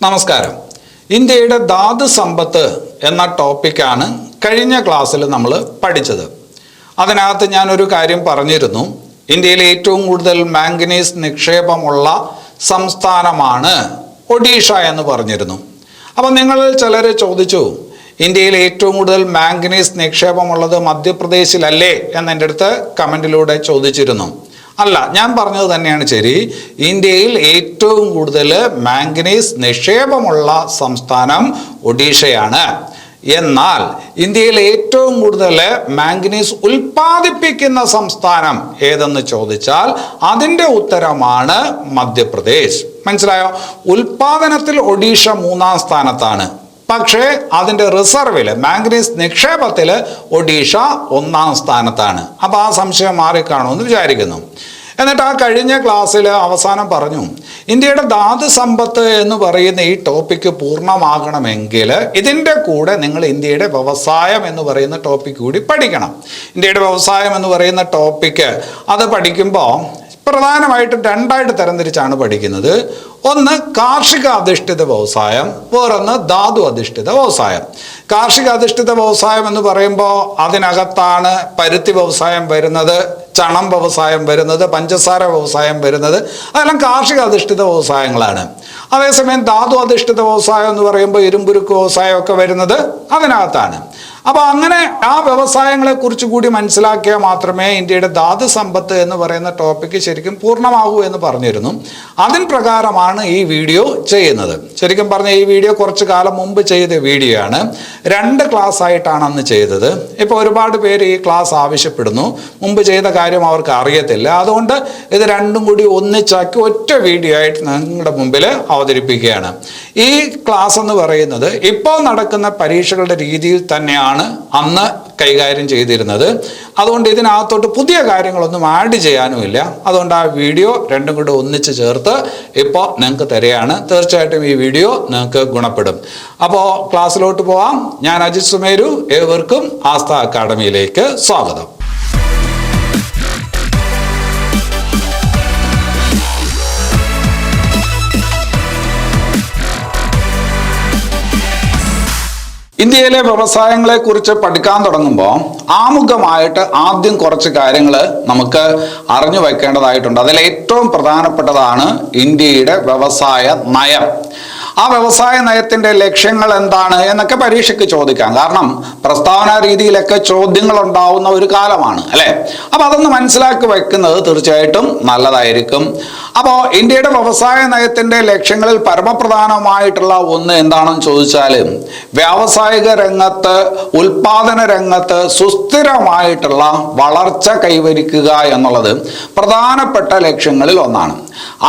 നമസ്കാരം. ഇന്ത്യയുടെ ധാതു സമ്പത്ത് എന്ന ടോപ്പിക്കാണ് കഴിഞ്ഞ ക്ലാസ്സിൽ നമ്മൾ പഠിച്ചത്. അതിനകത്ത് ഞാനൊരു കാര്യം പറഞ്ഞിരുന്നു. ഇന്ത്യയിൽ ഏറ്റവും കൂടുതൽ മാംഗനീസ് നിക്ഷേപമുള്ള സംസ്ഥാനമാണ് ഒഡീഷ എന്ന് പറഞ്ഞിരുന്നു. അപ്പം നിങ്ങൾ ചിലർ ചോദിച്ചു, ഇന്ത്യയിൽ ഏറ്റവും കൂടുതൽ മാംഗനീസ് നിക്ഷേപമുള്ളത് മധ്യപ്രദേശിലല്ലേ എന്ന് എൻ്റെ അടുത്ത് കമൻറ്റിലൂടെ ചോദിച്ചിരുന്നു. അല്ല, ഞാൻ പറഞ്ഞത് തന്നെയാണ് ശരി. ഇന്ത്യയിൽ ഏറ്റവും കൂടുതൽ മാംഗനീസ് നിക്ഷേപമുള്ള സംസ്ഥാനം ഒഡീഷയാണ്. എന്നാൽ ഇന്ത്യയിൽ ഏറ്റവും കൂടുതൽ മാംഗനീസ് ഉൽപ്പാദിപ്പിക്കുന്ന സംസ്ഥാനം ഏതെന്ന് ചോദിച്ചാൽ അതിൻ്റെ ഉത്തരമാണ് മധ്യപ്രദേശ്. മനസ്സിലായോ? ഉൽപ്പാദനത്തിൽ ഒഡീഷ 3-ാം സ്ഥാനത്താണ്. പക്ഷേ അതിൻ്റെ റിസർവിൽ മാംഗനീസ് നിക്ഷേപത്തിൽ ഒഡീഷ 1-ാം സ്ഥാനത്താണ്. അപ്പോൾ ആ സംശയം മാറിക്കാണുമെന്ന് വിചാരിക്കുന്നു. എന്നിട്ട് ആ കഴിഞ്ഞ ക്ലാസ്സിൽ അവസാനം പറഞ്ഞു, ഇന്ത്യയുടെ ധാതു സമ്പത്ത് എന്ന് പറയുന്ന ഈ ടോപ്പിക്ക് പൂർണ്ണമാകണമെങ്കിൽ ഇതിൻ്റെ കൂടെ നിങ്ങൾ ഇന്ത്യയുടെ വ്യവസായം എന്ന് പറയുന്ന ടോപ്പിക്ക് കൂടി പഠിക്കണം. ഇന്ത്യയുടെ വ്യവസായം എന്ന് പറയുന്ന ടോപ്പിക്ക് അത് പഠിക്കുമ്പോൾ പ്രധാനമായിട്ടും 2ആയിട്ട് തരംതിരിച്ചാണ് പഠിക്കുന്നത്. ഒന്ന് കാർഷിക അധിഷ്ഠിത വ്യവസായം, വേറൊന്ന് ധാതു അധിഷ്ഠിത വ്യവസായം. കാർഷിക അധിഷ്ഠിത വ്യവസായം എന്ന് പറയുമ്പോൾ അതിനകത്താണ് പരുത്തി വ്യവസായം വരുന്നത്, ചണം വ്യവസായം വരുന്നത്, പഞ്ചസാര വ്യവസായം വരുന്നത്. അതെല്ലാം കാർഷിക അധിഷ്ഠിത വ്യവസായങ്ങളാണ്. അതേസമയം ധാതു അധിഷ്ഠിത വ്യവസായം എന്ന് പറയുമ്പോൾ ഇരുമ്പുരുക്ക് വ്യവസായമൊക്കെ വരുന്നത് അതിനകത്താണ്. അപ്പോൾ അങ്ങനെ ആ വ്യവസായങ്ങളെ കുറിച്ച് കൂടി മനസ്സിലാക്കിയാൽ മാത്രമേ ഇന്ത്യയുടെ ധാതു സമ്പത്ത് എന്ന് പറയുന്ന ടോപ്പിക്ക് ശരിക്കും പൂർണ്ണമാകൂ എന്ന് പറഞ്ഞിരുന്നു. അതിൻ പ്രകാരമാണ് ഈ വീഡിയോ ചെയ്യുന്നത്. ശരിക്കും പറഞ്ഞ ഈ വീഡിയോ കുറച്ച് കാലം മുമ്പ് ചെയ്ത വീഡിയോ ആണ്. 2 ക്ലാസ് ആയിട്ടാണ് അന്ന് ചെയ്തത്. ഇപ്പോൾ ഒരുപാട് പേര് ഈ ക്ലാസ് ആവശ്യപ്പെടുന്നു. മുമ്പ് ചെയ്ത കാര്യം അവർക്ക് അറിയത്തില്ല. അതുകൊണ്ട് ഇത് രണ്ടും കൂടി ഒന്നിച്ചാക്കി ഒറ്റ വീഡിയോ ആയിട്ട് നിങ്ങളുടെ മുമ്പിൽ അവതരിപ്പിക്കുകയാണ്. ഈ ക്ലാസ് എന്ന് പറയുന്നത് ഇപ്പോൾ നടക്കുന്ന പരീക്ഷകളുടെ രീതിയിൽ തന്നെയാണ് അന്ന് കൈകാര്യം ചെയ്തിരുന്നത്. അതുകൊണ്ട് ഇതിനകത്തോട്ട് പുതിയ കാര്യങ്ങളൊന്നും ആഡ് ചെയ്യാനുമില്ല. അതുകൊണ്ട് ആ വീഡിയോ രണ്ടും കൂടെ ഒന്നിച്ച് ചേർത്ത് ഇപ്പോൾ നിങ്ങൾക്ക് തരികയാണ്. തീർച്ചയായിട്ടും ഈ വീഡിയോ നിങ്ങൾക്ക് ഗുണപ്പെടും. അപ്പോൾ ക്ലാസ്സിലോട്ട് പോവാം. ഞാൻ അജിത് സുമേരു. ഏവർക്കും ആസ്ഥ അക്കാഡമിയിലേക്ക് സ്വാഗതം. ഇന്ത്യയിലെ വ്യവസായങ്ങളെ കുറിച്ച് പഠിക്കാൻ തുടങ്ങുമ്പോൾ ആമുഖമായിട്ട് ആദ്യം കുറച്ച് കാര്യങ്ങൾ നമുക്ക് അറിഞ്ഞു വയ്ക്കേണ്ടതായിട്ടുണ്ട്. അതിൽ ഏറ്റവും പ്രധാനപ്പെട്ടതാണ് ഇന്ത്യയുടെ വ്യവസായ നയം. ആ വ്യവസായ നയത്തിൻ്റെ ലക്ഷ്യങ്ങൾ എന്താണ് എന്നൊക്കെ പരീക്ഷയ്ക്ക് ചോദിക്കാം. കാരണം പ്രസ്താവന രീതിയിലൊക്കെ ചോദ്യങ്ങൾ ഉണ്ടാവുന്ന ഒരു കാലമാണ്, അല്ലേ? അപ്പോൾ അതൊന്ന് മനസ്സിലാക്കി വയ്ക്കുന്നത് തീർച്ചയായിട്ടും നല്ലതായിരിക്കും. അപ്പോൾ ഇന്ത്യയുടെ വ്യവസായ നയത്തിൻ്റെ ലക്ഷ്യങ്ങളിൽ പരമപ്രധാനമായിട്ടുള്ള ഒന്ന് എന്താണെന്ന് ചോദിച്ചാൽ വ്യാവസായിക രംഗത്ത്, ഉൽപാദന രംഗത്ത് സുസ്ഥിരമായിട്ടുള്ള വളർച്ച കൈവരിക്കുക എന്നുള്ളത് പ്രധാനപ്പെട്ട ലക്ഷ്യങ്ങളിൽ ഒന്നാണ്.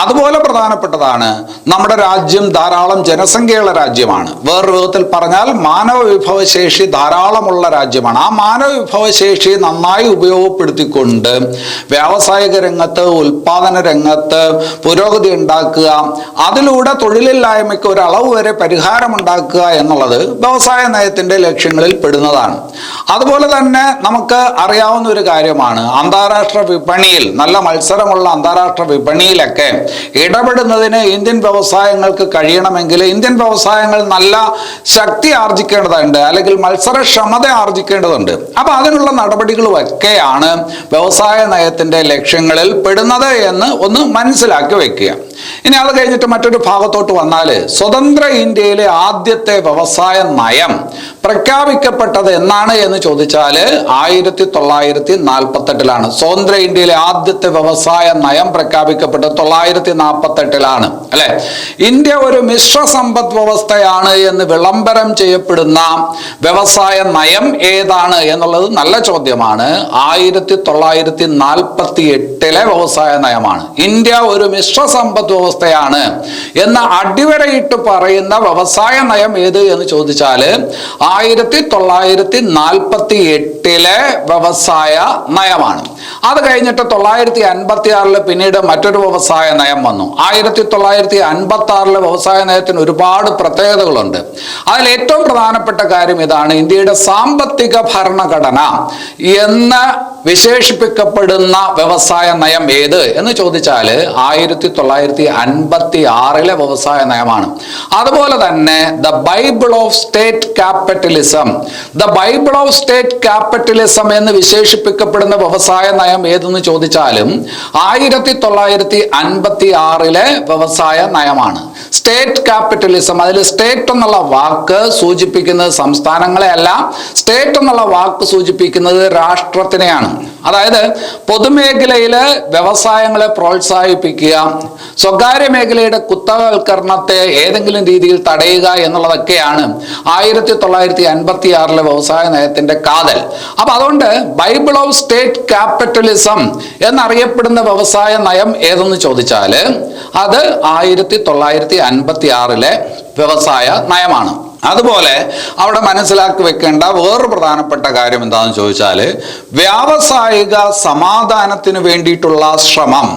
അതുപോലെ പ്രധാനപ്പെട്ടതാണ് നമ്മുടെ രാജ്യം ധാരാളം ജനസംഖ്യയുള്ള രാജ്യമാണ്. വേറൊരു വിധത്തിൽ പറഞ്ഞാൽ മാനവ വിഭവശേഷി ധാരാളമുള്ള രാജ്യമാണ്. ആ മാനവ വിഭവശേഷി നന്നായി ഉപയോഗപ്പെടുത്തിക്കൊണ്ട് വ്യാവസായിക രംഗത്ത്, ഉൽപാദന രംഗത്ത് പുരോഗതി ഉണ്ടാക്കുക, അതിലൂടെ തൊഴിലില്ലായ്മയ്ക്ക് ഒരളവ് വരെ പരിഹാരമുണ്ടാക്കുക എന്നുള്ളത് വ്യവസായ നയത്തിൻ്റെ ലക്ഷ്യങ്ങളിൽ പെടുന്നതാണ്. അതുപോലെ തന്നെ നമുക്ക് അറിയാവുന്ന ഒരു കാര്യമാണ്, അന്താരാഷ്ട്ര വിപണിയിൽ, നല്ല മത്സരമുള്ള അന്താരാഷ്ട്ര വിപണിയിലൊക്കെ ഇടപെടുന്നതിന് ഇന്ത്യൻ വ്യവസായങ്ങൾക്ക് കഴിയണമെങ്കിൽ ഇന്ത്യൻ വ്യവസായങ്ങൾ നല്ല ശക്തി ആർജിക്കേണ്ടതുണ്ട്, അല്ലെങ്കിൽ മത്സരക്ഷമത ആർജിക്കേണ്ടതുണ്ട്. അപ്പൊ അതിനുള്ള നടപടികളുമൊക്കെയാണ് വ്യവസായ നയത്തിന്റെ ലക്ഷ്യങ്ങളിൽ പെടുന്നത് എന്ന് ഒന്ന് മനസ്സിലാക്കി വെക്കുക. ഇനി അത് കഴിഞ്ഞിട്ട് മറ്റൊരു ഭാഗത്തോട്ട് വന്നാൽ, സ്വതന്ത്ര ഇന്ത്യയിലെ ആദ്യത്തെ വ്യവസായ നയം പ്രഖ്യാപിക്കപ്പെട്ടത് എന്നാണ് എന്ന് ചോദിച്ചാൽ 1948 സ്വതന്ത്ര ഇന്ത്യയിലെ ആദ്യത്തെ വ്യവസായ നയം പ്രഖ്യാപിക്കപ്പെട്ടത് 1948 അല്ലെ? ഇന്ത്യ ഒരു മിശ്ര സമ്പദ് വ്യവസ്ഥയാണ് എന്ന് വിളംബരം ചെയ്യപ്പെടുന്ന വ്യവസായ നയം ഏതാണ് എന്നുള്ളത് നല്ല ചോദ്യമാണ്. 1948 വ്യവസായ നയമാണ്. ഇന്ത്യ ഒരു മിശ്ര സമ്പദ് വ്യവസ്ഥയാണ് എന്ന് അടിവരയിട്ട് പറയുന്ന വ്യവസായ നയം ഏത് എന്ന് ചോദിച്ചാൽ 1948 വ്യവസായ നയമാണ്. അത് കഴിഞ്ഞിട്ട് 1956 പിന്നീട് മറ്റൊരു വ്യവസായ നയം വന്നു. 1956 വ്യവസായ നയത്തിൽ നയത്തിന് ഒരുപാട് പ്രത്യേകതകളുണ്ട്. അതിൽ ഏറ്റവും പ്രധാനപ്പെട്ട കാര്യം ഇതാണ്: ഇന്ത്യയുടെ സാമ്പത്തിക ഭരണഘടന എന്ന് വിശേഷിപ്പിക്കപ്പെടുന്ന വ്യവസായ നയം ഏത് എന്ന് ചോദിച്ചാൽ 1956 വ്യവസായ നയമാണ്. അതുപോലെ തന്നെ the Bible of state capitalism, the Bible of state capitalism എന്ന് വിശേഷിപ്പിക്കപ്പെടുന്ന വ്യവസായ നയം ഏതെന്ന് ചോദിച്ചാലും 1956 വ്യവസായ നയമാണ്. സ്റ്റേറ്റ് ക്യാപിറ്റലിസം, അതിൽ സ്റ്റേറ്റ് എന്നുള്ള വാക്ക് സൂചിപ്പിക്കുന്നത് സംസ്ഥാനങ്ങളെ അല്ല, സ്റ്റേറ്റ് എന്നുള്ള വാക്ക് സൂചിപ്പിക്കുന്നത് രാഷ്ട്രത്തിനെയാണ്. അതായത് പൊതുമേഖലയിലെ വ്യവസായങ്ങളെ പ്രോത്സാഹിപ്പിക്കുക, സ്വകാര്യ മേഖലയുടെ കുത്തകവൽക്കരണത്തെ ഏതെങ്കിലും രീതിയിൽ തടയുക എന്നുള്ളതൊക്കെയാണ് 1956 വ്യവസായ നയത്തിന്റെ കാതൽ. അപ്പൊ അതുകൊണ്ട് ബൈബിൾ ഓഫ് സ്റ്റേറ്റ് ക്യാപിറ്റലിസം എന്നറിയപ്പെടുന്ന വ്യവസായ നയം ഏതെന്ന് ചോദിച്ചാൽ അത് 1956 വ്യവസായ നയമാണ്. അതുപോലെ അവിടെ മനസ്സിലാക്കി വെക്കേണ്ട വേറൊരു പ്രധാനപ്പെട്ട കാര്യം എന്താണെന്ന് ചോദിച്ചാൽ വ്യാവസായിക സമാധാനത്തിന് വേണ്ടിയിട്ടുള്ള ശ്രമം,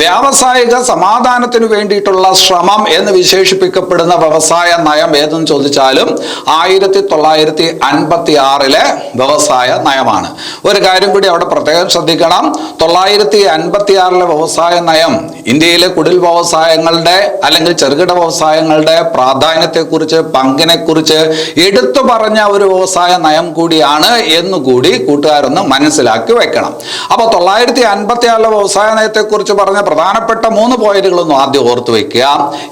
വ്യാവസായിക സമാധാനത്തിന് വേണ്ടിയിട്ടുള്ള ശ്രമം എന്ന് വിശേഷിപ്പിക്കപ്പെടുന്ന വ്യവസായ നയം ഏതെന്ന് ചോദിച്ചാലും 1956 വ്യവസായ നയമാണ്. ഒരു കാര്യം കൂടി അവിടെ പ്രത്യേകം ശ്രദ്ധിക്കണം: 1956 വ്യവസായ നയം ഇന്ത്യയിലെ കുടിൽ വ്യവസായങ്ങളുടെ അല്ലെങ്കിൽ ചെറുകിട വ്യവസായങ്ങളുടെ പ്രാധാന്യത്തെക്കുറിച്ച്, പങ്കിനെക്കുറിച്ച് എടുത്തു പറഞ്ഞ ഒരു വ്യവസായ നയം കൂടിയാണ് എന്നുകൂടി കൂട്ടുകാരൊന്ന് മനസ്സിലാക്കി വെക്കണം. അപ്പൊ 1956 വ്യവസായ നയത്തെക്കുറിച്ച് പറഞ്ഞ പ്രധാനപ്പെട്ട 3 പോയിന്റുകളൊന്നും ആദ്യം ഓർത്തു വെക്കുക.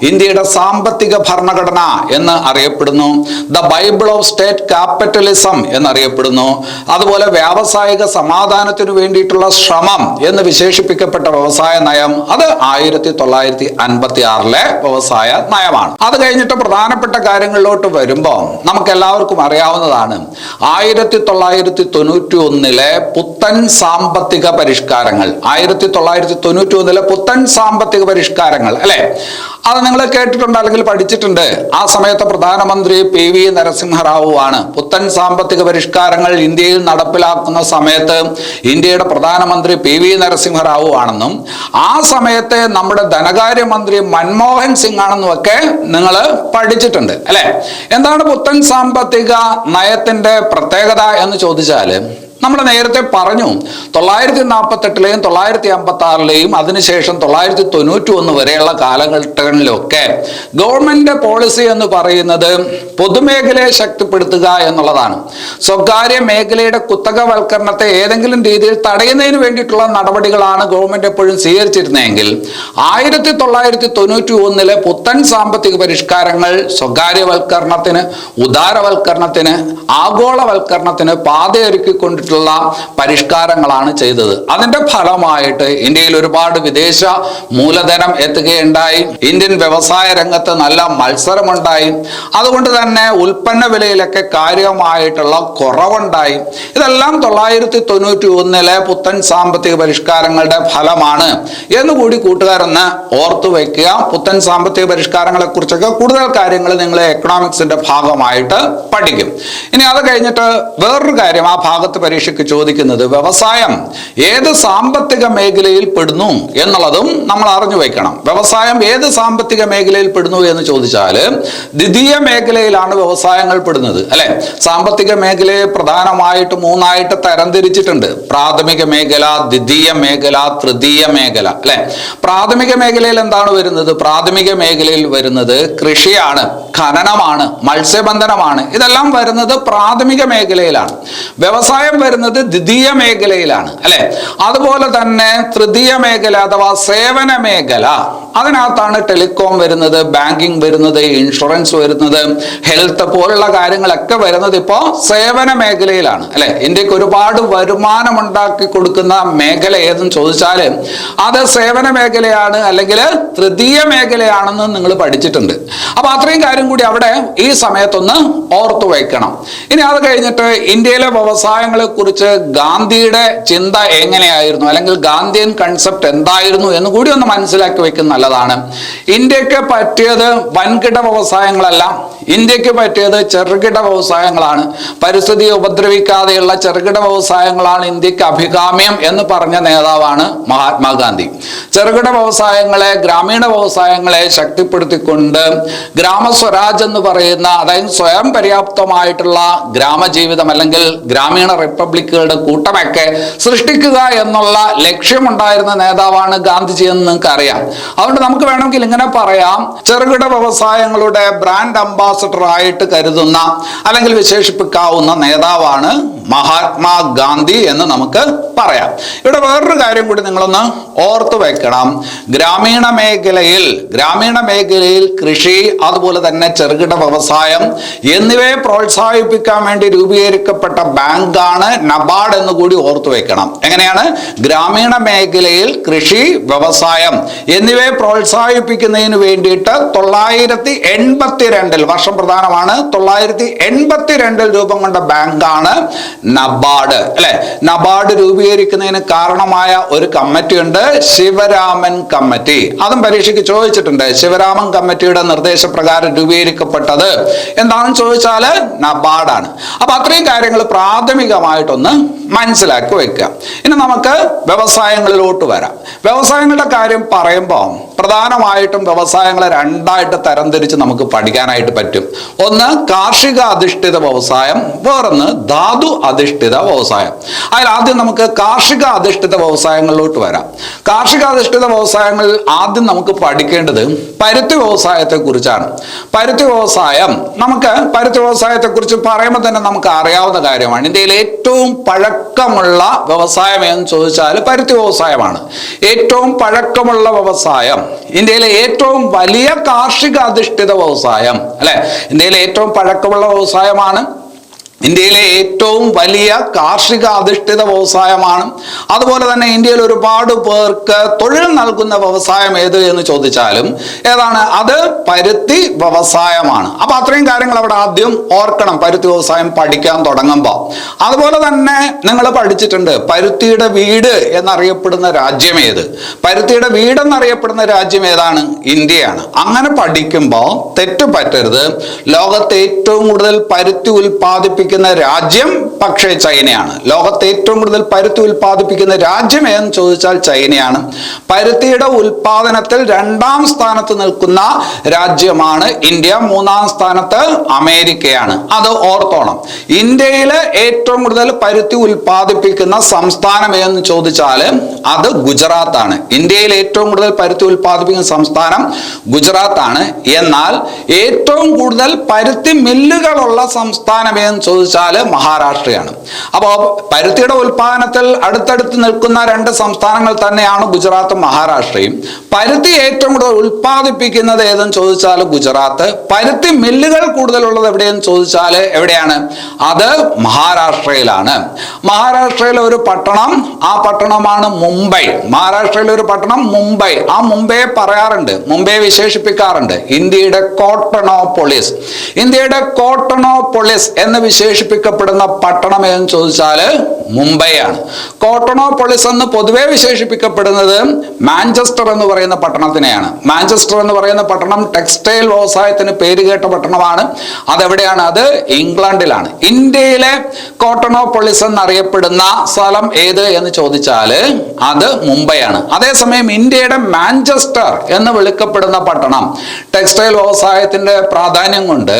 ഇന്ത്യയുടെ സാമ്പത്തിക ഭരണഘടന എന്ന് അറിയപ്പെടുന്നു, the Bible of state capitalism എന്നറിയപ്പെടുന്നു, അതുപോലെ വ്യാവസായിക സമാധാനത്തിന് വേണ്ടിയിട്ടുള്ള ശ്രമം എന്ന് വിശേഷിപ്പിക്കപ്പെട്ട വ്യവസായ നയം അത് 1956 വ്യവസായ നയമാണ്. അത് കഴിഞ്ഞിട്ട് പ്രധാനപ്പെട്ട കാര്യങ്ങളിലോട്ട് വരുമ്പോൾ നമുക്ക് എല്ലാവർക്കും അറിയാവുന്നതാണ് 1991 പുത്തൻ സാമ്പത്തിക പരിഷ്കാരങ്ങൾ. 1991 പുത്തൻ സാമ്പത്തിക പരിഷ്കാരങ്ങൾ അല്ലെ, അത് നിങ്ങൾ കേട്ടിട്ടുണ്ട് അല്ലെങ്കിൽ പഠിച്ചിട്ടുണ്ട്. ആ സമയത്ത് പ്രധാനമന്ത്രി PV നരസിംഹറാവു ആണ്. പുത്തൻ സാമ്പത്തിക പരിഷ്കാരങ്ങൾ ഇന്ത്യയിൽ നടപ്പിലാക്കുന്ന സമയത്ത് ഇന്ത്യയുടെ പ്രധാനമന്ത്രി PV നരസിംഹറാവു ആണെന്നും ആ സമയത്തെ നമ്മുടെ ധനകാര്യമന്ത്രി മൻമോഹൻ സിംഗ് ആണെന്നും ഒക്കെ നിങ്ങൾ പഠിച്ചിട്ടുണ്ട് അല്ലെ. എന്താണ് പുത്തൻ സാമ്പത്തിക നയത്തിന്റെ പ്രത്യേകത എന്ന് ചോദിച്ചാൽ നമ്മൾ നേരത്തെ പറഞ്ഞു 948 956 അതിനുശേഷം 991 വരെയുള്ള കാലഘട്ടങ്ങളിലൊക്കെ ഗവൺമെന്റ് പോളിസി എന്ന് പറയുന്നത് പൊതുമേഖലയെ ശക്തിപ്പെടുത്തുക എന്നുള്ളതാണ്. സ്വകാര്യ മേഖലയുടെ കുത്തകവൽക്കരണത്തെ ഏതെങ്കിലും രീതിയിൽ തടയുന്നതിന് വേണ്ടിയിട്ടുള്ള നടപടികളാണ് ഗവൺമെന്റ് എപ്പോഴും സ്വീകരിച്ചിരുന്നതെങ്കിൽ 1991 പുത്തൻ സാമ്പത്തിക പരിഷ്കാരങ്ങൾ സ്വകാര്യവൽക്കരണത്തിന്, ഉദാരവൽക്കരണത്തിന്, ആഗോളവൽക്കരണത്തിന് പാതയൊരുക്കിക്കൊണ്ടിട്ടുള്ള പരിഷ്കാരങ്ങളാണ് ചെയ്തത്. അതിന്റെ ഫലമായിട്ട് ഇന്ത്യയിൽ ഒരുപാട് വിദേശ മൂലധനം എത്തുകയുണ്ടായി. ഇന്ത്യൻ വ്യവസായ രംഗത്ത് നല്ല മത്സരമുണ്ടായി. അതുകൊണ്ട് തന്നെ ഉൽപ്പന്ന വിലയിലൊക്കെ കാര്യമായിട്ടുള്ള കുറവുണ്ടായി. ഇതെല്ലാം 1991 പുത്തൻ സാമ്പത്തിക പരിഷ്കാരങ്ങളുടെ ഫലമാണ് എന്നുകൂടി കൂട്ടുകാരൊന്ന് ഓർത്തു വയ്ക്കുക. പുത്തൻ സാമ്പത്തിക പരിഷ്കാരങ്ങളെ കുറിച്ചൊക്കെ കൂടുതൽ കാര്യങ്ങൾ നിങ്ങൾ എക്കണോമിക്സിന്റെ ഭാഗമായിട്ട് പഠിക്കും. ഇനി അത് കഴിഞ്ഞിട്ട് വേറൊരു കാര്യം ആ ഭാഗത്ത് പരീക്ഷയ്ക്ക് ചോദിക്കുന്നത് വ്യവസായം ഏത് സാമ്പത്തിക മേഖലയിൽ പെടുന്നു എന്നുള്ളതും നമ്മൾ അറിഞ്ഞു വയ്ക്കണം. വ്യവസായം ഏത് സാമ്പത്തിക മേഖലയിൽ പെടുന്നു എന്ന് ചോദിച്ചാൽ ദ്വിതീയ മേഖലയിലാണ് വ്യവസായങ്ങൾ പെടുന്നത് അല്ലെ. സാമ്പത്തിക മേഖലയെ പ്രധാനമായിട്ട് 3 തരംതിരിച്ചിട്ടുണ്ട്: പ്രാഥമിക മേഖല, ദ്വിതീയ മേഖല, തൃതീയ മേഖല അല്ലെ. പ്രാഥമിക മേഖലയിൽ എന്താണ് വരുന്നത്? പ്രാഥമിക മേഖലയിൽ വരുന്നത് കൃഷിയാണ്, ഖനനമാണ്, മത്സ്യബന്ധനമാണ്. ഇതെല്ലാം വരുന്നത് പ്രാഥമിക മേഖലയിലാണ്. വ്യവസായം വരുന്നത് ദ്വിതീയ മേഖലയിലാണ് അല്ലെ. അതുപോലെ തന്നെ തൃതീയ മേഖല അഥവാ സേവന മേഖല, അതിനകത്താണ് ടെലികോം വരുന്നത്, ബാങ്കിങ് വരുന്നത്, ഇൻഷുറൻസ് വരുന്നത്, ഹെൽത്ത് പോലുള്ള കാര്യങ്ങളൊക്കെ വരുന്നത് ഇപ്പോ സേവന മേഖലയിലാണ് അല്ലെ. ഇന്ത്യക്ക് ഒരുപാട് വരുമാനം ഉണ്ടാക്കി കൊടുക്കുന്ന മേഖല ഏതെന്ന് ചോദിച്ചാൽ അത് സേവന മേഖലയാണ് അല്ലെങ്കിൽ തൃതീയ മേഖലയാണെന്ന് നിങ്ങൾ പഠിച്ചിട്ടുണ്ട്. അപ്പൊ അത്രയും കാര്യം കൂടി അവിടെ ഈ സമയത്തൊന്ന് ഓർത്തു വയ്ക്കണം. ഇനി അത് കഴിഞ്ഞിട്ട് ഇന്ത്യയിലെ വ്യവസായങ്ങളെ കുറിച്ച് ഗാന്ധിയുടെ ചിന്ത എങ്ങനെയായിരുന്നു, അല്ലെങ്കിൽ ഗാന്ധിയൻ കൺസെപ്റ്റ് എന്തായിരുന്നു എന്ന് കൂടി ഒന്ന് മനസ്സിലാക്കി വെക്കുന്നത് നല്ലതാണ്. ഇന്ത്യക്ക് പറ്റിയത് വൻകിട വ്യവസായങ്ങളല്ല, ഇന്ത്യക്ക് പറ്റിയത് ചെറുകിട വ്യവസായങ്ങളാണ്. പരിസ്ഥിതിയെ ഉപദ്രവിക്കാതെയുള്ള ചെറുകിട വ്യവസായങ്ങളാണ് ഇന്ത്യക്ക് അഭികാമ്യം എന്ന് പറഞ്ഞ നേതാവാണ് മഹാത്മാഗാന്ധി. ചെറുകിട വ്യവസായങ്ങളെ, ഗ്രാമീണ വ്യവസായങ്ങളെ ശക്തിപ്പെടുത്തിക്കൊണ്ട് ഗ്രാമസ്വരാജ് എന്ന് പറയുന്ന, അതായത് സ്വയം പര്യാപ്തമായിട്ടുള്ള ഗ്രാമജീവിതം അല്ലെങ്കിൽ ഗ്രാമീണ റിപ്പബ്ലിക്കുകളുടെ കൂട്ടമൊക്കെ സൃഷ്ടിക്കുക എന്നുള്ള ലക്ഷ്യമുണ്ടായിരുന്ന നേതാവാണ് ഗാന്ധിജി എന്ന് നിങ്ങൾക്ക് അറിയാം. അതുകൊണ്ട് നമുക്ക് വേണമെങ്കിൽ ഇങ്ങനെ പറയാം, ചെറുകിട വ്യവസായങ്ങളുടെ ബ്രാൻഡ് അംബാസഡർ ആയിട്ട് കരുതുന്ന അല്ലെങ്കിൽ വിശേഷിപ്പിക്കാവുന്ന നേതാവാണ് മഹാത്മാഗാന്ധി എന്ന് നമുക്ക് പറയാം. ഇവിടെ വേറൊരു കാര്യം കൂടി നിങ്ങളൊന്ന് ഓർത്തു വെക്കണം. ഗ്രാമീണ മേഖലയിൽ കൃഷി, അതുപോലെ തന്നെ ചെറുകിട വ്യവസായം എന്നിവയെ പ്രോത്സാഹിപ്പിക്കാൻ വേണ്ടി രൂപീകരിക്കപ്പെട്ട ബാങ്കാണ് നബാർഡ് എന്ന് കൂടി ഓർത്തു വെക്കണം. എങ്ങനെയാണ്? ഗ്രാമീണ മേഖലയിൽ കൃഷി, വ്യവസായം എന്നിവയെ പ്രോത്സാഹിപ്പിക്കുന്നതിന് വേണ്ടിയിട്ട് 982 വർഷം പ്രധാനമാണ്, 982 രൂപം കൊണ്ട ബാങ്കാണ് നബാർഡ്. അല്ലെ, നബാർഡ് രൂപീകരിക്കുന്നതിന് കാരണമായ ഒരു കമ്മിറ്റി ഉണ്ട്, ശിവരാമൻ കമ്മിറ്റി. അതും പരീക്ഷയ്ക്ക് ചോദിച്ചിട്ടുണ്ട്. ശിവരാമൻ കമ്മിറ്റിയുടെ നിർദ്ദേശപ്രകാരം രൂപീകരിക്കപ്പെട്ടത് എന്താണെന്ന് ചോദിച്ചാൽ നബാർഡാണ്. അപ്പൊ അത്രയും കാര്യങ്ങൾ പ്രാഥമികമായിട്ടൊന്ന് മനസ്സിലാക്കി വെക്കുക. ഇനി നമുക്ക് വ്യവസായങ്ങളിലോട്ട് വരാം. വ്യവസായങ്ങളുടെ കാര്യം പറയുമ്പോൾ പ്രധാനമായിട്ടും വ്യവസായങ്ങളെ രണ്ടായിട്ട് തരംതിരിച്ച് നമുക്ക് പഠിക്കാനായിട്ട് പറ്റും. ഒന്ന് കാർഷിക അധിഷ്ഠിത വ്യവസായം, വേറൊന്ന് ധാതു അധിഷ്ഠിത വ്യവസായം. അതിൽ ആദ്യം നമുക്ക് കാർഷിക അധിഷ്ഠിത വ്യവസായങ്ങളിലോട്ട് വരാം. കാർഷിക അധിഷ്ഠിത വ്യവസായങ്ങളിൽ ആദ്യം നമുക്ക് പഠിക്കേണ്ടത് പരുത്തി വ്യവസായത്തെ കുറിച്ചാണ്. പരുത്തി വ്യവസായത്തെ കുറിച്ച് പറയുമ്പോൾ തന്നെ നമുക്ക് അറിയാവുന്ന കാര്യമാണ്. ഇന്ത്യയിൽ ഏറ്റവും പഴക്കമുള്ള വ്യവസായം എന്ന് ചോദിച്ചാൽ പരുത്തി വ്യവസായമാണ്. ഏറ്റവും പഴക്കമുള്ള വ്യവസായം, ഇന്ത്യയിലെ ഏറ്റവും വലിയ കാർഷിക അധിഷ്ഠിത വ്യവസായം, അല്ലെ, ഇന്ത്യയിലെ ഏറ്റവും പഴക്കമുള്ള വ്യവസായമാണ്, ഇന്ത്യയിലെ ഏറ്റവും വലിയ കാർഷിക അധിഷ്ഠിത വ്യവസായമാണ്. അതുപോലെ തന്നെ ഇന്ത്യയിൽ ഒരുപാട് പേർക്ക് തൊഴിൽ നൽകുന്ന വ്യവസായം ഏത് എന്ന് ചോദിച്ചാലും ഏതാണ്? അത് പരുത്തി വ്യവസായമാണ്. അപ്പൊ അത്രയും കാര്യങ്ങൾ അവിടെ ആദ്യം ഓർക്കണം പരുത്തി വ്യവസായം പഠിക്കാൻ തുടങ്ങുമ്പോൾ. അതുപോലെ തന്നെ നിങ്ങൾ പഠിച്ചിട്ടുണ്ട് പരുത്തിയുടെ വീട് എന്നറിയപ്പെടുന്ന രാജ്യം ഏത്? പരുത്തിയുടെ വീട് എന്നറിയപ്പെടുന്ന രാജ്യം ഏതാണ്? ഇന്ത്യയാണ്. അങ്ങനെ പഠിക്കുമ്പോൾ തെറ്റ് പറ്റരുത്. ലോകത്തെ ഏറ്റവും കൂടുതൽ പരുത്തി ഉൽപ്പാദിപ്പിക്കുന്ന രാജ്യം പക്ഷേ ചൈനയാണ്. ലോകത്തെ ഏറ്റവും കൂടുതൽ പരുത്തി ഉൽപ്പാദിപ്പിക്കുന്ന രാജ്യം എന്ന് ചോദിച്ചാൽ ചൈനയാണ്. പരുത്തിയുടെ ഉൽപാദനത്തിൽ 2ാം സ്ഥാനത്ത് നിൽക്കുന്ന രാജ്യമാണ് ഇന്ത്യ. 3ാം സ്ഥാനത്ത് അമേരിക്കയാണ്. അത് ഓർത്തോണം. ഇന്ത്യയിലെ ഏറ്റവും കൂടുതൽ പരുത്തി ഉൽപ്പാദിപ്പിക്കുന്ന സംസ്ഥാനം എന്ന് ചോദിച്ചാൽ അത് ഗുജറാത്താണ്. ഇന്ത്യയിൽ ഏറ്റവും കൂടുതൽ പരുത്തി ഉൽപ്പാദിപ്പിക്കുന്ന സംസ്ഥാനം ഗുജറാത്താണ്. എന്നാൽ ഏറ്റവും കൂടുതൽ പരുത്തി മില്ലുകളുള്ള സംസ്ഥാനം എന്ന് ചോദിച്ചാൽ മഹാരാഷ്ട്രയാണ്. അപ്പോൾ പരുത്തിയുടെ ഉൽപാദനത്തിൽ അടുത്തടുത്ത് നിൽക്കുന്ന 2 സംസ്ഥാനങ്ങൾ തന്നെയാണ് ഗുജറാത്തും മഹാരാഷ്ട്രയും. പരുത്തി ഏറ്റവും കൂടുതൽ ഉൽപ്പാദിപ്പിക്കുന്നത് ഏതെന്ന് ചോദിച്ചാൽ ഗുജറാത്ത്. പരുത്തി മില്ലുകൾ കൂടുതലുള്ളത് എവിടെയെന്ന് ചോദിച്ചാൽ എവിടെയാണ്? അത് മഹാരാഷ്ട്രയിലാണ്. മഹാരാഷ്ട്രയിലെ ഒരു പട്ടണം, ആ പട്ടണമാണ് മുംബൈ. മഹാരാഷ്ട്രയിലെ ഒരു പട്ടണം മുംബൈ. ആ മുംബൈയെ പറയാറുണ്ട്, മുംബൈയെ വിശേഷിപ്പിക്കാറുണ്ട് ഇന്ത്യയുടെ കോട്ടണോപോളിസ്. ഇന്ത്യയുടെ കോട്ടണോപോളിസ് എന്ന് വിശേഷിപ്പിക്കപ്പെടുന്ന പട്ടണം എന്ന് ചോദിച്ചാൽ മുംബൈയാണ്. കോട്ടണോപോളിസ് എന്ന് പൊതുവെ വിശേഷിപ്പിക്കപ്പെടുന്നത് മാഞ്ചസ്റ്റർ എന്ന് പറയുന്ന പട്ടണത്തിനെയാണ്. മാഞ്ചസ്റ്റർ എന്ന് പറയുന്ന പട്ടണം ടെക്സ്റ്റൈൽ വ്യവസായത്തിന് പേരുകേട്ട പട്ടണമാണ്. അതെവിടെയാണ്? അത് ഇംഗ്ലണ്ടിലാണ്. ഇന്ത്യയിലെ കോട്ടണോപോളിസ് എന്നറിയപ്പെടുന്ന സ്ഥലം ഏത് എന്ന് ചോദിച്ചാൽ അത് മുംബൈയാണ്. അതേസമയം ഇന്ത്യയുടെ മാഞ്ചസ്റ്റർ എന്ന് വിളിക്കപ്പെടുന്ന പട്ടണം, ടെക്സ്റ്റൈൽ വ്യവസായത്തിന്റെ പ്രാധാന്യം കൊണ്ട്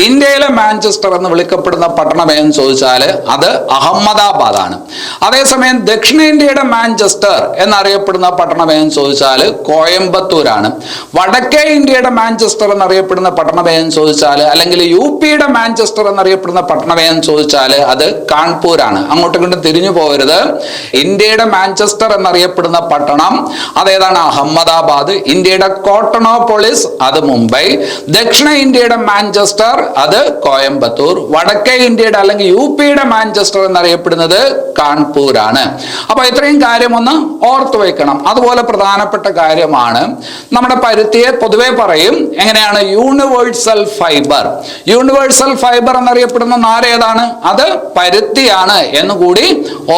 ഇന്ത്യയിലെ മാഞ്ചസ്റ്റർ എന്ന് വിളിക്കപ്പെടുന്ന പട്ടണം എന്ന് ചോദിച്ചാൽ അത് അഹമ്മദാബാദ് ആണ്. അതേസമയം ദക്ഷിണേന്ത്യയുടെ മാഞ്ചസ്റ്റർ എന്നറിയപ്പെടുന്ന പട്ടണം എന്ന് ചോദിച്ചാൽ കോയമ്പത്തൂരാണ്. വടക്കേ ഇന്ത്യയുടെ മാഞ്ചസ്റ്റർ എന്നറിയപ്പെടുന്ന പട്ടണം എന്ന് ചോദിച്ചാൽ, അല്ലെങ്കിൽ UPയുടെ മാഞ്ചസ്റ്റർ എന്നറിയപ്പെടുന്ന പട്ടണം എന്ന് ചോദിച്ചാൽ അത് കാൺപൂരാണ്. അങ്ങോട്ടും ഇങ്ങോട്ടും തിരിഞ്ഞു പോകരുത്. ഇന്ത്യയുടെ മാഞ്ചസ്റ്റർ എന്നറിയപ്പെടുന്ന പട്ടണം അതേതാണ്? അഹമ്മദാബാദ്. ഇന്ത്യയുടെ കോട്ടണോപോളിസ് അത് മുംബൈ. ദക്ഷിണ ഇന്ത്യയുടെ മാഞ്ചസ്റ്റർ അത് കോയമ്പത്തൂർ. വടക്കേ ഇന്ത്യയുടെ അല്ലെങ്കിൽ UP-യുടെ മാഞ്ചസ്റ്റർ എന്നറിയപ്പെടുന്നത് കാൺപൂർ ആണ്. അപ്പൊ ഇത്രയും കാര്യം ഒന്ന് ഓർത്തു വെക്കണം. അതുപോലെ പ്രധാനപ്പെട്ട കാര്യമാണ് നമ്മുടെ പരുത്തിയെ പൊതുവെ പറയും എങ്ങനെയാണ്, യൂണിവേഴ്സൽ ഫൈബർ. യൂണിവേഴ്സൽ ഫൈബർ എന്നറിയപ്പെടുന്ന നാര് ഏതാണ്? അത് പരുത്തിയാണ് എന്നുകൂടി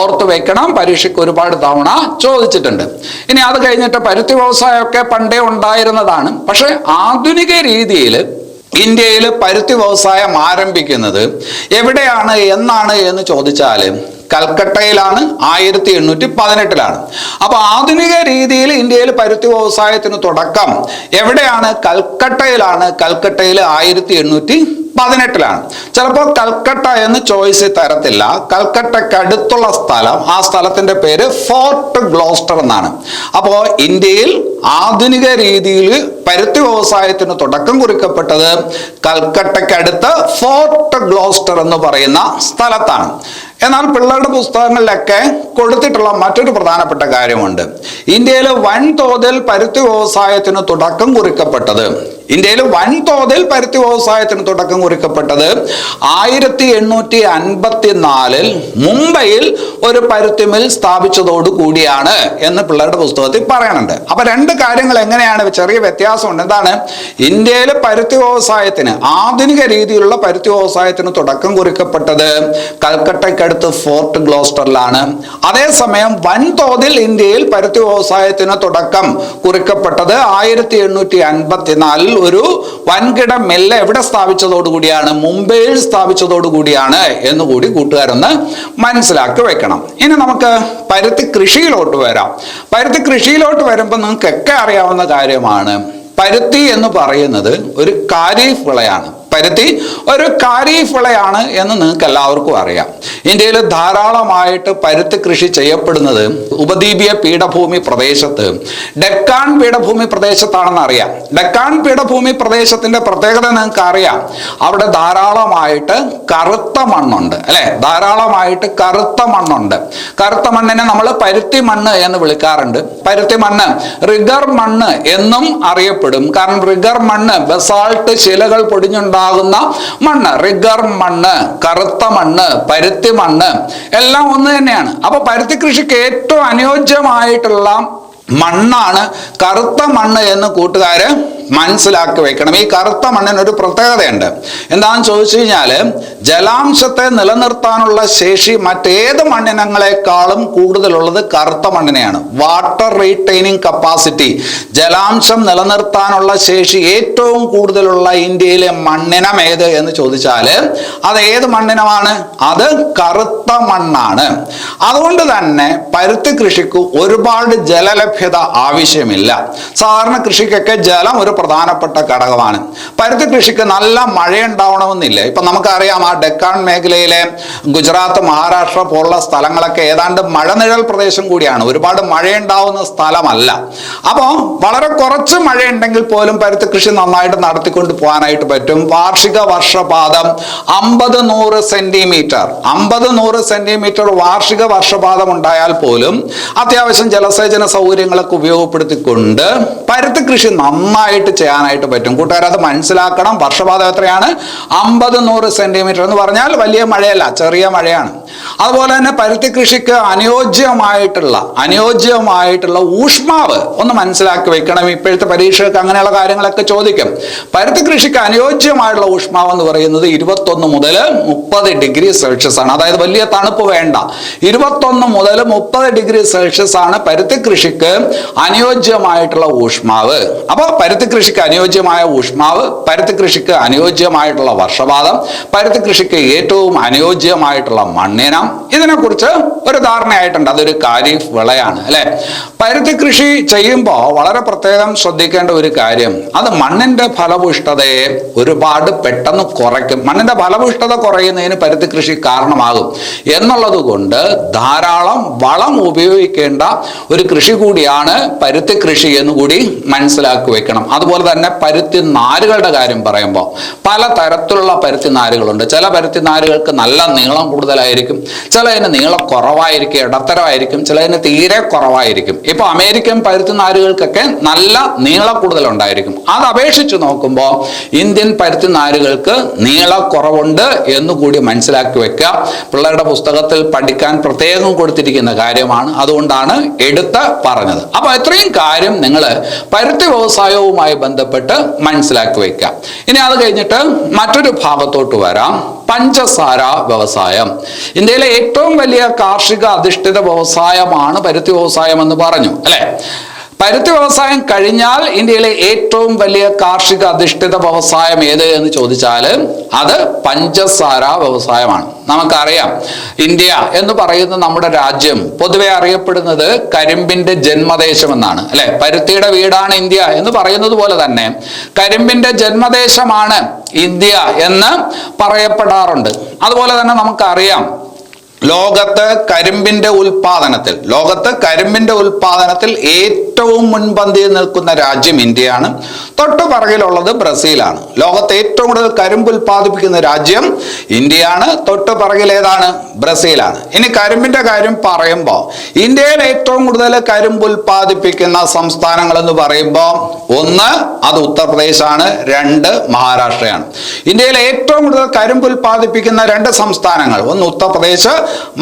ഓർത്തു വെക്കണം. പരീക്ഷയ്ക്ക് ഒരുപാട് തവണ ചോദിച്ചിട്ടുണ്ട്. ഇനി അത് കഴിഞ്ഞിട്ട് പരുത്തി വ്യവസായമൊക്കെ പണ്ടേ ഉണ്ടായിരുന്നതാണ്. പക്ഷെ ആധുനിക രീതിയിൽ ഇന്ത്യയിൽ പരുത്തി വ്യവസായം ആരംഭിക്കുന്നത് എവിടെയാണ് എന്നാണ് എന്ന് ചോദിച്ചാൽ കൽക്കട്ടയിലാണ്. 1818 അപ്പൊ ആധുനിക രീതിയിൽ ഇന്ത്യയിൽ പരുത്തി വ്യവസായത്തിന് തുടക്കം എവിടെയാണ്? കൽക്കട്ടയിലാണ്. കൽക്കട്ടയിൽ 1818 ചിലപ്പോൾ കൽക്കട്ട എന്ന് ചോയ്സ് തരത്തില്ല. കൽക്കട്ടയ്ക്ക് അടുത്തുള്ള സ്ഥലം, ആ സ്ഥലത്തിന്റെ പേര് ഫോർട്ട് ഗ്ലോസ്റ്റർ എന്നാണ്. അപ്പോ ഇന്ത്യയിൽ ആധുനിക രീതിയിൽ പരുത്തി വ്യവസായത്തിന് തുടക്കം കുറിക്കപ്പെട്ടത് കൽക്കട്ടയ്ക്കടുത്ത് ഫോർട്ട് ഗ്ലോസ്റ്റർ എന്ന് പറയുന്ന സ്ഥലത്താണ്. എന്നാൽ പിള്ളേരുടെ പുസ്തകങ്ങളിലൊക്കെ കൊടുത്തിട്ടുള്ള മറ്റൊരു പ്രധാനപ്പെട്ട കാര്യമുണ്ട്. ഇന്ത്യയിൽ വൻതോതിൽ പരുത്തി വ്യവസായത്തിന് തുടക്കം കുറിക്കപ്പെട്ടത് 1854 മുംബൈയിൽ ഒരു പരുത്തി മിൽ സ്ഥാപിച്ചതോടു കൂടിയാണ് എന്ന് പിള്ളേരുടെ പുസ്തകത്തിൽ പറയുന്നുണ്ട്. അപ്പൊ രണ്ട് കാര്യങ്ങൾ എങ്ങനെയാണ്, ചെറിയ വ്യത്യാസമുണ്ട്. എന്താണ്? ഇന്ത്യയിലെ പരുത്തി വ്യവസായത്തിന്, ആധുനിക രീതിയിലുള്ള പരുത്തി വ്യവസായത്തിന് തുടക്കം കുറിക്കപ്പെട്ടത് കൽക്കട്ടയ്ക്കടുത്ത് ഫോർട്ട് ഗ്ലോസ്റ്ററിലാണ്. അതേസമയം വൻതോതിൽ ഇന്ത്യയിൽ പരുത്തി വ്യവസായത്തിന് തുടക്കം കുറിക്കപ്പെട്ടത് 1854 ഒരു വൻകിട മില്ല് എവിടെ സ്ഥാപിച്ചതോടുകൂടിയാണ്? മുംബൈയിൽ സ്ഥാപിച്ചതോടുകൂടിയാണ് എന്നുകൂടി കൂട്ടുകാരൊന്ന് മനസ്സിലാക്കി വെക്കണം. ഇനി നമുക്ക് പരുത്തി കൃഷിയിലോട്ട് വരാം. പരുത്തി കൃഷിയിലോട്ട് വരുമ്പോൾ നിങ്ങൾക്കൊക്കെ അറിയാവുന്ന കാര്യമാണ്, പരുത്തി എന്ന് പറയുന്നത് ഒരു ഖാരീഫ് വിളയാണ്. പരുത്തി ഒരു ഖാരീഫ് വിളയാണ് എന്ന് നിങ്ങൾക്ക് എല്ലാവർക്കും അറിയാം. ഇന്ത്യയിൽ ധാരാളമായിട്ട് പരുത്തി കൃഷി ചെയ്യപ്പെടുന്നത് ഉപദ്വീപീയ പീഠഭൂമി പ്രദേശത്ത്, ഡെക്കാൻ പീഠഭൂമി പ്രദേശത്താണെന്ന് അറിയാം. ഡെക്കാൻ പീഠഭൂമി പ്രദേശത്തിന്റെ പ്രത്യേകത നിങ്ങൾക്ക് അറിയാം. അവിടെ ധാരാളമായിട്ട് കറുത്ത മണ്ണുണ്ട്, അല്ലെ? ധാരാളമായിട്ട് കറുത്ത മണ്ണുണ്ട്. കറുത്ത മണ്ണിനെ നമ്മൾ പരുത്തി മണ്ണ് എന്ന് വിളിക്കാറുണ്ട്. പരുത്തി മണ്ണ് റിഗർ മണ്ണ് എന്നും അറിയപ്പെടും. കാരണം റിഗർ മണ്ണ് ബസാൾട്ട് ശിലകൾ പൊടിഞ്ഞുണ്ടാകുന്ന മണ്ണ്. റിഗർ മണ്ണ്, കറുത്ത മണ്ണ്, പരുത്തി മണ്ണ് എല്ലാം ഒന്ന് തന്നെയാണ്. അപ്പൊ പരുത്തി കൃഷിക്ക് ഏറ്റവും അനുയോജ്യമായിട്ടുള്ള മണ്ണാണ് കറുത്ത മണ്ണ് എന്ന് കൂട്ടുകാര് മനസ്സിലാക്കി വെക്കണം. ഈ കറുത്ത മണ്ണിനൊരു പ്രത്യേകതയുണ്ട്. എന്താണെന്ന് ചോദിച്ചു കഴിഞ്ഞാൽ ജലാംശത്തെ നിലനിർത്താനുള്ള ശേഷി മറ്റേത് മണ്ണിനങ്ങളെക്കാളും കൂടുതലുള്ളത് കറുത്ത മണ്ണിനെയാണ്. വാട്ടർ റീറ്റെയിനിങ് കപ്പാസിറ്റി, ജലാംശം നിലനിർത്താനുള്ള ശേഷി ഏറ്റവും കൂടുതലുള്ള ഇന്ത്യയിലെ മണ്ണിനം ഏത് എന്ന് ചോദിച്ചാൽ അത് ഏത് മണ്ണിനമാണ്? അത് കറുത്ത മണ്ണാണ്. അതുകൊണ്ട് തന്നെ പരുത്തി കൃഷിക്ക് ഒരുപാട് ജലലഭ്യത ആവശ്യമില്ല. സാധാരണ കൃഷിക്കൊക്കെ ജലം ഒരു പ്രധാനപ്പെട്ട ഘടകമാണ്. പരുത്തി കൃഷിക്ക് നല്ല മഴയുണ്ടാവണമെന്നില്ല. ഇപ്പൊ നമുക്കറിയാം, ആ ഡെക്കാൻ മേഖലയിലെ ഗുജറാത്ത്, മഹാരാഷ്ട്ര പോലുള്ള സ്ഥലങ്ങളൊക്കെ ഏതാണ്ട് മഴനിഴൽ പ്രദേശം കൂടിയാണ്. ഒരുപാട് മഴയുണ്ടാവുന്ന സ്ഥലമല്ല. അപ്പോൾ വളരെ കുറച്ച് മഴയുണ്ടെങ്കിൽ പോലും പരുത്തി കൃഷി നന്നായിട്ട് നടത്തിക്കൊണ്ട് പോകാനായിട്ട് പറ്റും. വാർഷിക വർഷപാതം 50-100 സെന്റിമീറ്റർ, 50-100 സെന്റിമീറ്റർ വാർഷിക വർഷപാതം ഉണ്ടായാൽ പോലും അത്യാവശ്യം ജലസേചന സൗകര്യങ്ങളൊക്കെ ഉപയോഗപ്പെടുത്തിക്കൊണ്ട് പരുത്തി കൃഷി നന്നായിട്ട് ചെയ്യാനായിട്ട് പറ്റും. കൂട്ടുകാരത് മനസ്സിലാക്കണം. വർഷപാതം എത്രയാണ്? 50-100 സെന്റിമീറ്റർ എന്ന് പറഞ്ഞാൽ വലിയ മഴയല്ല, ചെറിയ മഴയാണ്. അതുപോലെ തന്നെ പരുത്തി കൃഷിക്ക് അനുയോജ്യമായിട്ടുള്ള ഊഷ്മാവ് ഒന്ന് മനസ്സിലാക്കി വെക്കണം. ഇപ്പോഴത്തെ പരീക്ഷകൾക്ക് അങ്ങനെയുള്ള കാര്യങ്ങളൊക്കെ ചോദിക്കും. പരുത്തി കൃഷിക്ക് അനുയോജ്യമായിട്ടുള്ള ഊഷ്മാവ് എന്ന് പറയുന്നത് 21 മുതൽ 30 ഡിഗ്രി സെൽഷ്യസ് ആണ്. അതായത് വലിയ തണുപ്പ് വേണ്ട. 21 മുതൽ 30 ഡിഗ്രി സെൽഷ്യസ് ആണ് പരുത്തി കൃഷിക്ക് അനുയോജ്യമായിട്ടുള്ള ഊഷ്മാവ്. അപ്പോൾ പരുത്തി കൃഷിക്ക് അനുയോജ്യമായ ഊഷ്മാവ്, പരുത്തി കൃഷിക്ക് അനുയോജ്യമായിട്ടുള്ള വർഷപാതം, പരുത്തി കൃഷിക്ക് ഏറ്റവും അനുയോജ്യമായിട്ടുള്ള മണ്ണിനം, ഇതിനെക്കുറിച്ച് ഒരു ധാരണയായിട്ടുണ്ട്. അതൊരു ഖാരീഫ് വിളയാണ്, അല്ലെ? പരുത്തി കൃഷി ചെയ്യുമ്പോൾ വളരെ പ്രത്യേകം ശ്രദ്ധിക്കേണ്ട ഒരു കാര്യം, അത് മണ്ണിന്റെ ഫലപുഷ്ടതയെ ഒരുപാട് പെട്ടെന്ന് കുറയ്ക്കും. മണ്ണിന്റെ ഫലപുഷ്ടത കുറയുന്നതിന് പരുത്തി കൃഷി കാരണമാകും എന്നുള്ളത് കൊണ്ട് ധാരാളം വളം ഉപയോഗിക്കേണ്ട ഒരു കൃഷി കൂടിയാണ് പരുത്തി കൃഷി എന്നുകൂടി മനസ്സിലാക്കി വെക്കണം. അത് അതുപോലെ തന്നെ പരുത്തി നാരുകളുടെ കാര്യം പറയുമ്പോൾ പല തരത്തിലുള്ള പരുത്തി നാരുകളുണ്ട്. ചില പരുത്തി നാരുകൾക്ക് നല്ല നീളം കൂടുതലായിരിക്കും, ചിലതിന് നീളം കുറവായിരിക്കും, ഇടത്തരമായിരിക്കും, ചിലതിന് തീരെ കുറവായിരിക്കും. ഇപ്പോൾ അമേരിക്കൻ പരുത്തി നാരുകൾക്കൊക്കെ നല്ല നീളം കൂടുതലുണ്ടായിരിക്കും. അത് അപേക്ഷിച്ച് നോക്കുമ്പോൾ ഇന്ത്യൻ പരുത്തി നാരുകൾക്ക് നീളക്കുറവുണ്ട് എന്നുകൂടി മനസ്സിലാക്കി വെക്കുക. പിള്ളേരുടെ പുസ്തകത്തിൽ പഠിക്കാൻ പ്രത്യേകം കൊടുത്തിരിക്കുന്ന കാര്യമാണ്, അതുകൊണ്ടാണ് എടുത്ത് പറഞ്ഞത്. അപ്പോൾ ഇത്രയും കാര്യം നിങ്ങൾ പരുത്തി വ്യവസായവുമായി ബന്ധപ്പെട്ട് മനസ്സിലാക്കി വയ്ക്കുക. ഇനി അത് കഴിഞ്ഞിട്ട് മറ്റൊരു ഭാഗത്തോട്ട് വരാം. പഞ്ചസാര വ്യവസായം ഇന്ത്യയിലെ ഏറ്റവും വലിയ കാർഷിക അധിഷ്ഠിത വ്യവസായമാണ് പരുത്തി വ്യവസായം എന്ന് പറഞ്ഞു അല്ലെ. പരുത്തി വ്യവസായം കഴിഞ്ഞാൽ ഇന്ത്യയിലെ ഏറ്റവും വലിയ കാർഷിക അധിഷ്ഠിത വ്യവസായം ഏത് എന്ന് ചോദിച്ചാൽ അത് പഞ്ചസാര വ്യവസായമാണ്. നമുക്കറിയാം, ഇന്ത്യ എന്ന് പറയുന്ന നമ്മുടെ രാജ്യം പൊതുവെ അറിയപ്പെടുന്നത് കരിമ്പിന്റെ ജന്മദേശം എന്നാണ് അല്ലെ. പരുത്തിയുടെ വീടാണ് ഇന്ത്യ എന്ന് പറയുന്നത് പോലെ തന്നെ കരിമ്പിന്റെ ജന്മദേശമാണ് ഇന്ത്യ എന്ന് പറയപ്പെടാറുണ്ട്. അതുപോലെ തന്നെ നമുക്കറിയാം, ലോകത്ത് കരിമ്പിന്റെ ഉൽപാദനത്തിൽ ഏറ്റവും മുൻപന്തിയിൽ നിൽക്കുന്ന രാജ്യം ഇന്ത്യയാണ്. തൊട്ടു പിറകിലുള്ളത് ബ്രസീലാണ്. ലോകത്ത് ഏറ്റവും കൂടുതൽ കരിമ്പ് ഉൽപ്പാദിപ്പിക്കുന്ന രാജ്യം ഇന്ത്യയാണ്. തൊട്ടു പിറകിൽ ഏതാണ്? ബ്രസീലാണ്. ഇനി കരിമ്പിന്റെ കാര്യം പറയുമ്പോൾ ഇന്ത്യയിൽ ഏറ്റവും കൂടുതൽ കരിമ്പ് ഉൽപ്പാദിപ്പിക്കുന്ന സംസ്ഥാനങ്ങൾ എന്ന് പറയുമ്പോൾ ഒന്ന് അത് ഉത്തർപ്രദേശാണ്, രണ്ട് മഹാരാഷ്ട്രയാണ്. ഇന്ത്യയിൽ ഏറ്റവും കൂടുതൽ കരിമ്പ് ഉൽപ്പാദിപ്പിക്കുന്ന രണ്ട് സംസ്ഥാനങ്ങൾ, ഒന്ന് ഉത്തർപ്രദേശ്,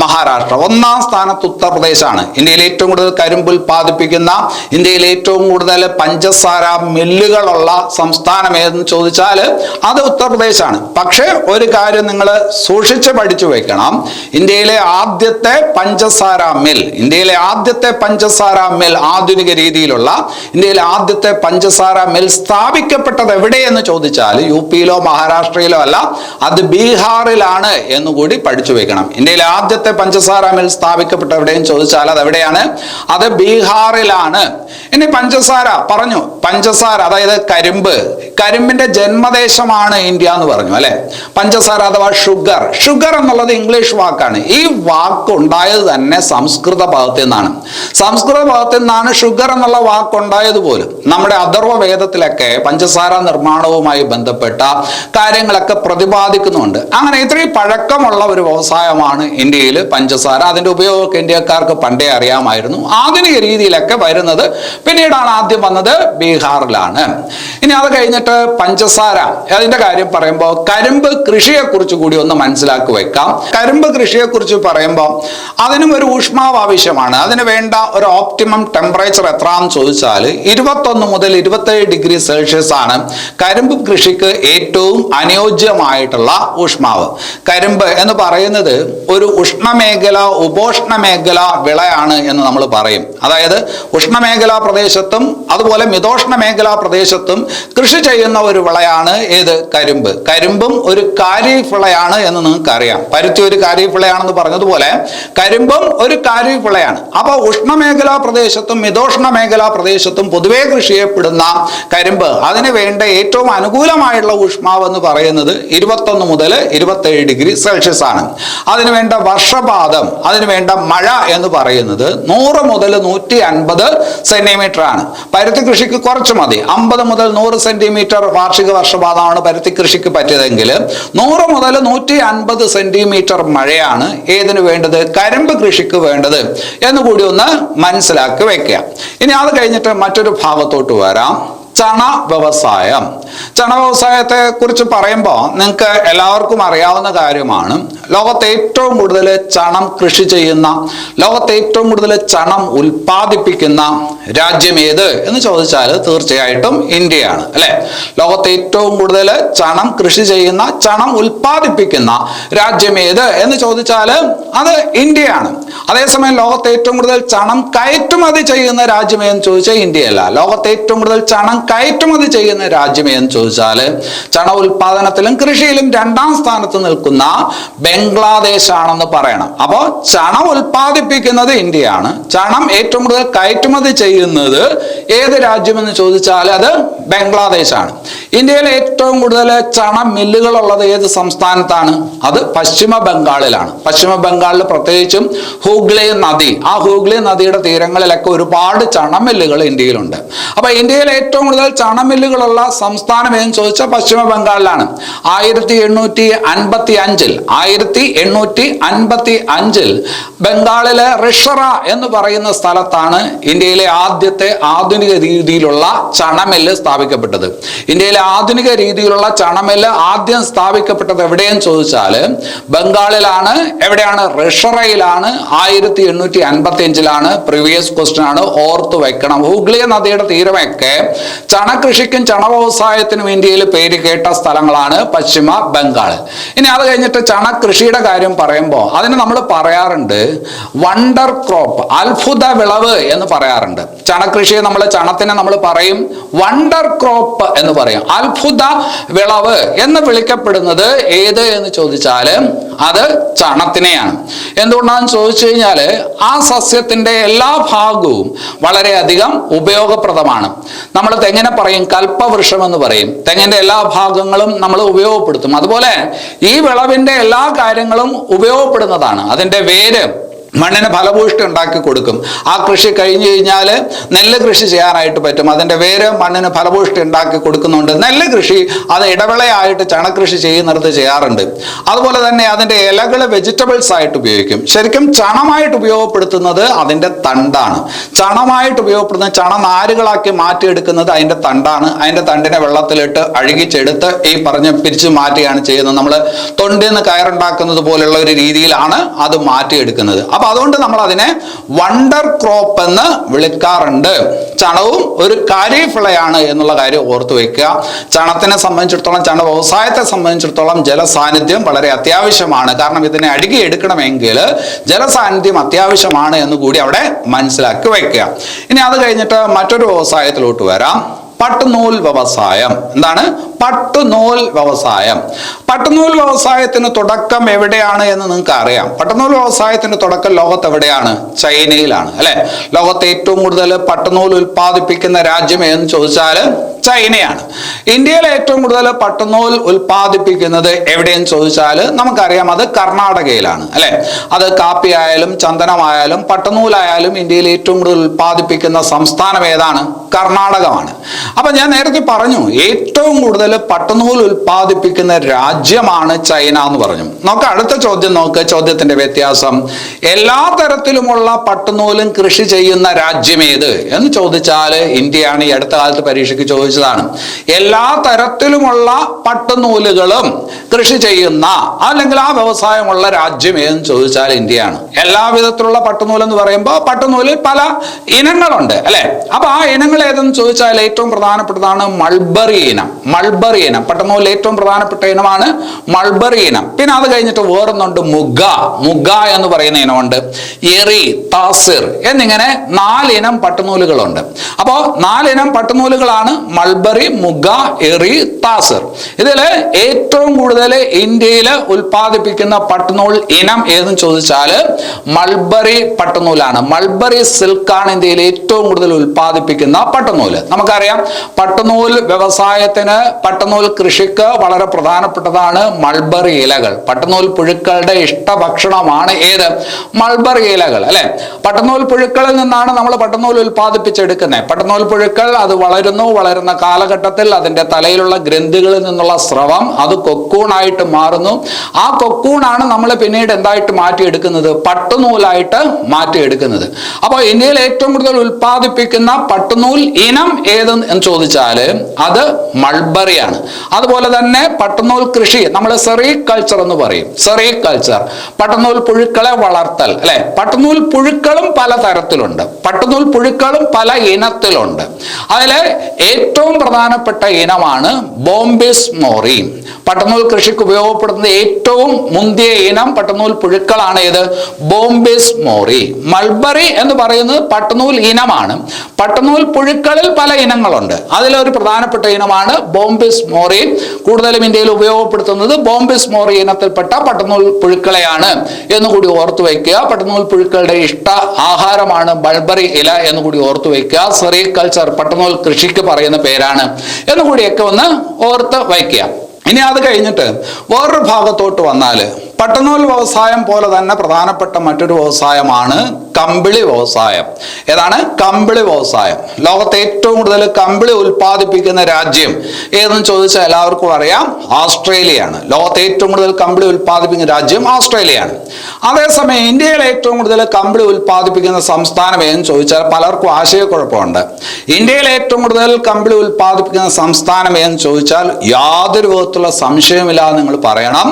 മഹാരാഷ്ട്ര. ഒന്നാം സ്ഥാനത്ത് ഉത്തർപ്രദേശാണ്. ഇന്ത്യയിൽ ഏറ്റവും കൂടുതൽ കരിമ്പ് ഉൽപ്പാദിപ്പിക്കുന്ന, ഇന്ത്യയിൽ ഏറ്റവും കൂടുതൽ പഞ്ചസാര മില്ലുകളുള്ള സംസ്ഥാനം ഏതെന്ന് ചോദിച്ചാൽ അത് ഉത്തർപ്രദേശാണ്. പക്ഷേ ഒരു കാര്യം നിങ്ങൾ സൂക്ഷിച്ച് പഠിച്ചു വെക്കണം. ഇന്ത്യയിലെ ആദ്യത്തെ പഞ്ചസാര മിൽ ആധുനിക രീതിയിലുള്ള ഇന്ത്യയിലെ ആദ്യത്തെ പഞ്ചസാര മിൽ സ്ഥാപിക്കപ്പെട്ടത് എവിടെയെന്ന് ചോദിച്ചാൽ യുപിയിലോ മഹാരാഷ്ട്രയിലോ അല്ല, അത് ബീഹാറിലാണ് എന്നുകൂടി പഠിച്ചു വെക്കണം. ഇന്ത്യയിലെ ആദ്യത്തെ പഞ്ചസാര മിൽ സ്ഥാപിക്കപ്പെട്ട എവിടെയും ചോദിച്ചാൽ അത് എവിടെയാണ്? അത് ബീഹാറിലാണ്. ഇനി പഞ്ചസാര പറഞ്ഞു, പഞ്ചസാര അതായത് കരിമ്പിന്റെ ജന്മദേശമാണ് ഇന്ത്യ എന്ന് പറഞ്ഞു അല്ലെ. പഞ്ചസാര അഥവാ ഷുഗർ എന്നുള്ളത് ഇംഗ്ലീഷ് വാക്കാണ്. ഈ വാക്ക് ഉണ്ടായത് തന്നെ സംസ്കൃത പദത്തിൽ നിന്നാണ് ഷുഗർ എന്നുള്ള വാക്ക് ഉണ്ടായത് പോലും. നമ്മുടെ അഥർവ വേദത്തിലൊക്കെ പഞ്ചസാര നിർമ്മാണവുമായി ബന്ധപ്പെട്ട കാര്യങ്ങളൊക്കെ പ്രതിപാദിക്കുന്നുണ്ട്. അങ്ങനെ ഇത്രയും പഴക്കമുള്ള ഒരു വ്യവസായമാണ് ഇന്ത്യയിൽ പഞ്ചസാര. അതിന്റെ ഉപയോഗമൊക്കെ ഇന്ത്യക്കാർക്ക് പണ്ടേ അറിയാമായിരുന്നു. ആധുനിക രീതിയിലൊക്കെ വരുന്നത് പിന്നീടാണ്. ആദ്യം വന്നത് ബീഹാറിലാണ്. ഇനി അത് കഴിഞ്ഞിട്ട് പഞ്ചസാര അതിന്റെ കാര്യം പറയുമ്പോൾ കരിമ്പ് കൃഷിയെ കുറിച്ച് കൂടി ഒന്ന് മനസ്സിലാക്കി വെക്കാം. കരിമ്പ് കൃഷിയെ കുറിച്ച് പറയുമ്പോൾ അതിനും ഒരു ഊഷ്മാവ് ആവശ്യമാണ്. അതിന് വേണ്ട ഒരു ഓപ്റ്റിമം ടെമ്പറേച്ചർ എത്രയാണെന്ന് ചോദിച്ചാൽ 21 മുതൽ 27 ഡിഗ്രി സെൽഷ്യസ് ആണ് കരിമ്പ് കൃഷിക്ക് ഏറ്റവും അനുയോജ്യമായിട്ടുള്ള ഊഷ്മാവ്. കരിമ്പ് എന്ന് പറയുന്നത് ഒരു ഉഷ്ണമേഖല ഉപോഷ്ണമേഖല വിളയാണ് എന്ന് നമ്മൾ പറയും. അതായത് ഉഷ്ണമേഖലാ പ്രദേശത്തും അതുപോലെ മിതോഷ്ണ മേഖലാ പ്രദേശത്തും കൃഷി ചെയ്യുന്ന ഒരു വിളയാണ് ഏത്? കരിമ്പും ഒരു ഖാരീഫ് വിളയാണ് എന്ന് നിങ്ങൾക്ക് അറിയാം. പരുത്തി ഒരു ഖാരീഫ് വിളയാണെന്ന് പറഞ്ഞതുപോലെ കരിമ്പും ഒരു ഖാരീഫ് വിളയാണ്. അപ്പോൾ ഉഷ്ണമേഖലാ പ്രദേശത്തും മിതോഷ്ണ മേഖലാ പ്രദേശത്തും പൊതുവെ കൃഷി ചെയ്യപ്പെടുന്ന കരിമ്പ് അതിന് വേണ്ട ഏറ്റവും അനുകൂലമായുള്ള ഊഷ്മാവ് എന്ന് പറയുന്നത് 21 മുതൽ 27 ഡിഗ്രി സെൽഷ്യസ് ആണ്. അതിന് വേണ്ട വർഷപാതം, അതിന് വേണ്ട മഴ എന്ന് പറയുന്നത് 100 മുതൽ 150 സെന്റിമീറ്റർ ആണ്. പരുത്തി കൃഷിക്ക് കുറച്ച് മതി. 50 മുതൽ 100 സെന്റിമീറ്റർ വാർഷിക വർഷപാതമാണ് പരുത്തി കൃഷിക്ക് പറ്റിയതെങ്കിൽ 100 മുതൽ 150 സെന്റിമീറ്റർ മഴയാണ് ഏതിന് വേണ്ടത്? കരിമ്പ് കൃഷിക്ക് വേണ്ടത് എന്നുകൂടി ഒന്ന് മനസ്സിലാക്കി വെക്കുക. ഇനി അത് കഴിഞ്ഞിട്ട് മറ്റൊരു ഭാഗത്തോട്ട് വരാം. ചണ വ്യവസായത്തെ കുറിച്ച് പറയുമ്പോൾ നിങ്ങൾക്ക് എല്ലാവർക്കും അറിയാവുന്ന കാര്യമാണ്. ലോകത്തെ ഏറ്റവും കൂടുതൽ ചണം കൃഷി ചെയ്യുന്ന, ലോകത്തെ ഏറ്റവും കൂടുതൽ ചണം ഉൽപ്പാദിപ്പിക്കുന്ന രാജ്യം ഏത് എന്ന് ചോദിച്ചാൽ തീർച്ചയായിട്ടും ഇന്ത്യയാണ് അല്ലെ. ലോകത്തെ ഏറ്റവും കൂടുതൽ ചണം കൃഷി ചെയ്യുന്ന, ചണം ഉൽപ്പാദിപ്പിക്കുന്ന രാജ്യം ഏത് എന്ന് ചോദിച്ചാൽ അത് ഇന്ത്യയാണ്. അതേസമയം ലോകത്തെ ഏറ്റവും കൂടുതൽ ചണം കയറ്റുമതി ചെയ്യുന്ന രാജ്യം ഏതെന്ന് ചോദിച്ചാൽ ഇന്ത്യയല്ല. ലോകത്തെ ഏറ്റവും കൂടുതൽ ചണം കയറ്റുമതി ചെയ്യുന്ന രാജ്യം ഏതെന്ന് ചോദിച്ചാൽ ചണ ഉൽപാദനത്തിലും കൃഷിയിലും 2ാം സ്ഥാനത്ത് നിൽക്കുന്ന ബംഗ്ലാദേശ് ആണെന്ന് പറയണം. അപ്പോൾ ചണം ഉൽപ്പാദിപ്പിക്കുന്നത് ഇന്ത്യയാണ്. ചണം ഏറ്റവും കൂടുതൽ കയറ്റുമതി ചെയ്യുന്നത് ഏത് രാജ്യമെന്ന് ചോദിച്ചാൽ അത് ബംഗ്ലാദേശ് ആണ്. ഇന്ത്യയിലെ ഏറ്റവും കൂടുതൽ ചണ മില്ലുകളുള്ളത് ഏത് സംസ്ഥാനത്താണ്? അത് പശ്ചിമ ബംഗാളിലാണ്. പശ്ചിമ ബംഗാളിൽ പ്രത്യേകിച്ചും ഹൂഗ്ലി നദി, ആ ഹൂഗ്ലി നദിയുടെ തീരങ്ങളിലൊക്കെ ഒരുപാട് ചണ മില്ലുകൾ ഇന്ത്യയിലുണ്ട്. അപ്പൊ ഇന്ത്യയിലെ ഏറ്റവും കൂടുതൽ കൂടുതൽ ചണമില്ലുകളുള്ള സംസ്ഥാനം എന്ന് ചോദിച്ചാൽ പശ്ചിമ ബംഗാളിലാണ്. 1855 ബംഗാളിലെ റിഷറ എന്ന് പറയുന്ന സ്ഥലത്താണ് ഇന്ത്യയിലെ ആദ്യത്തെ ആധുനിക രീതിയിലുള്ള ചണമില്ല് സ്ഥാപിക്കപ്പെട്ടത്. ഇന്ത്യയിലെ ആധുനിക രീതിയിലുള്ള ചണമില്ല് ആദ്യം സ്ഥാപിക്കപ്പെട്ടത് എവിടെയെന്ന് ചോദിച്ചാൽ ബംഗാളിലാണ്. എവിടെയാണ്? റിഷറയിലാണ്. 1855 പ്രീവിയസ് ക്വസ്റ്റ്യൻ ആണ്, ഓർത്തു വെക്കണം. ഹൂഗ്ലി നദിയുടെ തീരമൊക്കെ ചണകൃഷിക്കും ചണ വ്യവസായത്തിനും ഇന്ത്യയിൽ പേര് കേട്ട സ്ഥലങ്ങളാണ് പശ്ചിമ ബംഗാൾ. ഇനി അത് കഴിഞ്ഞിട്ട് ചണകൃഷിയുടെ കാര്യം പറയുമ്പോൾ അതിന് നമ്മൾ പറയാറുണ്ട് വണ്ടർ ക്രോപ്പ്, അത്ഭുത വിളവ് എന്ന് പറയാറുണ്ട്. ചണകൃഷിയെ ചണത്തിനെ നമ്മൾ പറയും വണ്ടർ ക്രോപ്പ് എന്ന് പറയും. അത്ഭുത വിളവ് എന്ന് വിളിക്കപ്പെടുന്നത് ഏത് എന്ന് ചോദിച്ചാൽ അത് ചണത്തിനെയാണ്. എന്തുകൊണ്ടാണെന്ന് ചോദിച്ചു കഴിഞ്ഞാൽ ആ സസ്യത്തിന്റെ എല്ലാ ഭാഗവും വളരെയധികം ഉപയോഗപ്രദമാണ്. നമ്മൾ തെങ്ങിനെ പറയും കൽപ്പവൃക്ഷം എന്ന് പറയും. തെങ്ങിന്റെ എല്ലാ ഭാഗങ്ങളും നമ്മൾ ഉപയോഗപ്പെടുത്തും. അതുപോലെ ഈ വിളവിന്റെ എല്ലാ കാര്യങ്ങളും ഉപയോഗപ്പെടുന്നതാണ്. അതിന്റെ വേര് മണ്ണിന് ഫലഭൂഷ്ടി ഉണ്ടാക്കി കൊടുക്കും. ആ കൃഷി കഴിഞ്ഞു കഴിഞ്ഞാൽ നെല്ല് കൃഷി ചെയ്യാനായിട്ട് പറ്റും. അതിൻ്റെ വേര് മണ്ണിന് ഫലഭൂഷ്ടി ഉണ്ടാക്കി കൊടുക്കുന്നുണ്ട്. നെല്ല് കൃഷി അത് ഇടവേളയായിട്ട് ചണകൃഷി ചെയ്യുന്നിടത്ത് ചെയ്യാറുണ്ട്. അതുപോലെ തന്നെ അതിൻ്റെ ഇലകൾ വെജിറ്റബിൾസ് ആയിട്ട് ഉപയോഗിക്കും. ശരിക്കും ചണമായിട്ട് ഉപയോഗപ്പെടുത്തുന്നത് അതിൻ്റെ തണ്ടാണ്. ചണമായിട്ട് ഉപയോഗപ്പെടുത്തുന്ന ചണനാരുകളാക്കി മാറ്റിയെടുക്കുന്നത് അതിൻ്റെ തണ്ടാണ്. അതിൻ്റെ തണ്ടിനെ വെള്ളത്തിലിട്ട് അഴുകിച്ചെടുത്ത് ഈ പറഞ്ഞ് പിരിച്ചു മാറ്റുകയാണ് ചെയ്യുന്നത്. നമ്മൾ തൊണ്ടിൽ നിന്ന് കയറുണ്ടാക്കുന്നത് പോലുള്ള ഒരു രീതിയിലാണ് അത് മാറ്റിയെടുക്കുന്നത്. അപ്പൊ അതുകൊണ്ട് നമ്മൾ അതിനെ വണ്ടർ ക്രോപ്പ് എന്ന് വിളിക്കാറുണ്ട്. ചണവും ഒരു ഖാരീഫ് വിളയാണ് എന്നുള്ള കാര്യം ഓർത്തു വെക്കുക. ചണത്തിനെ സംബന്ധിച്ചിടത്തോളം, ചണ വ്യവസായത്തെ സംബന്ധിച്ചിടത്തോളം ജലസാന്നിധ്യം വളരെ അത്യാവശ്യമാണ്. കാരണം ഇതിനെ അടുക്കി എടുക്കണമെങ്കിൽ ജലസാന്നിധ്യം അത്യാവശ്യമാണ് എന്ന് കൂടി അവിടെ മനസ്സിലാക്കി വെക്കുക. ഇനി അത് കഴിഞ്ഞിട്ട് മറ്റൊരു വ്യവസായത്തിലോട്ട് വരാം. പട്ടുനൂൽ വ്യവസായം. എന്താണ്? പട്ടുനൂൽ വ്യവസായം. പട്ടുനൂൽ വ്യവസായത്തിന് തുടക്കം എവിടെയാണ് എന്ന് നിങ്ങൾക്ക് അറിയാം. പട്ടുനൂൽ വ്യവസായത്തിന് തുടക്കം ലോകത്ത് എവിടെയാണ്? ചൈനയിലാണ്, അല്ലെ? ലോകത്ത് ഏറ്റവും കൂടുതൽ പട്ടുനൂൽ ഉൽപ്പാദിപ്പിക്കുന്ന രാജ്യം എന്ന് ചോദിച്ചാൽ ചൈനയാണ്. ഇന്ത്യയിൽ ഏറ്റവും കൂടുതൽ പട്ടുനൂൽ ഉൽപ്പാദിപ്പിക്കുന്നത് എവിടെയെന്ന് ചോദിച്ചാൽ നമുക്കറിയാം, അത് കർണാടകയിലാണ്, അല്ലെ? അത് കാപ്പി ആയാലും ചന്ദനമായാലും പട്ടുനൂലായാലും ഇന്ത്യയിൽ ഏറ്റവും കൂടുതൽ ഉൽപ്പാദിപ്പിക്കുന്ന സംസ്ഥാനം ഏതാണ്? കർണാടകമാണ്. അപ്പൊ ഞാൻ നേരത്തെ പറഞ്ഞു ഏറ്റവും കൂടുതൽ പട്ടുനൂൽ ഉൽപ്പാദിപ്പിക്കുന്ന രാജ്യമാണ് ചൈന എന്ന് പറഞ്ഞു. നോക്ക് അടുത്ത ചോദ്യം നോക്ക്, ചോദ്യത്തിന്റെ വ്യത്യാസം. എല്ലാ തരത്തിലുമുള്ള പട്ടുനൂലും കൃഷി ചെയ്യുന്ന രാജ്യം ഏത് എന്ന് ചോദിച്ചാൽ ഇന്ത്യയാണ്. ഈ അടുത്ത കാലത്ത് പരീക്ഷയ്ക്ക് ചോദിച്ചതാണ്. എല്ലാ തരത്തിലുമുള്ള പട്ടുനൂലുകളും കൃഷി ചെയ്യുന്ന അല്ലെങ്കിൽ ആ വ്യവസായമുള്ള രാജ്യം ഏതെന്ന് ചോദിച്ചാൽ ഇന്ത്യയാണ്. എല്ലാ വിധത്തിലുള്ള പട്ടുനൂൽ എന്ന് പറയുമ്പോൾ പട്ടുനൂലിൽ പല ഇനങ്ങളുണ്ട്, അല്ലെ? അപ്പൊ ആ ഇനങ്ങൾ ഏതെന്ന് ചോദിച്ചാൽ ഏറ്റവും പ്രധാനപ്പെട്ടതാണ് മൾബറി ഇനം. മൾബറി ഇനം പട്ടുനൂലിൽ ഏറ്റവും പ്രധാനപ്പെട്ട ഇനമാണ് മൾബറി ഇനം. പിന്നെ അത് കഴിഞ്ഞിട്ട് വേറൊന്നുണ്ട് മുഗ. മുഗ എന്ന് പറയുന്ന ഇനമുണ്ട്. എറി, താസിർ എന്നിങ്ങനെ 4 ഇനം പട്ടുനൂലുകളുണ്ട്. അപ്പോ 4 ഇനം പട്ടുനൂലുകളാണ് മൾബറി, മുഗ, എറി, താസിർ. ഇതിൽ ഏറ്റവും കൂടുതൽ ഇന്ത്യയിൽ ഉൽപ്പാദിപ്പിക്കുന്ന പട്ടുനൂൽ ഇനം ഏതെന്ന് ചോദിച്ചാൽ മൾബറി പട്ടുനൂലാണ്. മൾബറി സിൽക്കാണ് ഇന്ത്യയിൽ ഏറ്റവും കൂടുതൽ ഉൽപ്പാദിപ്പിക്കുന്ന പട്ടുനൂല്. നമുക്കറിയാം പട്ടുനൂൽ വ്യവസായത്തിന്, പട്ടുനൂൽ കൃഷിക്ക് വളരെ പ്രധാനപ്പെട്ടതാണ് മൾബറി ഇലകൾ. പട്ടുനൂൽ പുഴുക്കളുടെ ഇഷ്ടഭക്ഷണമാണ് ഏത്? മൾബറി ഇലകൾ, അല്ലെ? പട്ടുനൂൽ പുഴുക്കളിൽ നിന്നാണ് നമ്മൾ പട്ടുനൂൽ ഉൽപ്പാദിപ്പിച്ചെടുക്കുന്നത്. പട്ടുനൂൽ പുഴുക്കൾ അത് വളരുന്ന കാലഘട്ടത്തിൽ അതിന്റെ തലയിലുള്ള ഗ്രന്ഥികളിൽ നിന്നുള്ള സ്രവം അത് കൊക്കൂണായിട്ട് മാറുന്നു. ആ കൊക്കൂണാണ് നമ്മൾ പിന്നീട് എന്തായിട്ട് മാറ്റിയെടുക്കുന്നത്? പട്ടുനൂലായിട്ട് മാറ്റിയെടുക്കുന്നത്. അപ്പോൾ ഇന്ത്യയിൽ ഏറ്റവും കൂടുതൽ ഉൽപ്പാദിപ്പിക്കുന്ന പട്ടുനൂൽ ഇനം ഏതെന്ന് ചോദിച്ചാൽ അത് മൾബറിയാണ്. അതുപോലെ തന്നെ പട്ടുനൂൽ കൃഷി നമ്മൾ സെറികൾച്ചർ എന്ന് പറയും. സെറികൾച്ചർ പട്ടുനൂൽ പുഴുക്കളെ വളർത്തൽ, അല്ലെ? പട്ടുനൂൽ പുഴുക്കളും പല തരത്തിലുണ്ട്. പട്ടുനൂൽ പുഴുക്കളും പല ഇനത്തിലുണ്ട്. അതിലെ ഏറ്റവും പ്രധാനപ്പെട്ട ഇനമാണ് ബോംബിസ് മോറി. പട്ടുനൂൽ കൃഷിക്ക് ഉപയോഗപ്പെടുത്തുന്ന ഏറ്റവും മുന്തിയ ഇനം പട്ടുനൂൽ പുഴുക്കളാണ് ഏത്? ബോംബിസ് മോറി. മൾബറി എന്ന് പറയുന്നത് പട്ടുനൂൽ ഇനമാണ്. പട്ടുനൂൽ പുഴുക്കളിൽ പല ഇനങ്ങളുണ്ട്. അതിലൊരു പ്രധാനപ്പെട്ട ഇനമാണ് ബോംബിസ് മോറി. കൂടുതലും ഇന്ത്യയിൽ ഉപയോഗപ്പെടുത്തുന്നത് ബോംബിസ് മോറി ഇനത്തിൽപ്പെട്ട പട്ടുനൂൽ പുഴുക്കളെയാണ് എന്നുകൂടി ഓർത്തു വയ്ക്കുക. പട്ടുനൂൽ പുഴുക്കളുടെ ഇഷ്ട ആഹാരമാണ് മൾബറി ഇല എന്നുകൂടി ഓർത്തു വയ്ക്കുക. സെറികൾച്ചർ പട്ടുനൂൽ കൃഷിക്ക് പറയുന്ന പേരാണ് എന്നുകൂടിയൊക്കെ ഒന്ന് ഓർത്ത് വയ്ക്കുക. ഇനി അത് കഴിഞ്ഞിട്ട് വേറൊരു ഭാഗത്തോട്ട് വന്നാൽ പട്ടുനൂൽ വ്യവസായം പോലെ തന്നെ പ്രധാനപ്പെട്ട മറ്റൊരു വ്യവസായമാണ് കമ്പിളി വ്യവസായം. ഏതാണ്? കമ്പിളി വ്യവസായം. ലോകത്തെ ഏറ്റവും കൂടുതൽ കമ്പിളി ഉൽപ്പാദിപ്പിക്കുന്ന രാജ്യം ഏതെന്ന് ചോദിച്ചാൽ എല്ലാവർക്കും അറിയാം, ഓസ്ട്രേലിയയാണ്. ലോകത്തെ ഏറ്റവും കൂടുതൽ കമ്പിളി ഉൽപ്പാദിപ്പിക്കുന്ന രാജ്യം ഓസ്ട്രേലിയയാണ്. അതേസമയം ഇന്ത്യയിൽ ഏറ്റവും കൂടുതൽ കമ്പിളി ഉൽപ്പാദിപ്പിക്കുന്ന സംസ്ഥാനം ഏതെന്ന് ചോദിച്ചാൽ പലർക്കും ആശയക്കുഴപ്പമുണ്ട്. ഇന്ത്യയിൽ ഏറ്റവും കൂടുതൽ കമ്പിളി ഉൽപ്പാദിപ്പിക്കുന്ന സംസ്ഥാനം ഏതെന്ന് ചോദിച്ചാൽ യാതൊരു വിധത്തിലുള്ള സംശയമില്ലാതെ നിങ്ങൾ പറയണം,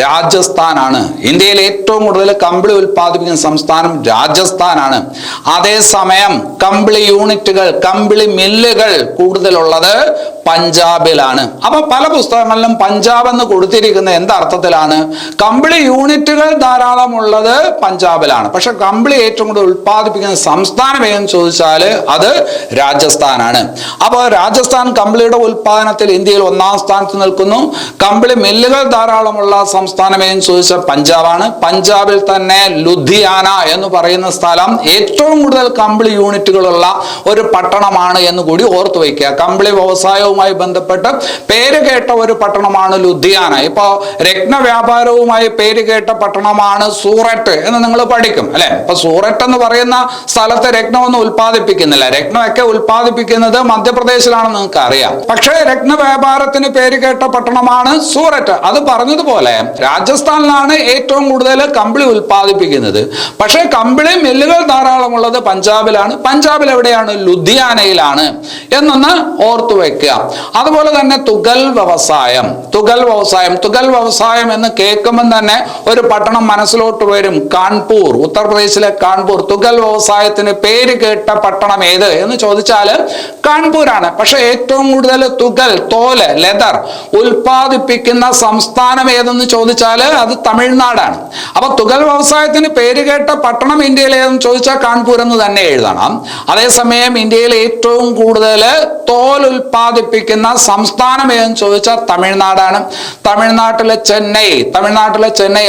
രാജസ്ഥാനാണ്. ഇന്ത്യയിൽ ഏറ്റവും കൂടുതൽ കമ്പിളി ഉൽപ്പാദിപ്പിക്കുന്ന സംസ്ഥാനം രാജസ്ഥാനാണ്. അതേസമയം കമ്പിളി യൂണിറ്റുകൾ, കമ്പിളി മില്ലുകൾ കൂടുതലുള്ളത് പഞ്ചാബിലാണ്. അപ്പൊ പല പുസ്തകങ്ങളിലും പഞ്ചാബ് എന്ന് കൊടുത്തിരിക്കുന്ന എന്തർത്ഥത്തിലാണ്? കമ്പിളി യൂണിറ്റുകൾ ധാരാളം ഉള്ളത് പഞ്ചാബിലാണ്. പക്ഷെ കമ്പിളി ഏറ്റവും കൂടുതൽ ഉൽപ്പാദിപ്പിക്കുന്ന സംസ്ഥാനം ഏതെന്ന് ചോദിച്ചാൽ അത് രാജസ്ഥാനാണ്. അപ്പോൾ രാജസ്ഥാൻ കമ്പിളിയുടെ ഉൽപ്പാദനത്തിൽ ഇന്ത്യയിൽ 1-ാം സ്ഥാനത്ത് നിൽക്കുന്നു. കമ്പിളി മില്ലുകൾ ധാരാളമുള്ള സംസ്ഥാനം ഏതെന്ന് ചോദിച്ചാൽ പഞ്ചാബാണ്. പഞ്ചാബിൽ തന്നെ ലുധിയാന എന്ന് പറയുന്ന സ്ഥലം ഏറ്റവും കൂടുതൽ കമ്പിളി യൂണിറ്റുകളുള്ള ഒരു പട്ടണമാണ് എന്ന് കൂടി ഓർത്തു വയ്ക്കുക. കമ്പിളി വ്യവസായവുമായി ബന്ധപ്പെട്ട് പേര് കേട്ട ഒരു പട്ടണമാണ് ലുധിയാന. ഇപ്പോ രത്ന വ്യാപാരവുമായി പേര് കേട്ട പട്ടണമാണ് സൂററ്റ് എന്ന് നിങ്ങൾ പഠിക്കും അല്ലെ. ഇപ്പൊ സൂററ്റ് എന്ന് പറയുന്ന സ്ഥലത്ത് രത്നമൊന്നും ഉൽപ്പാദിപ്പിക്കുന്നില്ല. രത്നമൊക്കെ ഉൽപ്പാദിപ്പിക്കുന്നത് മധ്യപ്രദേശിലാണെന്ന് നിങ്ങൾക്ക് അറിയാം. പക്ഷേ രത്ന വ്യാപാരത്തിന് പേര് കേട്ട പട്ടണമാണ് സൂററ്റ്. അത് പറഞ്ഞതുപോലെ രാജസ്ഥാനിലാണ് ഏറ്റവും കൂടുതൽ കമ്പിളി ഉൽപ്പാദിപ്പിക്കുന്നത്. പക്ഷേ കമ്പിളി മില്ലുകൾ ധാരാളമുള്ളത് പഞ്ചാബിലാണ്. പഞ്ചാബിൽ എവിടെയാണ്? ലുധിയാനയിലാണ് എന്നൊന്ന് ഓർത്തു വെക്കുക. അതുപോലെ തന്നെ തുകൽ വ്യവസായം. തുകൽ വ്യവസായം എന്ന് കേൾക്കുമ്പോൾ തന്നെ ഒരു പട്ടണം മനസ്സിലോട്ട് വരും, കാൺപൂർ, ഉത്തർപ്രദേശിലെ കാൺപൂർ. തുകൽ വ്യവസായത്തിന് പേര് കേട്ട പട്ടണം ഏത് എന്ന് ചോദിച്ചാൽ കാൺപൂരാണ്. പക്ഷെ ഏറ്റവും കൂടുതൽ തുകൽ, തോല്, ലെതർ ഉൽപ്പാദിപ്പിക്കുന്ന സംസ്ഥാനം ഏതെന്ന് ചോദിച്ചാൽ അത് തമിഴ്നാടാണ്. അപ്പൊ തുകൽ വ്യവസായത്തിന് പേര് കേട്ട പട്ടണം ഇന്ത്യയിൽ ഏതെന്ന് ചോദിച്ചാൽ കാൺപൂർ എന്ന് തന്നെ എഴുതണം. അതേസമയം ഇന്ത്യയിൽ ഏറ്റവും കൂടുതൽ തോൽ ഉൽപ്പാദിപ്പിക്കുന്ന സംസ്ഥാനം ഏതെന്ന് ചോദിച്ചാൽ തമിഴ്നാടാണ്. തമിഴ്നാട്ടിലെ ചെന്നൈ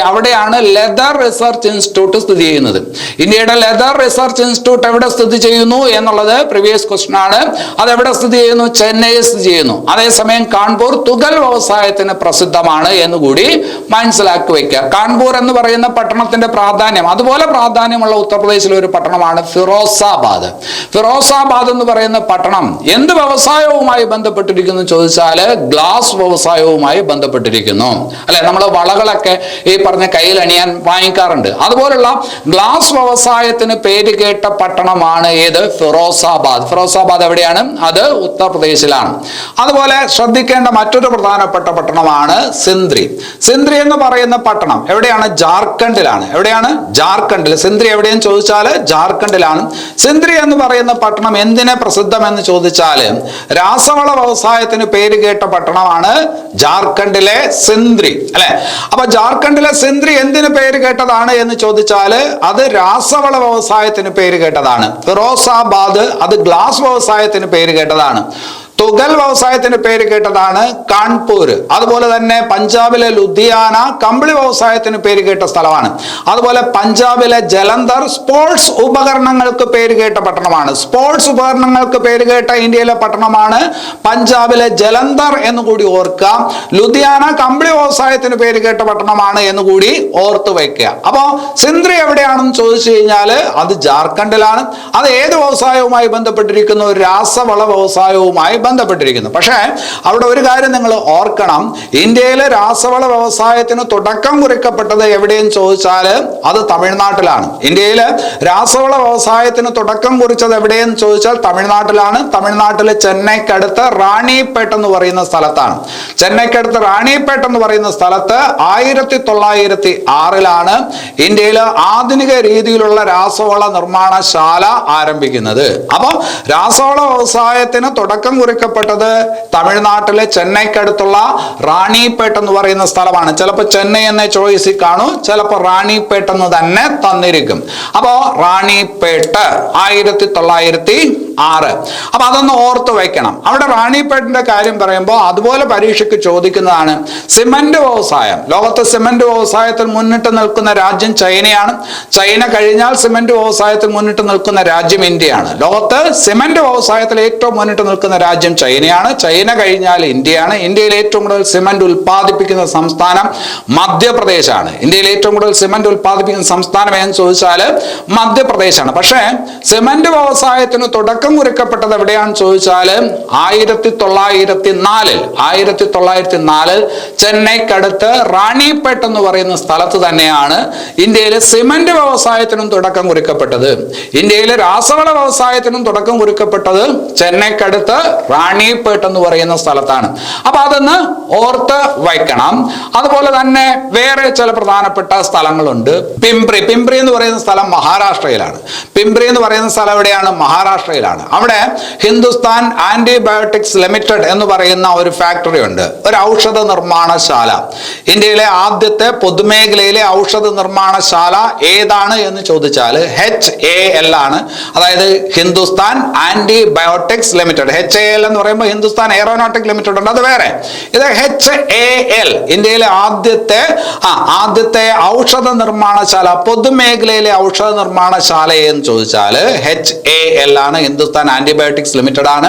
അവിടെയാണ് ലെതർ റിസർച്ച് ഇൻസ്റ്റിറ്റ്യൂട്ട് സ്ഥിതി ചെയ്യുന്നത്. ഇന്ത്യയുടെ ലെതർ റിസർച്ച് ഇൻസ്റ്റിറ്റ്യൂട്ട് എവിടെ സ്ഥിതി ചെയ്യുന്നു എന്നുള്ളത് പ്രീവിയസ് ക്വസ്റ്റൻ ആണ്. അത് എവിടെ സ്ഥിതി ചെയ്യുന്നു? ചെന്നൈയിൽ സ്ഥിതി ചെയ്യുന്നു. അതേസമയം കാൺപൂർ തുകൽ വ്യവസായത്തിന് പ്രസിദ്ധമാണ് എന്നുകൂടി മനസ്സിലാക്കി വെക്കുക. കാൺപൂർ എന്ന് പറയുന്ന പട്ടണത്തിന്റെ പ്രാധാന്യം, അതുപോലെ പ്രാധാന്യമുള്ള ഉത്തർപ്രദേശിലെ ഒരു പട്ടണമാണ് ഫിറോസാബാദ്. ഫിറോസാബാദ് എന്ന് പറയുന്ന പട്ടണം എന്ത് വ്യവസായവുമായി ബന്ധപ്പെട്ടിരിക്കുന്നു ചോദിച്ചാൽ ഗ്ലാസ് വ്യവസായവുമായി ബന്ധപ്പെട്ടിരിക്കുന്നു അല്ലെ. നമ്മൾ വളകളൊക്കെ ഈ പറഞ്ഞ കയ്യിൽ അണിയാൻ വാങ്ങിക്കാറുണ്ട്. അതുപോലുള്ള ഗ്ലാസ് വ്യവസായത്തിന് പേര് കേട്ട പട്ടണമാണ് ഏത്? ഫിറോസാബാദ്. ഫിറോസാബാദ് എവിടെയാണ്? അത് ഉത്തർപ്രദേശിലാണ്. അതുപോലെ ശ്രദ്ധിക്കേണ്ട മറ്റൊരു പ്രധാനപ്പെട്ട പട്ടണമാണ് സിന്ദ്രി. സിന്ദ്രി എന്ന് പറയുന്ന പട്ടണം എവിടെയാണ്? ജാർഖണ്ഡിലാണ്. എവിടെയാണ്? ജാർഖണ്ഡിൽ. സിന്ദ്രി എവിടെയെന്ന് ചോദിച്ചാൽ ജാർഖണ്ഡിലാണ്. സിന്ദ്രി എന്ന് പറയുന്ന പട്ടണം എന്തിനെ പ്രസിദ്ധമെന്ന് ചോദിച്ചാൽ രാസവള വ്യവസായത്തിന് പേര് കേട്ട പട്ടണമാണ് ജാർഖണ്ഡിലെ സിന്ദ്രി അല്ലെ. അപ്പൊ ജാർഖണ്ഡിലെ സിന്ദ്രി എന്തിന് പേര് കേട്ടതാണ് എന്ന് ചോദിച്ചാൽ അത് രാസവള വ്യവസായത്തിന് പേര് കേട്ടതാണ്. ഫിറോസാബാദ് അത് ഗ്ലാസ് വ്യവസായത്തിന് പേര് കേട്ടതാണ്. തുകൽ വ്യവസായത്തിന് പേര് കേട്ടതാണ് കാൺപൂർ. അതുപോലെ തന്നെ പഞ്ചാബിലെ ലുധിയാന കമ്പിളി വ്യവസായത്തിന് പേര് കേട്ട സ്ഥലമാണ്. അതുപോലെ പഞ്ചാബിലെ ജലന്ധർ സ്പോർട്സ് ഉപകരണങ്ങൾക്ക് പേര് കേട്ട പട്ടണമാണ്. സ്പോർട്സ് ഉപകരണങ്ങൾക്ക് പേര് കേട്ട ഇന്ത്യയിലെ പട്ടണമാണ് പഞ്ചാബിലെ ജലന്ധർ എന്ന് കൂടി ഓർക്കുക. ലുധിയാന കമ്പിളി വ്യവസായത്തിന് പേര് കേട്ട പട്ടണമാണ് എന്ന് കൂടി ഓർത്തു വയ്ക്കുക. അപ്പോ സിന്ദ്രി എവിടെയാണെന്ന് ചോദിച്ചു കഴിഞ്ഞാൽ അത് ജാർഖണ്ഡിലാണ്. അത് ഏത് വ്യവസായവുമായി ബന്ധപ്പെട്ടിരിക്കുന്നു? രാസവള വ്യവസായവുമായി ബന്ധപ്പെട്ടിരിക്കുന്നു. പക്ഷേ അവിടെ ഒരു കാര്യം നിങ്ങൾ ഓർക്കണം, ഇന്ത്യയിലെ രാസവള വ്യവസായത്തിന് തുടക്കം കുറിക്കപ്പെട്ടത് എവിടെയെന്ന് ചോദിച്ചാൽ അത് തമിഴ്നാട്ടിലാണ്. ഇന്ത്യയിലെ രാസവള വ്യവസായത്തിന് തുടക്കം കുറിച്ചത് എവിടെയെന്ന് ചോദിച്ചാൽ തമിഴ്നാട്ടിലാണ്. തമിഴ്നാട്ടിലെ ചെന്നൈക്കടുത്ത് റാണിപേട്ട് എന്ന് പറയുന്ന സ്ഥലത്താണ്. ചെന്നൈക്കടുത്ത് റാണിപേട്ട് എന്ന് പറയുന്ന സ്ഥലത്ത് 1906 ഇന്ത്യയിലെ ആധുനിക രീതിയിലുള്ള രാസവള നിർമ്മാണശാല ആരംഭിക്കുന്നത്. അപ്പം രാസവള വ്യവസായത്തിന് തുടക്കം കുറിക്കപ്പെട്ടത് തമിഴ്നാട്ടിലെ ചെന്നൈക്കടുത്തുള്ള റാണിപേട്ട് എന്ന് പറയുന്ന സ്ഥലമാണ്. ചിലപ്പോൾ ചെന്നൈ എന്ന ചോയ്സിൽ കാണും, ചിലപ്പോൾ റാണിപേട്ട് എന്ന് തന്നെ തന്നിരിക്കും. അപ്പോ റാണിപേട്ട് 1906 6. അപ്പൊ അതൊന്ന് ഓർത്ത് വയ്ക്കണം. അവിടെ റാണിപ്പേട്ടിന്റെ കാര്യം പറയുമ്പോൾ അതുപോലെ പരീക്ഷയ്ക്ക് ചോദിക്കുന്നതാണ് സിമന്റ് വ്യവസായം. ലോകത്ത് സിമന്റ് വ്യവസായത്തിൽ മുന്നിട്ട് നിൽക്കുന്ന രാജ്യം ചൈനയാണ്. ചൈന കഴിഞ്ഞാൽ സിമന്റ് വ്യവസായത്തിൽ മുന്നിട്ട് നിൽക്കുന്ന രാജ്യം ഇന്ത്യയാണ്. ലോകത്ത് സിമന്റ് വ്യവസായത്തിൽ ഏറ്റവും മുന്നിട്ട് നിൽക്കുന്ന രാജ്യം ചൈനയാണ്. ചൈന കഴിഞ്ഞാൽ ഇന്ത്യയാണ്. ഇന്ത്യയിൽ ഏറ്റവും കൂടുതൽ സിമന്റ് ഉൽപ്പാദിപ്പിക്കുന്ന സംസ്ഥാനം മധ്യപ്രദേശാണ്. ഇന്ത്യയിൽ ഏറ്റവും കൂടുതൽ സിമന്റ് ഉൽപ്പാദിപ്പിക്കുന്ന സംസ്ഥാനം എന്ന് ചോദിച്ചാൽ മധ്യപ്രദേശാണ്. പക്ഷേ സിമന്റ് വ്യവസായത്തിന് തുടക്കം കുറിക്കപ്പെട്ടത് എവിടെയാണെന്ന് ചോദിച്ചാൽ 1904 ചെന്നൈക്കടുത്ത് റാണിപ്പേട്ട് എന്ന് പറയുന്ന സ്ഥലത്ത് തന്നെയാണ് ഇന്ത്യയിലെ സിമന്റ് വ്യവസായത്തിനും തുടക്കം കുറിക്കപ്പെട്ടത്. ഇന്ത്യയിലെ രാസവള വ്യവസായത്തിനും തുടക്കം കുറിക്കപ്പെട്ടത് ചെന്നൈക്കടുത്ത് റാണിപ്പേട്ട് എന്ന് പറയുന്ന സ്ഥലത്താണ്. അപ്പൊ അതൊന്ന് ഓർത്ത് വയ്ക്കണം. അതുപോലെ തന്നെ വേറെ ചില പ്രധാനപ്പെട്ട സ്ഥലങ്ങളുണ്ട്. പിംപ്രി എന്ന് പറയുന്ന സ്ഥലം മഹാരാഷ്ട്രയിലാണ്. പിംപ്രി എന്ന് പറയുന്ന സ്ഥലം എവിടെയാണ്? മഹാരാഷ്ട്രയിലാണ്. അവിടെ ഹിന്ദുസ്ഥാൻ ആന്റിബയോട്ടിക്സ് ലിമിറ്റഡ് എന്ന് പറയുന്ന ഒരു ഫാക്ടറി ഉണ്ട്, ഒരു ഔഷധ നിർമ്മാണശാല. ഇന്ത്യയിലെ ആദ്യത്തെ പൊതുമേഖലയിലെ ഔഷധ നിർമ്മാണശാല ഏതാണ് എന്ന് ചോദിച്ചാൽ HAL ആണ്. അതായത് ഹിന്ദുസ്ഥാൻ ആന്റിബയോട്ടിക്സ് ലിമിറ്റഡ്. HAL എന്ന് പറയുമ്പോൾ ഹിന്ദുസ്ഥാൻ എയറോനോട്ടിക് ലിമിറ്റഡ് ഉണ്ട്, അത് വേറെ. ഇത് HAL ഇന്ത്യയിലെ ആദ്യത്തെ ഔഷധ നിർമ്മാണശാല, പൊതുമേഖലയിലെ ഔഷധ നിർമ്മാണശാല എന്ന് ചോദിച്ചാൽ HAL ആണ്, ഹിന്ദുസ്ഥാൻ ആന്റിബയോട്ടിക്സ് ലിമിറ്റഡ് ആണ്.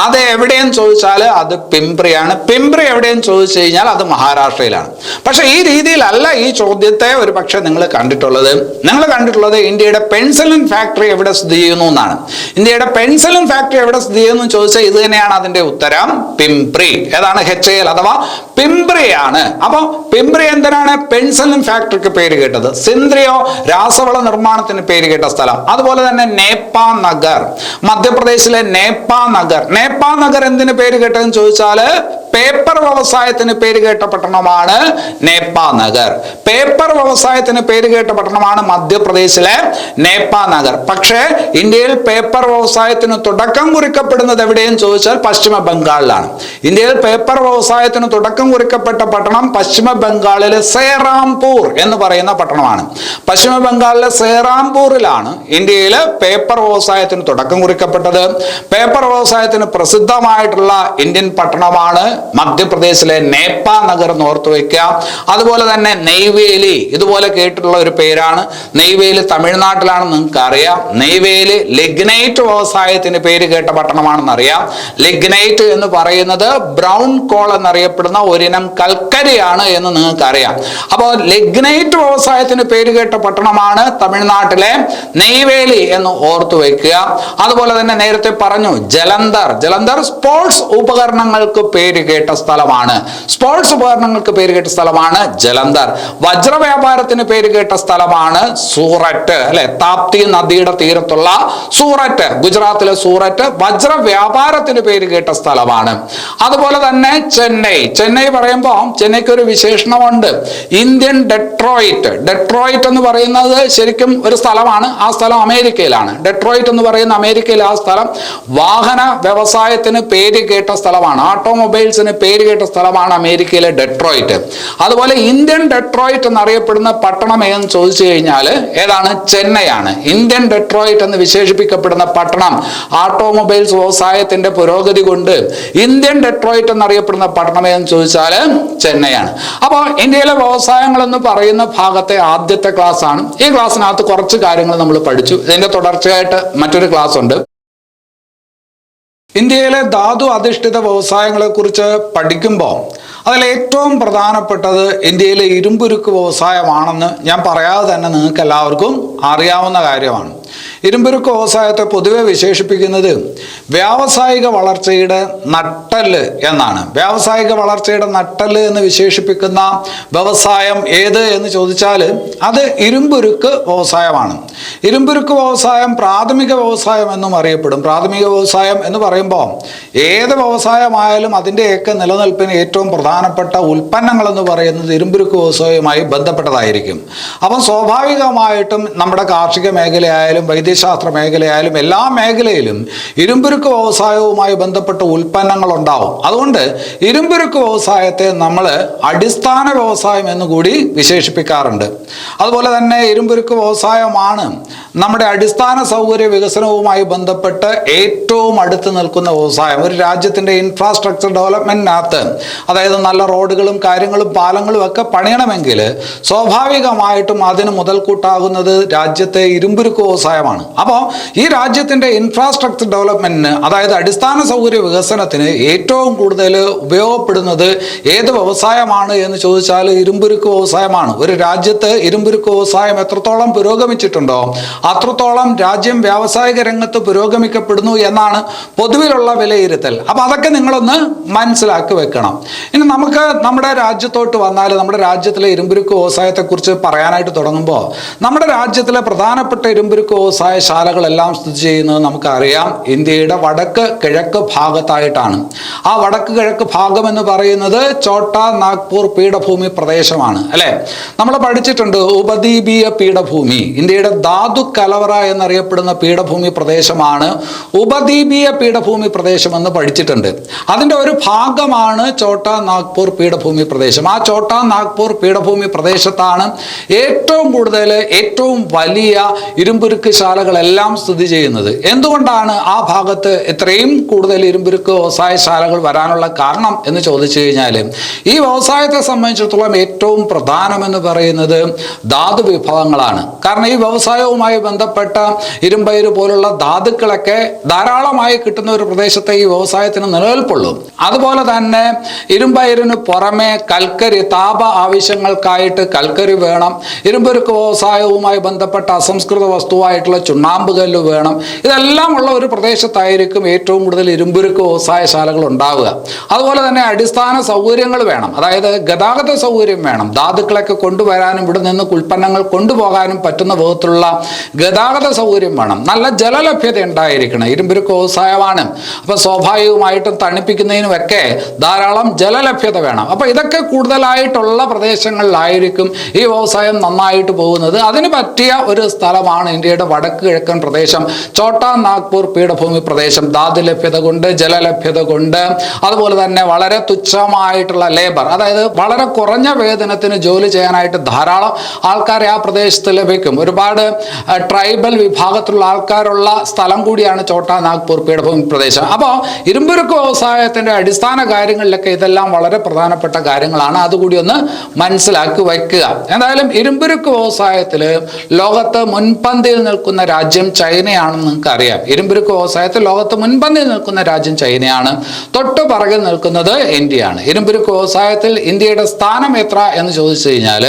അത് എവിടെയെന്ന് ചോദിച്ചാൽ അത് പിംപ്രിയാണ്. പിംപ്രി എവിടെയെന്ന് ചോദിച്ചു കഴിഞ്ഞാൽ അത് മഹാരാഷ്ട്രയിലാണ്. പക്ഷെ ഈ രീതിയിലല്ല ഈ ചോദ്യത്തെ ഒരു പക്ഷെ നിങ്ങൾ കണ്ടിട്ടുള്ളത് ഇന്ത്യയുടെ പെൻസിലിൻ ഫാക്ടറി എവിടെ സ്ഥിതി ചെയ്യുന്നു എന്നാണ്. ഇന്ത്യയുടെ പെൻസിലിൻ ഫാക്ടറി എവിടെ സ്ഥിതി ചെയ്യുന്നു ചോദിച്ചാൽ ഇത് തന്നെയാണ് അതിന്റെ ഉത്തരം, പിംപ്രി. ഏതാണ്? HAL അഥവാ പിംപ്രിയാണ്. അപ്പൊ പിംപ്രി എന്തിനാണ് പെൻസിലിൻ ഫാക്ടറിക്ക് പേര് കേട്ടത്? സിന്ദ്രിയോ രാസവള നിർമ്മാണത്തിന് പേര് കേട്ട സ്ഥലം. അതുപോലെ തന്നെ നേപ്പാ നഗർ, മധ്യപ്രദേശിലെ നേപ്പാ നഗർ എന്തിന് പേര് കേട്ടതെന്ന് ചോദിച്ചാല് പേപ്പർ വ്യവസായത്തിന് പേര് കേട്ട പട്ടണമാണ് നേപ്പാ നഗർ. പേപ്പർ വ്യവസായത്തിന് പേര് കേട്ട പട്ടണമാണ് മധ്യപ്രദേശിലെ നേപ്പാ നഗർ. പക്ഷേ ഇന്ത്യയിൽ പേപ്പർ വ്യവസായത്തിന് തുടക്കം കുറിക്കപ്പെടുന്നത് എവിടെയെന്ന് ചോദിച്ചാൽ പശ്ചിമ ബംഗാളിലാണ്. ഇന്ത്യയിൽ പേപ്പർ വ്യവസായത്തിന് തുടക്കം കുറിക്കപ്പെട്ട പട്ടണം പശ്ചിമ ബംഗാളിലെ സേറാംപൂർ എന്ന് പറയുന്ന പട്ടണമാണ്. പശ്ചിമ ബംഗാളിലെ സേറാംപൂരിലാണ് ഇന്ത്യയിൽ പേപ്പർ വ്യവസായത്തിന് തുടക്കം കുറിക്കപ്പെട്ടത്. പേപ്പർ വ്യവസായത്തിന് പ്രസിദ്ധമായിട്ടുള്ള ഇന്ത്യൻ പട്ടണമാണ് മധ്യപ്രദേശിലെ നേപ്പാ നഗർ എന്ന് ഓർത്തു വയ്ക്കുക. അതുപോലെ തന്നെ നെയ്വേലി, ഇതുപോലെ കേട്ടിട്ടുള്ള ഒരു പേരാണ്. നെയ്വേലി തമിഴ്നാട്ടിലാണെന്ന് നിങ്ങൾക്ക് അറിയാം. നെയ്വേലി ലിഗ്നൈറ്റ് വ്യവസായത്തിന് പേര് കേട്ട പട്ടണമാണെന്ന് അറിയാം. ലിഗ്നൈറ്റ് എന്ന് പറയുന്നത് ബ്രൗൺ കോൾ എന്നറിയപ്പെടുന്ന ഒരിനം കൽക്കരിയാണ് എന്ന് നിങ്ങൾക്ക് അറിയാം. അപ്പോൾ ലിഗ്നൈറ്റ് വ്യവസായത്തിന് പേര് കേട്ട പട്ടണമാണ് തമിഴ്നാട്ടിലെ നെയ്വേലി എന്ന് ഓർത്തു വയ്ക്കുക. അതുപോലെ തന്നെ നേരത്തെ പറഞ്ഞു ജലന്ധർ സ്പോർട്സ് ഉപകരണങ്ങൾക്ക് പേര് കേട്ട സ്ഥലമാണ്. ജലന്ധർ. വജ്ര വ്യാപാരത്തിന് പേര് കേട്ട സ്ഥലമാണ് സൂററ്റ്, അല്ലെ? താപ്തി നദിയുടെ തീരത്തുള്ള സൂററ്റ്, ഗുജറാത്തിലെ സൂററ്റ് വജ്ര വ്യാപാരത്തിന് പേര് കേട്ട സ്ഥലമാണ്. അതുപോലെ തന്നെ ചെന്നൈ പറയുമ്പോൾ ചെന്നൈക്ക് ഒരു വിശേഷണമുണ്ട്, ഇന്ത്യൻ ഡെട്രോയിറ്റ് എന്ന് പറയുന്നത് ശരിക്കും ഒരു സ്ഥലമാണ്. ആ സ്ഥലം അമേരിക്കയിലാണ്. ഡെട്രോയിറ്റ് എന്ന് പറയുന്ന അമേരിക്കയിലെ ആ സ്ഥലം വാഹന വ്യവസായത്തിന് പേര് കേട്ട സ്ഥലമാണ്. ഓട്ടോമൊബൈൽസിന് പേര് കേട്ട സ്ഥലമാണ് അമേരിക്കയിലെ ഡെട്രോയിറ്റ്. അതുപോലെ ഇന്ത്യൻ ഡെട്രോയിറ്റ് എന്നറിയപ്പെടുന്ന പട്ടണം ഏതെന്ന് ചോദിച്ചു കഴിഞ്ഞാൽ ഏതാണ്? ചെന്നൈയാണ്. ഇന്ത്യൻ ഡെട്രോയിറ്റ് എന്ന് വിശേഷിപ്പിക്കപ്പെടുന്ന പട്ടണം ഓട്ടോമൊബൈൽസ് വ്യവസായത്തിന്റെ പുരോഗതി കൊണ്ട് ഇന്ത്യൻ ഡെട്രോയിറ്റ് എന്നറിയപ്പെടുന്ന പട്ടണം ഏതെന്ന് ചോദിച്ചാൽ ചെന്നൈയാണ്. അപ്പോൾ ഇന്ത്യയിലെ വ്യവസായങ്ങൾ എന്ന് പറയുന്ന ഭാഗത്തെ ആദ്യത്തെ ക്ലാസ് ആണ്. ഈ ക്ലാസ്സിനകത്ത് കുറച്ച് കാര്യങ്ങൾ നമ്മൾ പഠിച്ചു. ഇതിന്റെ തുടർച്ചയായിട്ട് മറ്റൊരു ക്ലാസ് ഉണ്ട്. ഇന്ത്യയിലെ ധാതു അധിഷ്ഠിത വ്യവസായങ്ങളെ കുറിച്ച് പഠിക്കുമ്പോൾ അതിൽ ഏറ്റവും പ്രധാനപ്പെട്ടത് ഇന്ത്യയിലെ ഇരുമ്പുരുക്ക് വ്യവസായമാണെന്ന് ഞാൻ പറയാതെ തന്നെ നിങ്ങൾക്ക് എല്ലാവർക്കും അറിയാവുന്ന കാര്യമാണ്. ഇരുമ്പുരുക്ക് വ്യവസായത്തെ പൊതുവെ വിശേഷിപ്പിക്കുന്നത് വ്യാവസായിക വളർച്ചയുടെ നട്ടെല്ല് എന്നാണ്. വ്യാവസായിക വളർച്ചയുടെ നട്ടെല്ല് എന്ന് വിശേഷിപ്പിക്കുന്ന വ്യവസായം ഏത് എന്ന് ചോദിച്ചാൽ അത് ഇരുമ്പുരുക്ക് വ്യവസായമാണ്. ഇരുമ്പുരുക്ക് വ്യവസായം പ്രാഥമിക വ്യവസായം എന്നും അറിയപ്പെടും. പ്രാഥമിക വ്യവസായം എന്ന് പറയുമ്പോൾ ഏത് വ്യവസായമായാലും അതിൻ്റെയൊക്കെ നിലനിൽപ്പിന് ഏറ്റവും പ്രധാനപ്പെട്ട ഉൽപ്പന്നങ്ങൾ എന്ന് പറയുന്നത് ഇരുമ്പുരുക്ക് വ്യവസായവുമായി ബന്ധപ്പെട്ടതായിരിക്കും. അപ്പം സ്വാഭാവികമായിട്ടും നമ്മുടെ കാർഷിക മേഖലയായാലും വൈദ്യശാസ്ത്ര മേഖലയായാലും എല്ലാ മേഖലയിലും ഇരുമ്പുരുക്ക് വ്യവസായവുമായി ബന്ധപ്പെട്ട ഉൽപ്പന്നങ്ങൾ ഉണ്ടാവും. അതുകൊണ്ട് ഇരുമ്പുരുക്ക് വ്യവസായത്തെ നമ്മൾ അടിസ്ഥാന വ്യവസായം എന്നുകൂടി വിശേഷിപ്പിക്കാറുണ്ട്. അതുപോലെ തന്നെ ഇരുമ്പുരുക്ക് വ്യവസായമാണ് നമ്മുടെ അടിസ്ഥാന സൗകര്യ വികസനവുമായി ബന്ധപ്പെട്ട് ഏറ്റവും അടുത്ത് നിൽക്കുന്ന വ്യവസായം. ഒരു രാജ്യത്തിൻ്റെ ഇൻഫ്രാസ്ട്രക്ചർ ഡെവലപ്മെൻറ്റിനകത്ത്, അതായത് നല്ല റോഡുകളും കാര്യങ്ങളും പാലങ്ങളും ഒക്കെ പണിയണമെങ്കിൽ സ്വാഭാവികമായിട്ടും അതിന് മുതൽക്കൂട്ടാകുന്നത് രാജ്യത്തെ ഇരുമ്പുരുക്ക് വ്യവസായമാണ്. അപ്പോൾ ഈ രാജ്യത്തിൻ്റെ ഇൻഫ്രാസ്ട്രക്ചർ ഡെവലപ്മെൻറ്റിന്, അതായത് അടിസ്ഥാന സൗകര്യ വികസനത്തിന് ഏറ്റവും കൂടുതൽ ഉപയോഗപ്പെടുന്നത് ഏത് വ്യവസായമാണ് എന്ന് ചോദിച്ചാൽ ഇരുമ്പുരുക്ക് വ്യവസായമാണ്. ഒരു രാജ്യത്ത് ഇരുമ്പുരുക്ക് വ്യവസായം എത്രത്തോളം പുരോഗമിച്ചിട്ടുണ്ടോ അത്രത്തോളം രാജ്യം വ്യാവസായിക രംഗത്ത് പുരോഗമിക്കപ്പെടുന്നു എന്നാണ് പൊതുവിലുള്ള വിലയിരുത്തൽ. അപ്പോൾ അതൊക്കെ നിങ്ങളൊന്ന് മനസ്സിലാക്കി വെക്കണം. ഇനി നമുക്ക് നമ്മുടെ രാജ്യത്തോട്ട് വന്നാൽ, നമ്മുടെ രാജ്യത്തിലെ ഇരുമ്പുരുക്ക് വ്യവസായത്തെക്കുറിച്ച് പറയാനായിട്ട് തുടങ്ങുമ്പോൾ, നമ്മുടെ രാജ്യത്തിലെ പ്രധാനപ്പെട്ട ഇരുമ്പുരുക്ക് വ്യവസായ ശാലകളെല്ലാം സ്ഥിതി ചെയ്യുന്നത് നമുക്കറിയാം ഇന്ത്യയുടെ വടക്ക് കിഴക്ക് ഭാഗത്തായിട്ടാണ്. ആ വടക്ക് കിഴക്ക് ഭാഗം എന്ന് പറയുന്നത് ഛോട്ടാ നാഗ്പൂർ പീഠഭൂമി പ്രദേശമാണ്, അല്ലെ? നമ്മൾ പഠിച്ചിട്ടുണ്ട് ഉപദ്വീപീയ പീഠഭൂമി. ഇന്ത്യയുടെ ധാതു കലവറ എന്നറിയപ്പെടുന്ന പീഠഭൂമി പ്രദേശമാണ് ഉപദ്വീപീയ പീഠഭൂമി പ്രദേശം എന്ന് പഠിച്ചിട്ടുണ്ട്. അതിൻ്റെ ഒരു ഭാഗമാണ് ഛോട്ടാ നാഗ്പൂർ പീഠഭൂമി പ്രദേശം. ആ ഛോട്ടാ നാഗ്പൂർ പീഠഭൂമി പ്രദേശത്താണ് ഏറ്റവും കൂടുതൽ, ഏറ്റവും വലിയ ഇരുമ്പുരുക്ക് ശാലകളെല്ലാം സ്ഥിതി ചെയ്യുന്നത്. എന്തുകൊണ്ടാണ് ആ ഭാഗത്ത് ഇത്രയും കൂടുതൽ ഇരുമ്പുരുക്ക് വ്യവസായ ശാലകൾ വരാനുള്ള കാരണം എന്ന് ചോദിച്ചു കഴിഞ്ഞാൽ, ഈ വ്യവസായത്തെ സംബന്ധിച്ചിടത്തോളം ഏറ്റവും പ്രധാനമെന്ന് പറയുന്നത് ധാതു വിഭവങ്ങളാണ്. കാരണം ഈ വ്യവസായവുമായി ബന്ധപ്പെട്ട ഇരുമ്പയിര് പോലുള്ള ധാതുക്കളൊക്കെ ധാരാളമായി കിട്ടുന്ന ഒരു പ്രദേശത്തെ ഈ വ്യവസായത്തിന് നിലനിൽപ്പുള്ളൂ. അതുപോലെ തന്നെ ഇരുമ്പയിരിന് പുറമെ കൽക്കരി, താപ ആവശ്യങ്ങൾക്കായിട്ട് കൽക്കരി വേണം. ഇരുമ്പുരുക്ക് വ്യവസായവുമായി ബന്ധപ്പെട്ട അസംസ്കൃത വസ്തുവായിട്ടുള്ള ചുണ്ണാമ്പ് കല്ല് വേണം. ഇതെല്ലാം ഉള്ള ഒരു പ്രദേശത്തായിരിക്കും ഏറ്റവും കൂടുതൽ ഇരുമ്പുരുക്ക് വ്യവസായശാലകൾ ഉണ്ടാവുക. അതുപോലെ തന്നെ അടിസ്ഥാന സൗകര്യങ്ങൾ വേണം, അതായത് ഗതാഗത സൗകര്യം വേണം. ധാതുക്കളൊക്കെ കൊണ്ടുവരാനും ഇവിടെ നിന്ന് ഉൽപ്പന്നങ്ങൾ കൊണ്ടുപോകാനും പറ്റുന്ന വിധത്തിലുള്ള ഗതാഗത സൗകര്യം വേണം. നല്ല ജലലഭ്യത ഉണ്ടായിരിക്കണം. ഇരുമ്പുരുക്ക് വ്യവസായമാണ്, അപ്പോൾ സ്വാഭാവികമായിട്ടും തണുപ്പിക്കുന്നതിനുമൊക്കെ ധാരാളം ജലലഭ്യത വേണം. അപ്പോൾ ഇതൊക്കെ കൂടുതലായിട്ടുള്ള പ്രദേശങ്ങളിലായിരിക്കും ഈ വ്യവസായം നന്നായിട്ട് പോകുന്നത്. അതിന് പറ്റിയ ഒരു സ്ഥലമാണ് ഇന്ത്യയുടെ വടക്ക് കിഴക്കൻ പ്രദേശം, ഛോട്ടാ നാഗ്പൂർ പീഠഭൂമി പ്രദേശം. ധാതു ലഭ്യത കൊണ്ട്, ജലലഭ്യത കൊണ്ട്, അതുപോലെ തന്നെ വളരെ തുച്ഛമായിട്ടുള്ള ലേബർ, അതായത് വളരെ കുറഞ്ഞ വേതനത്തിന് ജോലി ചെയ്യാനായിട്ട് ധാരാളം ആൾക്കാരെ ആ പ്രദേശത്ത് ലഭിക്കും. ഒരുപാട് ട്രൈബൽ വിഭാഗത്തിലുള്ള ആൾക്കാരുള്ള സ്ഥലം കൂടിയാണ് ഛോട്ടാ നാഗ്പൂർ പീഠഭൂമി പ്രദേശം. അപ്പോൾ ഇരുമ്പുരുക്ക് വ്യവസായത്തിൻ്റെ അടിസ്ഥാന കാര്യങ്ങളിലൊക്കെ ഇതെല്ലാം വളരെ പ്രധാനപ്പെട്ട കാര്യങ്ങളാണ്. അതുകൂടി ഒന്ന് മനസ്സിലാക്കി വയ്ക്കുക. എന്തായാലും ഇരുമ്പുരുക്ക് വ്യവസായത്തിൽ ലോകത്ത് മുൻപന്തിയിൽ നിൽക്കുന്ന രാജ്യം ചൈനയാണെന്ന് നിങ്ങൾക്ക് അറിയാം. ഇരുമ്പുരുക്ക് വ്യവസായത്തിൽ ലോകത്ത് മുൻപന്തിയിൽ നിൽക്കുന്ന രാജ്യം ചൈനയാണ്. തൊട്ട് പിറകിൽ നിൽക്കുന്നത് ഇന്ത്യയാണ്. ഇരുമ്പുരുക്ക് വ്യവസായത്തിൽ ഇന്ത്യയുടെ സ്ഥാനം എത്ര എന്ന് ചോദിച്ചു കഴിഞ്ഞാൽ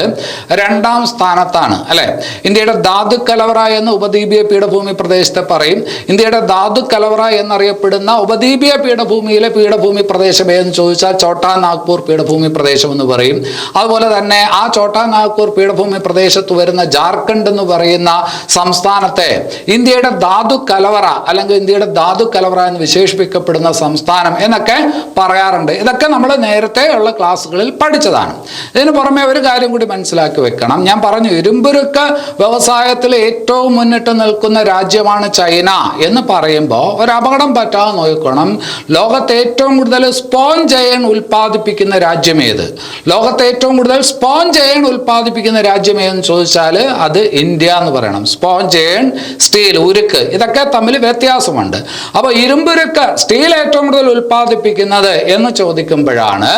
2ാം സ്ഥാനത്താണ്, അല്ലെ? ഇന്ത്യയുടെ ധാതു കലവറ എന്ന് ഉപദ്വീപീയ പീഠഭൂമി പ്രദേശത്തെ പറയും. ഇന്ത്യയുടെ ധാതു കലവറ എന്നറിയപ്പെടുന്ന ഉപദ്വീപീയ പീഠഭൂമിയിലെ പീഠഭൂമി പ്രദേശം എന്ന് ചോദിച്ചാൽ ഛോട്ടാ നാഗ്പൂർ പീഠഭൂമി പ്രദേശം എന്ന് പറയും. അതുപോലെ തന്നെ ആ ഛോട്ടാ നാഗ്പൂർ പീഠഭൂമി പ്രദേശത്ത് വരുന്ന ജാർഖണ്ഡ് എന്ന് പറയുന്ന സംസ്ഥാനത്തെ ഇന്ത്യയുടെ ധാതു കലവറ, അല്ലെങ്കിൽ ഇന്ത്യയുടെ ധാതു കലവറ എന്ന് വിശേഷിപ്പിക്കപ്പെടുന്ന സംസ്ഥാനം എന്നൊക്കെ പറയാറുണ്ട്. ഇതൊക്കെ നമ്മൾ നേരത്തെ ഉള്ള ക്ലാസ്സുകളിൽ പഠിച്ചതാണ്. ഇതിന് പുറമെ ഒരു കാര്യം കൂടി മനസ്സിലാക്കി വെക്കണം. ഞാൻ പറഞ്ഞു, ഇരുമ്പുരുക്ക് വ്യവസായത്തിൽ ഏറ്റവും മുന്നിട്ട് നിൽക്കുന്ന രാജ്യമാണ് ചൈന എന്ന് പറയുമ്പോൾ ഒരു അപകടം പറ്റാതെ നോക്കണം. ലോകത്തെ ഏറ്റവും കൂടുതൽ സ്പോഞ്ച് അയൺ ഉൽപ്പാദിപ്പിക്കുന്ന രാജ്യം ഏത്? ലോകത്തെ ഏറ്റവും കൂടുതൽ സ്പോഞ്ച് അയൺ ഉൽപ്പാദിപ്പിക്കുന്ന രാജ്യം ഏതെന്ന് ചോദിച്ചാൽ അത് ഇന്ത്യ എന്ന് പറയണം. സ്പോഞ്ച് അയൺ, സ്റ്റീൽ, ഉരുക്ക്, ഇതൊക്കെ തമ്മിൽ വ്യത്യാസമുണ്ട്. അപ്പോൾ ഇരുമ്പുരുക്ക്, സ്റ്റീൽ ഏറ്റവും കൂടുതൽ ഉൽപ്പാദിപ്പിക്കുന്നത് എന്ന് ചോദിക്കുമ്പോഴാണ്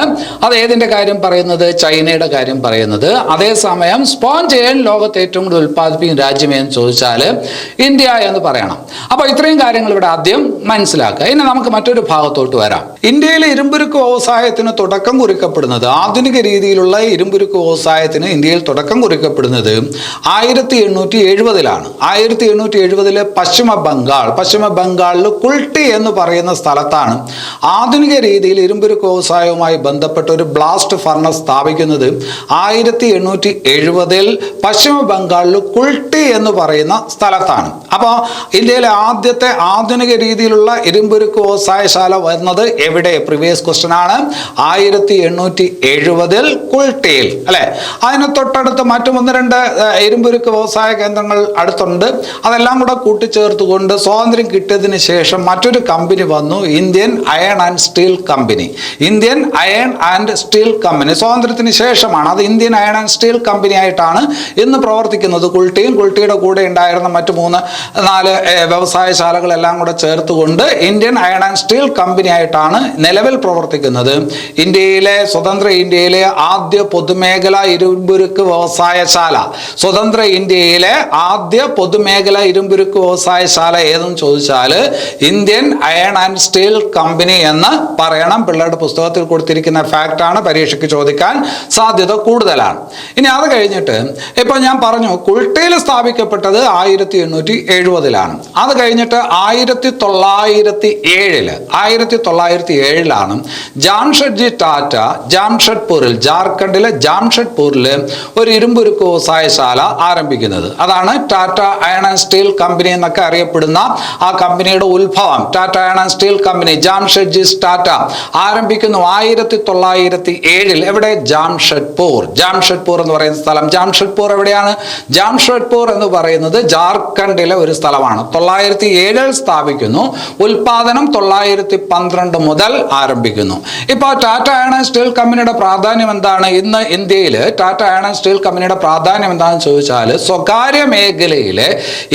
അത് ഏതിൻ്റെ കാര്യം പറയുന്നത്? ചൈനയുടെ കാര്യം പറയുന്നത്. അതേസമയം സ്പോഞ്ച് അയൺ ലോകത്തെ ഏറ്റവും കൂടുതൽ ഉൽപ്പാദിപ്പിക്കുന്ന രാജ്യം എന്ന് ചോദിച്ചാൽ ഇന്ത്യ എന്ന് പറയണം. അപ്പോൾ ഇത്രയും കാര്യങ്ങൾ ഇവിടെ ആദ്യം മനസ്സിലാക്കുക. ഇനി നമുക്ക് മറ്റൊരു ഭാഗത്തോട്ട് വരാം. ഇന്ത്യയിലെ ഇരുമ്പുരുക്ക് വ്യവസായത്തിന് തുടക്കം കുറിക്കപ്പെടുന്നത്, ആധുനിക രീതിയിലുള്ള ഇരുമ്പുരുക്ക് വ്യവസായത്തിന് ഇന്ത്യയിൽ തുടക്കം കുറിക്കപ്പെടുന്നത് 1870-ലാണ്. 1870 പശ്ചിമ ബംഗാളിൽ കുൾട്ടി എന്ന് പറയുന്ന സ്ഥലത്താണ് ആധുനിക രീതിയിൽ ഇരുമ്പുരുക്ക് വ്യവസായവുമായി ബന്ധപ്പെട്ട ഒരു ബ്ലാസ്റ്റ് ഫർണസ് സ്ഥാപിക്കുന്നത്. 1870 പശ്ചിമ ബംഗാളിൽ കുൾട്ടി എന്ന് പറയുന്ന സ്ഥലത്താണ്. അപ്പോൾ ഇന്ത്യയിലെ ആദ്യത്തെ ആധുനിക രീതിയിലുള്ള ഇരുമ്പുരുക്ക് വ്യവസായശാല വരുന്നത് എവിടെ? പ്രീവിയസ് ക്വസ്റ്റ്യൻ ആണ്. 1870 കുൾട്ടിയിൽ, അല്ലെ? അതിന് തൊട്ടടുത്ത് മറ്റു 1-2 ഇരുമ്പുരുക്ക് വ്യവസായ കേന്ദ്രങ്ങൾ അടുത്തുണ്ട്. അതെല്ലാം കൂടെ കൂട്ടിച്ചേർത്തുകൊണ്ട് സ്വാതന്ത്ര്യം കിട്ടിയതിന് ശേഷം മറ്റൊരു കമ്പനി വന്നു, Indian iron and steel company. Indian iron and steel company സ്വാതന്ത്ര്യത്തിന് ശേഷമാണ്. അത് Indian iron and steel company ആയിട്ടാണ് ഇന്ന് പ്രവർത്തിക്കുന്നത്. കുൾട്ടിയുടെ കൂടെ കൂടെ ഉണ്ടായിരുന്ന മറ്റ് 3-4 വ്യവസായശാലകളെല്ലാം കൂടെ ചേർത്തുകൊണ്ട് Indian iron and steel company ആയിട്ടാണ് നിലവിൽ പ്രവർത്തിക്കുന്നത്. സ്വതന്ത്ര ഇന്ത്യയിലെ ആദ്യ പൊതുമേഖലാ ഇരുമ്പുരുക്ക് വ്യവസായശാല, സ്വതന്ത്ര ഇന്ത്യയിലെ ആദ്യ പൊതുമേഖലാ ഇരുമ്പുരുക്ക് വ്യവസായശാല ഏതെന്ന് ചോദിച്ചാൽ Indian iron and steel company എന്ന് പറയണം. പിള്ളേരുടെ പുസ്തകത്തിൽ കൊടുത്തിരിക്കുന്ന ഫാക്റ്റാണ്, പരീക്ഷയ്ക്ക് ചോദിക്കാൻ സാധ്യത കൂടുതലാണ്. ഇനി അത് കഴിഞ്ഞിട്ട് ഇപ്പൊ ഞാൻ പറഞ്ഞു കുൾട്ടിയിൽ സ്ഥാപിക്കപ്പെട്ടത് 1870-ലാണ്. അത് കഴിഞ്ഞിട്ട് 1907-ലാണ് ജാംഷഡ്ജി ടാറ്റ ജാംഷഡ്പൂരിൽ, ജാർഖണ്ഡിലെ ജാംഷഡ്പൂരിൽ ഒരു ഇരുമ്പുരുക്ക് വ്യവസായശാല ആരംഭിക്കുന്നത്. അതാണ് Tata iron and steel company എന്നൊക്കെ അറിയപ്പെടുന്ന ആ കമ്പനിയുടെ ഉത്ഭവം. Tata iron and steel company Jamsetji Tata ആരംഭിക്കുന്നു 1907. എവിടെ? ജാംഷഡ്പൂർ. ജാംഷഡ്പൂർ എന്ന് പറയുന്ന സ്ഥലം. ജാംഷഡ്പൂർ എവിടെയാണ്? ജാംഷഡ്പൂർ എന്ന് പറയുന്നത് ജാർഖണ്ഡിലെ ഒരു സ്ഥലമാണ്. 1907 സ്ഥാപിക്കുന്നു. ഉൽപാദനം 1912 മുതൽ ആരംഭിക്കുന്നു. ഇപ്പോൾ ടാറ്റ അയൺ ആൻഡ് സ്റ്റീൽ കമ്പനിയുടെ പ്രാധാന്യം എന്താണ്? ഇന്ന് ഇന്ത്യയിൽ ടാറ്റ അയൺ ആൻഡ് സ്റ്റീൽ കമ്പനിയുടെ പ്രാധാന്യം എന്താണെന്ന് ചോദിച്ചാൽ സ്വകാര്യ മേഖലയിലെ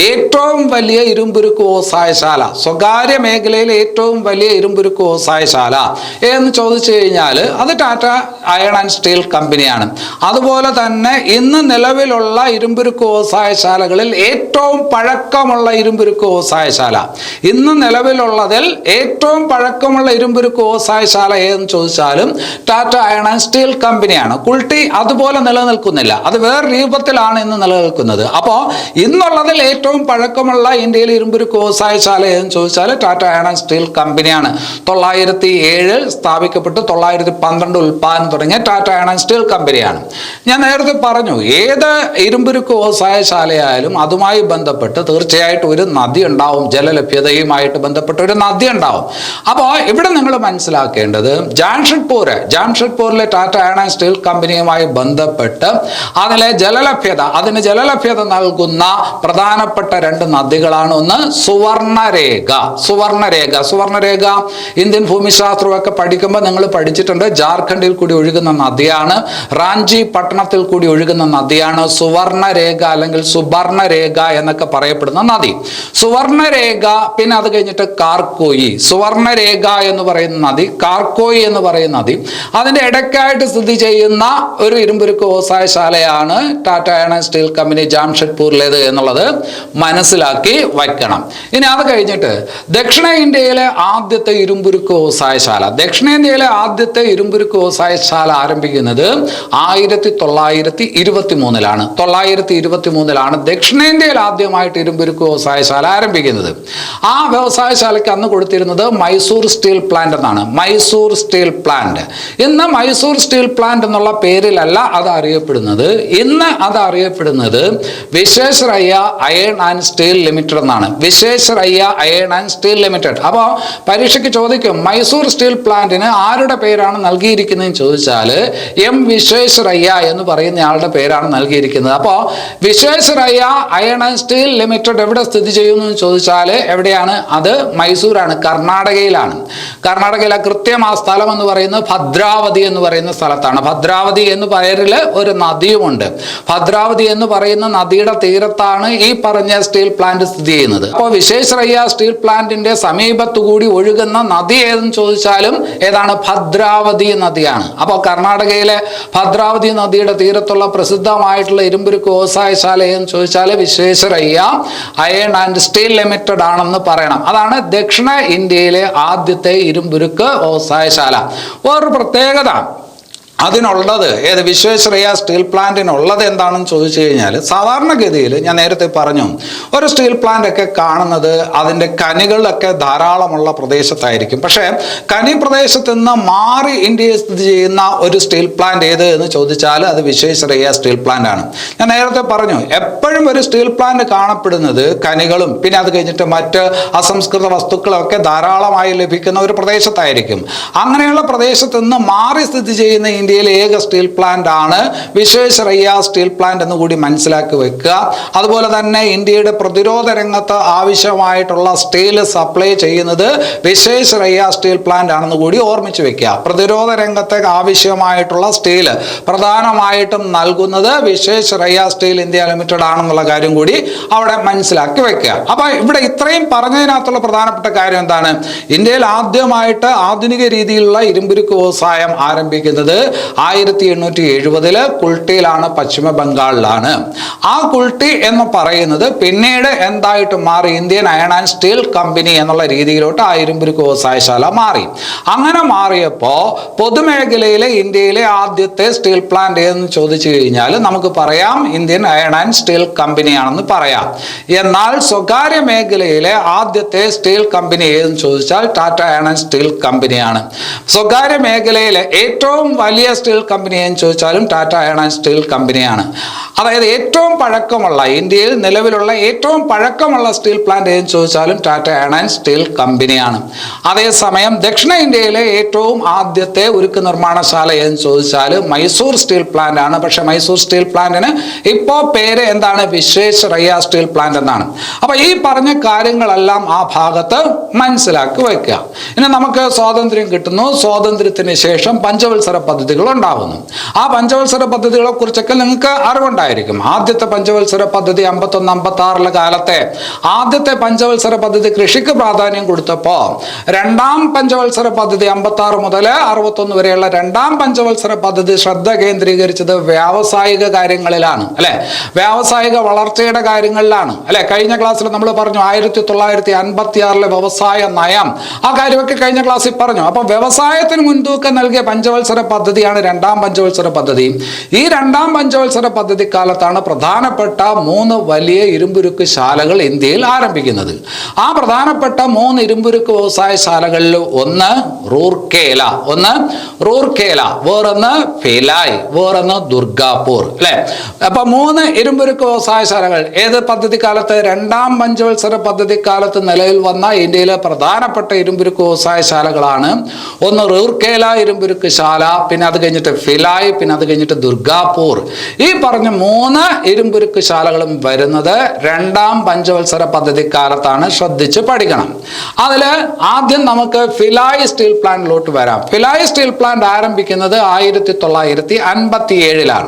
ഏറ്റവും വലിയ ഇരുമ്പുരുക്ക് വ്യവസായശാല, സ്വകാര്യ മേഖലയിലെ ഏറ്റവും വലിയ ഇരുമ്പുരുക്ക് വ്യവസായശാല എന്ന് ചോദിച്ചു കഴിഞ്ഞാൽ അത് ടാറ്റ അയൺ ആൻഡ് സ്റ്റീൽ കമ്പനിയാണ്. അതുപോലെ തന്നെ ഇന്ന് നിലവിലുള്ള ഇരുമ്പുരുക്ക് വ്യവസായശാലകളിൽ ഏറ്റവും പഴക്കമുള്ള ഇരുമ്പുരുക്ക് വ്യവസായശാല, ഇന്ന് നിലവിലുള്ളതിൽ ഏറ്റവും പഴക്കമുള്ള ഇരുമ്പുരുക്ക് വ്യവസായശാല ഏതെന്ന് ചോദിച്ചാലും ടാറ്റ അയൺ ആൻഡ് സ്റ്റീൽ കമ്പനിയാണ്. കുൾട്ടി അതുപോലെ നിലനിൽക്കുന്നില്ല, അത് വേറെ രൂപത്തിലാണ് ഇന്ന് നിലനിൽക്കുന്നത്. അപ്പോൾ ഇന്നുള്ളതിൽ ഏറ്റവും പഴക്കമുള്ള ഇന്ത്യയിലെ ഇരുമ്പുരുക്ക് വ്യവസായശാല ഏതെന്ന് ചോദിച്ചാൽ ടാറ്റ അയൺ ആൻഡ് സ്റ്റീൽ കമ്പനിയാണ്. 1907 സ്ഥാപിക്കപ്പെട്ട് 1912 ഉൽപാദനം തുടങ്ങിയ ടാറ്റ അയൺ ആൻഡ് സ്റ്റീൽ കമ്പനിയാണ്. ഞാൻ നേരത്തെ പറഞ്ഞു ഏത് ഇരുമ്പുരുക്ക് വ്യവസായശാലയായാലും അതുമായി ബന്ധപ്പെട്ട് തീർച്ചയായിട്ടും ഒരു നദി ഉണ്ടാവും, ജലലഭ്യതയുമായിട്ട് ബന്ധപ്പെട്ട ഒരു നദി ഉണ്ടാവും. അപ്പോൾ ഇവിടെ നിങ്ങൾ മനസ്സിലാക്കേണ്ടത് ജാംഷഡ്പൂരിലെ ടാറ്റ അയൺ ആൻഡ് സ്റ്റീൽ കമ്പനിയുമായി ബന്ധപ്പെട്ട് അതിന് ജലലഭ്യത നൽകുന്ന പ്രധാനപ്പെട്ട 2 നദികളാണ്. ഒന്ന് സുവർണരേഖ ഇന്ത്യൻ ഭൂമിശാസ്ത്രമൊക്കെ പഠിക്കുമ്പോൾ നിങ്ങൾ പഠിച്ചിട്ടുണ്ട്. ജാർഖണ്ഡിൽ കൂടി ഒഴുകുന്ന നദിയാണ്, റാഞ്ചി പട്ടണത്തിൽ കൂടി ഒഴുകുന്ന നദിയാണ് സുവർണരേഖ അല്ലെങ്കിൽ സുബർണരേഖ എന്നൊക്കെ പറയപ്പെടുന്ന നദി. സുവർണരേഖ, പിന്നെ അത് കഴിഞ്ഞിട്ട് കാർക്കോയി. സുവർണരേഖ എന്ന് പറയുന്ന നദി, കാർക്കോയി എന്ന് പറയുന്ന നദി, അതിന്റെ ഇടയ്ക്കായിട്ട് സ്ഥിതി ചെയ്യുന്ന ഒരു ഇരുമ്പുരുക്ക് വ്യവസായശാലയാണ് Tata iron and steel company ജാംഷഡ്പൂരിലേത് എന്നുള്ളത് മനസ്സിലാക്കി വയ്ക്കണം. ഇനി അത് കഴിഞ്ഞിട്ട് ദക്ഷിണേന്ത്യയിലെ ആദ്യത്തെ ഇരുമ്പുരുക്ക് വ്യവസായശാല, ആരംഭിക്കുന്നത് 1923-ലാണ്. 1923-ലാണ് ദക്ഷിണേന്ത്യയിൽ ആദ്യമായിട്ട് ഇരുമ്പുരുക്ക് വ്യവസായശാല ആരംഭിക്കുന്നത്. ആ വ്യവസായശാലയ്ക്ക് അന്ന് കൊടുത്തിരുന്നത് മൈസൂർ സ്റ്റീൽ പ്ലാന്റ് എന്നാണ്. Mysore steel plant. ഇന്ന് മൈസൂർ സ്റ്റീൽ പ്ലാന്റ് എന്നുള്ള പേരിലല്ല അത് അറിയപ്പെടുന്നത്. ഇന്ന് അത് അറിയപ്പെടുന്നത് Visvesvaraya iron and steel limited എന്നാണ്. Visvesvaraya iron and steel limited. അപ്പോൾ പരീക്ഷയ്ക്ക് ചോദിക്കും മൈസൂർ സ്റ്റീൽ പ്ലാന്റിന് ആരുടെ പേരാണ് നൽകിയിരിക്കുന്നതെന്ന് ചോദിച്ചാൽ എം വിശ്വേശ്വരയ്യ എന്ന് പറയുന്ന ആളുടെ പേരാണ് നൽകിയിരിക്കുന്നത്. അപ്പോൾ Visvesvaraya iron and steel limited എവിടെ സ്ഥിതി ചെയ്യുന്നു എന്ന് ചോദിച്ചാൽ എവിടെയാണ്? അത് മൈസൂരാണ്, കർണാടകയിലാണ്. കർണാടകയിലെ കൃത്യം ആ സ്ഥലം എന്ന് പറയുന്നത് ഭദ്രാവതി എന്ന് പറയുന്ന സ്ഥലത്താണ്. ഭദ്രാവതി എന്ന് പേരിൽ ഒരു നദിയുമുണ്ട്. ഭദ്രാവതി എന്ന് പറയുന്ന നദിയുടെ തീരത്താണ് ഈ പറഞ്ഞ സ്റ്റീൽ പ്ലാന്റ് സ്ഥിതി ചെയ്യുന്നത്. അപ്പോൾ വിശ്വേശ്വരയ്യ സ്റ്റീൽ പ്ലാന്റിന്റെ സമീപത്തുകൂടി ഒഴുകുന്ന നദി ഏതെന്ന് ചോദിച്ചാലും ഏതാണ്? ഭദ്രാവതി നദിയാണ്. അപ്പോൾ കർണാടകയിലെ ഭദ്രാവതി നദിയുടെ തീരത്തുള്ള പ്രസിദ്ധമായിട്ടുള്ള ഇരുമ്പുരുക്ക് വ്യവസായശാല എന്ന് ചോദിച്ചാൽ Visvesvaraya iron and steel limited ആണെന്ന് പറയണം. അതാണ് ദക്ഷിണ ഇന്ത്യയിലെ ആദ്യത്തെ ഇരുമ്പുരുക്ക് വ്യവസായശാല. ഒരു പ്രത്യേകത അതിനുള്ളത് ഏത് വിശ്വേശ്വരയ്യ സ്റ്റീൽ പ്ലാന്റിനുള്ളത് എന്താണെന്ന് ചോദിച്ചു കഴിഞ്ഞാൽ സാധാരണഗതിയിൽ ഞാൻ നേരത്തെ പറഞ്ഞു ഒരു സ്റ്റീൽ പ്ലാന്റ് ഒക്കെ കാണുന്നത് അതിൻ്റെ കനികളൊക്കെ ധാരാളമുള്ള പ്രദേശത്തായിരിക്കും. പക്ഷേ കനി പ്രദേശത്ത് നിന്ന് മാറി ഇന്ത്യയിൽ സ്ഥിതി ചെയ്യുന്ന ഒരു സ്റ്റീൽ പ്ലാന്റ് ഏത് എന്ന് ചോദിച്ചാൽ അത് വിശ്വേശ്വരയ്യ സ്റ്റീൽ പ്ലാന്റ് ആണ്. ഞാൻ നേരത്തെ പറഞ്ഞു എപ്പോഴും ഒരു സ്റ്റീൽ പ്ലാന്റ് കാണപ്പെടുന്നത് കനികളും പിന്നെ അത് കഴിഞ്ഞിട്ട് മറ്റ് അസംസ്കൃത വസ്തുക്കളൊക്കെ ധാരാളമായി ലഭിക്കുന്ന ഒരു പ്രദേശത്തായിരിക്കും. അങ്ങനെയുള്ള പ്രദേശത്ത് നിന്ന് മാറി സ്ഥിതി ചെയ്യുന്ന ഇന്ത്യയിലെ ഏക സ്റ്റീൽ പ്ലാന്റ് ആണ് വിശ്വേശ്വരയ്യ സ്റ്റീൽ പ്ലാന്റ് എന്ന് കൂടി മനസ്സിലാക്കി വെക്കുക. അതുപോലെ തന്നെ ഇന്ത്യയുടെ പ്രതിരോധ രംഗത്ത് ആവശ്യമായിട്ടുള്ള സ്റ്റീൽ സപ്ലൈ ചെയ്യുന്നത് വിശ്വേശ്വരയ്യ സ്റ്റീൽ പ്ലാന്റ് ആണെന്ന് കൂടി ഓർമ്മിച്ച് വെക്കുക. പ്രതിരോധ രംഗത്തേക്ക് ആവശ്യമായിട്ടുള്ള സ്റ്റീൽ പ്രധാനമായിട്ടും നൽകുന്നത് വിശ്വേശ്വരയ്യ സ്റ്റീൽ ഇന്ത്യ ലിമിറ്റഡ് ആണെന്നുള്ള കാര്യം കൂടി അവിടെ മനസ്സിലാക്കി വെക്കുക. അപ്പൊ ഇവിടെ ഇത്രയും പറഞ്ഞതിനകത്തുള്ള പ്രധാനപ്പെട്ട കാര്യം എന്താണ്? ഇന്ത്യയിൽ ആദ്യമായിട്ട് ആധുനിക രീതിയിലുള്ള ഇരുമ്പുരുക്ക് വ്യവസായം ആരംഭിക്കുന്നത് 1870 കുൾട്ടിയിലാണ്, പശ്ചിമ ബംഗാളിലാണ്. ആ കുൾട്ടി എന്ന് പറയുന്നത് പിന്നീട് എന്തായിട്ട് മാറി? Indian iron and steel company എന്നുള്ള രീതിയിലോട്ട് ആ ഇരുമ്പുരുക്ക് വ്യവസായശാല മാറി. അങ്ങനെ മാറിയപ്പോ പൊതുമേഖലയിലെ ഇന്ത്യയിലെ ആദ്യത്തെ സ്റ്റീൽ പ്ലാന്റ് എന്ന് ചോദിച്ചു കഴിഞ്ഞാൽ നമുക്ക് പറയാം ഇന്ത്യൻ അയൺ ആൻഡ് സ്റ്റീൽ കമ്പനിയാണെന്ന് പറയാം. എന്നാൽ സ്വകാര്യ മേഖലയിലെ ആദ്യത്തെ സ്റ്റീൽ കമ്പനി ഏതെന്ന് ചോദിച്ചാൽ ടാറ്റ അയൺ ആൻഡ് സ്റ്റീൽ കമ്പനിയാണ്. സ്വകാര്യ മേഖലയിലെ ഏറ്റവും വലിയ സ്റ്റീൽ കമ്പനി എന്ന് ചോദിച്ചാലും ടാറ്റ അയൺ ആൻഡ് സ്റ്റീൽ കമ്പനിയാണ്. അതായത് ഏറ്റവും പഴക്കമുള്ള, ഇന്ത്യയിൽ നിലവിലുള്ള ഏറ്റവും പഴക്കമുള്ള സ്റ്റീൽ പ്ലാന്റ് എന്ന് ചോദിച്ചാലും ടാറ്റ അയൺ ആൻഡ് സ്റ്റീൽ കമ്പനിയാണ്. അതേസമയം ദക്ഷിണ ഇന്ത്യയിലെ ഏറ്റവും ആദ്യത്തെ ഉരുക്ക് നിർമ്മാണശാല എന്ന് ചോദിച്ചാൽ മൈസൂർ സ്റ്റീൽ പ്ലാന്റ് ആണ്. പക്ഷെ മൈസൂർ സ്റ്റീൽ പ്ലാന്റിന് ഇപ്പോ പേര് എന്താണ്? വിശ്വേശ്വരയ്യ സ്റ്റീൽ പ്ലാന്റ് എന്നാണ്. അപ്പൊ ഈ പറഞ്ഞ കാര്യങ്ങളെല്ലാം ആ ഭാഗത്ത് മനസ്സിലാക്കി വെക്കുക. ഇനി നമുക്ക് സ്വാതന്ത്ര്യം കിട്ടുന്നു. സ്വാതന്ത്ര്യത്തിന് ശേഷം പഞ്ചവത്സര പദ്ധതികൾ ഉണ്ടാകുന്നു. ആ പഞ്ചവത്സര പദ്ധതികളെ കുറിച്ചൊക്കെ നിങ്ങൾക്ക് അറിവുണ്ടായിരിക്കും. ആദ്യത്തെ പഞ്ചവത്സര പദ്ധതി 51-56 കാലത്തെ ആദ്യത്തെ പഞ്ചവത്സര പദ്ധതി കൃഷിക്ക് പ്രാധാന്യം കൊടുത്തപ്പോ രണ്ടാം പഞ്ചവത്സര പദ്ധതി 56 മുതൽ 61 വരെയുള്ള രണ്ടാം പഞ്ചവത്സര പദ്ധതി ശ്രദ്ധ കേന്ദ്രീകരിച്ചത് വ്യാവസായിക കാര്യങ്ങളിലാണ്, അല്ലെ? വ്യാവസായിക വളർച്ചയുടെ കാര്യങ്ങളിലാണ്, അല്ലെ? കഴിഞ്ഞ ക്ലാസ്സിൽ നമ്മൾ പറഞ്ഞു 1956 വ്യവസായ നയം, ആ കാര്യമൊക്കെ കഴിഞ്ഞ ക്ലാസ്സിൽ പറഞ്ഞു. അപ്പൊ വ്യവസായത്തിന് മുൻതൂക്കം നൽകിയ പഞ്ചവത്സര പദ്ധതിയാണ് രണ്ടാം പഞ്ചവത്സര പദ്ധതി. ഈ രണ്ടാം പഞ്ചവത്സര പദ്ധതി കാലത്താണ് പ്രധാനപ്പെട്ട 3 വലിയ ഇരുമ്പുരുക്ക് ശാലകൾ ഇന്ത്യയിൽ ആരംഭിക്കുന്നത്. ആ പ്രധാനപ്പെട്ട 3 ഇരുമ്പുരുക്ക് വ്യവസായശാലകളിൽ ഒന്ന് റൂർക്കേല, വേറൊന്ന് ഭിലായ്, വേറൊന്ന് ദുർഗാപൂർ, അല്ലെ? അപ്പൊ 3 ഇരുമ്പുരുക്ക് വ്യവസായശാലകൾ ഏത് പദ്ധതി കാലത്ത്? രണ്ടാം പഞ്ചവത്സര പദ്ധതി കാലത്ത് നിലവിൽ വന്ന ഇന്ത്യയിലെ പ്രധാനപ്പെട്ട ഇരുമ്പുരുക്ക് വ്യവസായശാലകളാണ്. ഒന്ന് റൂർക്കേല ഇരുമ്പുരുക്ക് ശാല, പിന്നെ അത് കഴിഞ്ഞിട്ട് ഭിലായ്, പിന്നെ അത് കഴിഞ്ഞിട്ട് ദുർഗാപൂർ. ഈ പറഞ്ഞ 3 ഇരുമ്പുരുക്ക് ശാലകളും വരുന്നത് രണ്ടാം പഞ്ചവത്സര പദ്ധതി കാലത്താണ്. ശ്രദ്ധിച്ച് പഠിക്കണം. അതില് ആദ്യം നമുക്ക് ഭിലായ് സ്റ്റീൽ പ്ലാന്റിലോട്ട് വരാം. ഭിലായ് സ്റ്റീൽ പ്ലാന്റ് ആരംഭിക്കുന്നത് 1957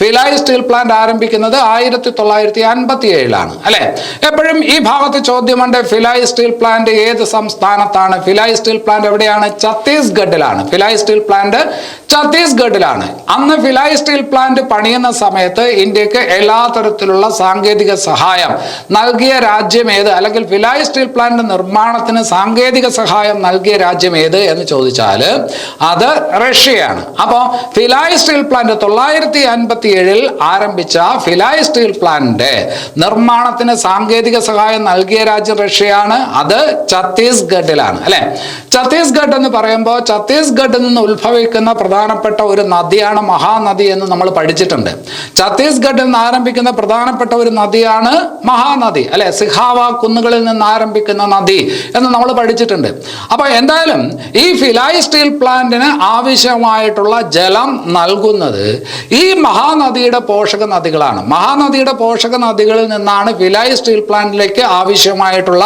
ഭിലായ് സ്റ്റീൽ പ്ലാന്റ് ആരംഭിക്കുന്നത് 1957 അല്ലെ? എപ്പോഴും ഈ ഭാഗത്ത് ചോദ്യമുണ്ട്, ഭിലായ് സ്റ്റീൽ പ്ലാന്റ് ഏത് സംസ്ഥാനത്താണ്? ഭിലായ് സ്റ്റീൽ പ്ലാന്റ് എവിടെയാണ്? ഛത്തീസ്ഗഡിലാണ്. ഭിലായ് സ്റ്റീൽ പ്ലാന്റ് ഛത്തീസ്ഗഡിലാണ്. അന്ന് ഭിലായ് സ്റ്റീൽ പ്ലാന്റ് പണിയുന്ന സമയത്ത് ഇന്ത്യക്ക് എല്ലാ തരത്തിലുള്ള സാങ്കേതിക സഹായം നൽകിയ രാജ്യം ഏത്? അല്ലെങ്കിൽ ഭിലായ് സ്റ്റീൽ പ്ലാന്റ് നിർമ്മാണത്തിന് സാങ്കേതിക സഹായം നൽകിയ രാജ്യം ഏത് എന്ന് ചോദിച്ചാൽ അത് റഷ്യയാണ്. അപ്പോൾ ഭിലായ് സ്റ്റീൽ പ്ലാന്റ് 1957 ആരംഭിച്ച ഭിലായ് സ്റ്റീൽ പ്ലാന്റ് നിർമ്മാണത്തിന് സാങ്കേതിക സഹായം നൽകിയ രാജ്യം റഷ്യയാണ്. അത് ഛത്തീസ്ഗഡിലാണ്, അല്ലെ? ഛത്തീസ്ഗഡ് എന്ന് പറയുമ്പോൾ ഛത്തീസ്ഗഡിൽ നിന്ന് ഉത്ഭവിക്കുന്ന പ്രധാനപ്പെട്ട ഒരു നദിയാണ് മഹാനദി എന്ന് നമ്മൾ പഠിച്ചിട്ടുണ്ട്. ഛത്തീസ്ഗഡിൽ നിന്ന് ആരംഭിക്കുന്ന പ്രധാനപ്പെട്ട ഒരു നദിയാണ് മഹാനദി, അല്ലെ? സിഹാവ കുന്നുകളിൽ നിന്ന് ആരംഭിക്കുന്ന നദി എന്ന് നമ്മൾ പഠിച്ചിട്ടുണ്ട്. അപ്പൊ എന്തായാലും ഈ ഭിലായ് സ്റ്റീൽ പ്ലാന്റിന് ആവശ്യമായിട്ടുള്ള ജലം നൽകുന്നത് ഈ മഹാനദിയുടെ പോഷക നദികളാണ്. മഹാനദിയുടെ പോഷക നദികളിൽ നിന്നാണ് ഭിലായ് സ്റ്റീൽ പ്ലാന്റിലേക്ക് ആവശ്യമായിട്ടുള്ള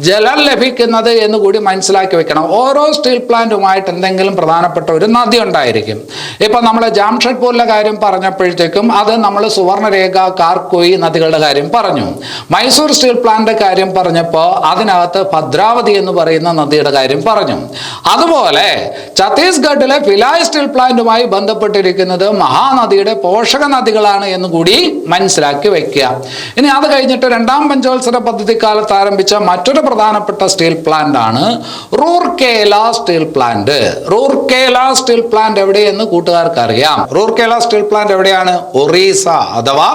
ജലം ലഭിക്കുന്നത് എന്ന് കൂടി മനസ്സിലാക്കി വെക്കണം. ഓരോ സ്റ്റീൽ പ്ലാന്റുമായിട്ട് എന്തെങ്കിലും പ്രധാനപ്പെട്ട ഒരു നദി ഉണ്ടായിരിക്കും. ഇപ്പൊ നമ്മൾ ജാംഷഡ്പൂരിലെ കാര്യം പറഞ്ഞപ്പോഴത്തേക്കും അത് നമ്മൾ സുവർണരേഖ, കാർക്കോയി നദികളുടെ കാര്യം പറഞ്ഞു. മൈസൂർ സ്റ്റീൽ പ്ലാന്റിന്റെ കാര്യം പറഞ്ഞപ്പോൾ അതിനകത്ത് ഭദ്രാവതി എന്ന് പറയുന്ന നദിയുടെ കാര്യം പറഞ്ഞു. അതുപോലെ ഛത്തീസ്ഗഡിലെ ഭിലായ് സ്റ്റീൽ പ്ലാന്റുമായി ബന്ധപ്പെട്ടിരിക്കുന്നത് മഹാനദിയുടെ പോഷക നദികളാണ് എന്ന് കൂടി മനസ്സിലാക്കി വെക്കുക. ഇനി അത് കഴിഞ്ഞിട്ട് രണ്ടാം പഞ്ചവത്സര പദ്ധതി കാലത്ത് ആരംഭിച്ച മറ്റൊരു പ്രധാനപ്പെട്ട സ്റ്റീൽ പ്ലാന്റ് ആണ് Rourkela steel plant. Rourkela steel plant എവിടെയെന്ന് കൂട്ടുകാർക്ക് അറിയാം. റൂർക്കേല സ്റ്റീൽ പ്ലാന്റ് എവിടെയാണ്? ഒറീസ അഥവാ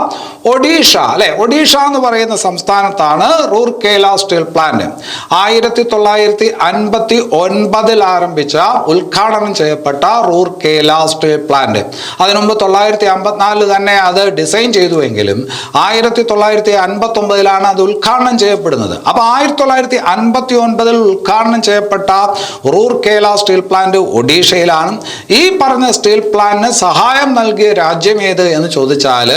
ഒഡീഷ, അല്ലെ? ഒഡീഷ എന്ന് പറയുന്ന സംസ്ഥാനത്താണ് റൂർക്കേല സ്റ്റീൽ പ്ലാന്റ്. 1959 ആരംഭിച്ച ഉദ്ഘാടനം ചെയ്യപ്പെട്ട റൂർക്കേല സ്റ്റീൽ പ്ലാന്റ്. അതിനുമുമ്പ് 1954 തന്നെ അത് ഡിസൈൻ ചെയ്തുവെങ്കിലും 1959 അത് ഉദ്ഘാടനം ചെയ്യപ്പെടുന്നത്. അപ്പൊ 1959 ഉദ്ഘാടനം ചെയ്യപ്പെട്ട റൂർക്കേല സ്റ്റീൽ പ്ലാന്റ് ഒഡീഷയിലാണ്. ഈ പറഞ്ഞ പറഞ്ഞ സ്റ്റീൽ പ്ലാന്റിന് സഹായം നൽകിയ രാജ്യം ഏത് എന്ന് ചോദിച്ചാൽ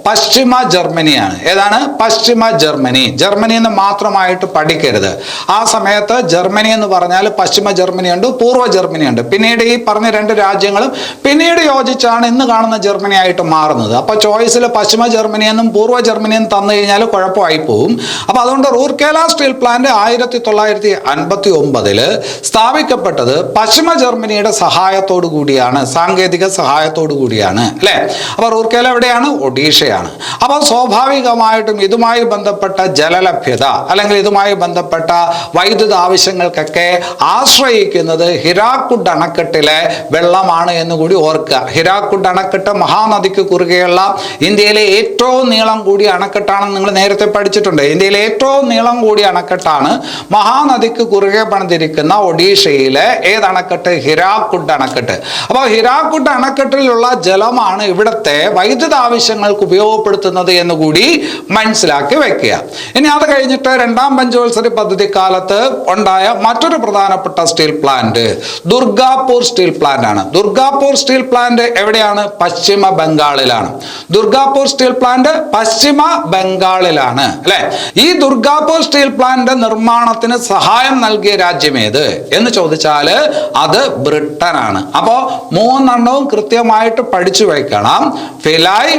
പശ്ചിമ ജർമ്മനിയാണ്. ഏതാണ്? പശ്ചിമ ജർമ്മനി. ജർമ്മനി എന്ന് മാത്രമായിട്ട് പഠിക്കരുത്. ആ സമയത്ത് ജർമ്മനി എന്ന് പറഞ്ഞാൽ പശ്ചിമ ജർമ്മനി ഉണ്ട്, പൂർവ്വ ജർമ്മനി ഉണ്ട്. പിന്നീട് ഈ പറഞ്ഞ രണ്ട് രാജ്യങ്ങളും പിന്നീട് യോജിച്ചാണ് ഇന്ന് കാണുന്ന ജർമ്മനി ആയിട്ട് മാറുന്നത്. അപ്പൊ ചോയ്സിൽ പശ്ചിമ ജർമ്മനി എന്നും പൂർവ്വ ജർമ്മനി എന്നും തന്നു കഴിഞ്ഞാൽ കുഴപ്പമായി പോകും. അപ്പൊ അതുകൊണ്ട് റൂർക്കേല സ്റ്റീൽ പ്ലാന്റ് 1959 സ്ഥാപിക്കപ്പെട്ടത് പശ്ചിമ ജർമ്മനിയുടെ സഹായത്തോടു കൂടിയാണ്, സാങ്കേതിക സഹായത്തോടു കൂടിയാണ്, അല്ലെ? അപ്പൊ റൂർക്കേല എവിടെയാണ്? ഒഡീഷയാണ്. അപ്പോൾ സ്വാഭാവികമായിട്ടും ഇതുമായി ബന്ധപ്പെട്ട ജലലഭ്യത അല്ലെങ്കിൽ ഇതുമായി ബന്ധപ്പെട്ട വൈദ്യുത ആവശ്യങ്ങൾക്കൊക്കെ ആശ്രയിക്കുന്നത് ഹിരാക്കുഡ് അണക്കെട്ടിലെ വെള്ളമാണ് എന്നുകൂടി ഓർക്കുക. ഹിരാക്കുഡ് അണക്കെട്ട് മഹാനദിക്ക് കുറുകെയുള്ള ഇന്ത്യയിലെ ഏറ്റവും നീളം കൂടിയ അണക്കെട്ടാണെന്ന് നിങ്ങൾ നേരത്തെ പഠിച്ചിട്ടുണ്ട്. ഇന്ത്യയിലെ ഏറ്റവും നീളം കൂടിയ അണക്കെട്ടാണ് മഹാനദിക്ക് കുറുകെ പണിതിരിക്കുന്ന ഒഡീഷയിലെ ഏത് അണക്കെട്ട്? ഹിരാക്കുഡ് അണക്കെട്ട്. അപ്പോൾ ഹിരാക്കുഡ് അണക്കെട്ടിലുള്ള ജലമാണ് ഇവിടുത്തെ വൈദ്യുത ആവശ്യങ്ങൾക്ക് ഉപയോഗപ്പെടുത്തുന്നത് എന്നുകൂടി മനസ്സിലാക്കി വെക്കുക. ഇനി അത് കഴിഞ്ഞിട്ട് രണ്ടാം പഞ്ചവത്സര പദ്ധതി കാലത്ത് ഉണ്ടായ മറ്റൊരു പ്രധാനപ്പെട്ട steel plant Durgapur steel plant ആണ്. ദുർഗാപൂർ സ്റ്റീൽ പ്ലാന്റ് എവിടെയാണ്? പശ്ചിമ ബംഗാളിലാണ്. ദുർഗാപൂർ സ്റ്റീൽ പ്ലാന്റ് പശ്ചിമ ബംഗാളിലാണ്, അല്ലെ? ഈ ദുർഗാപൂർ സ്റ്റീൽ പ്ലാന്റ് നിർമ്മാണത്തിന് സഹായം നൽകിയ രാജ്യം ഏത് എന്ന് ചോദിച്ചാൽ അത് ബ്രിട്ടനാണ്. അപ്പോ മൂന്നെണ്ണവും കൃത്യമായിട്ട് പഠിച്ചു വെക്കണം. ഫിലായ്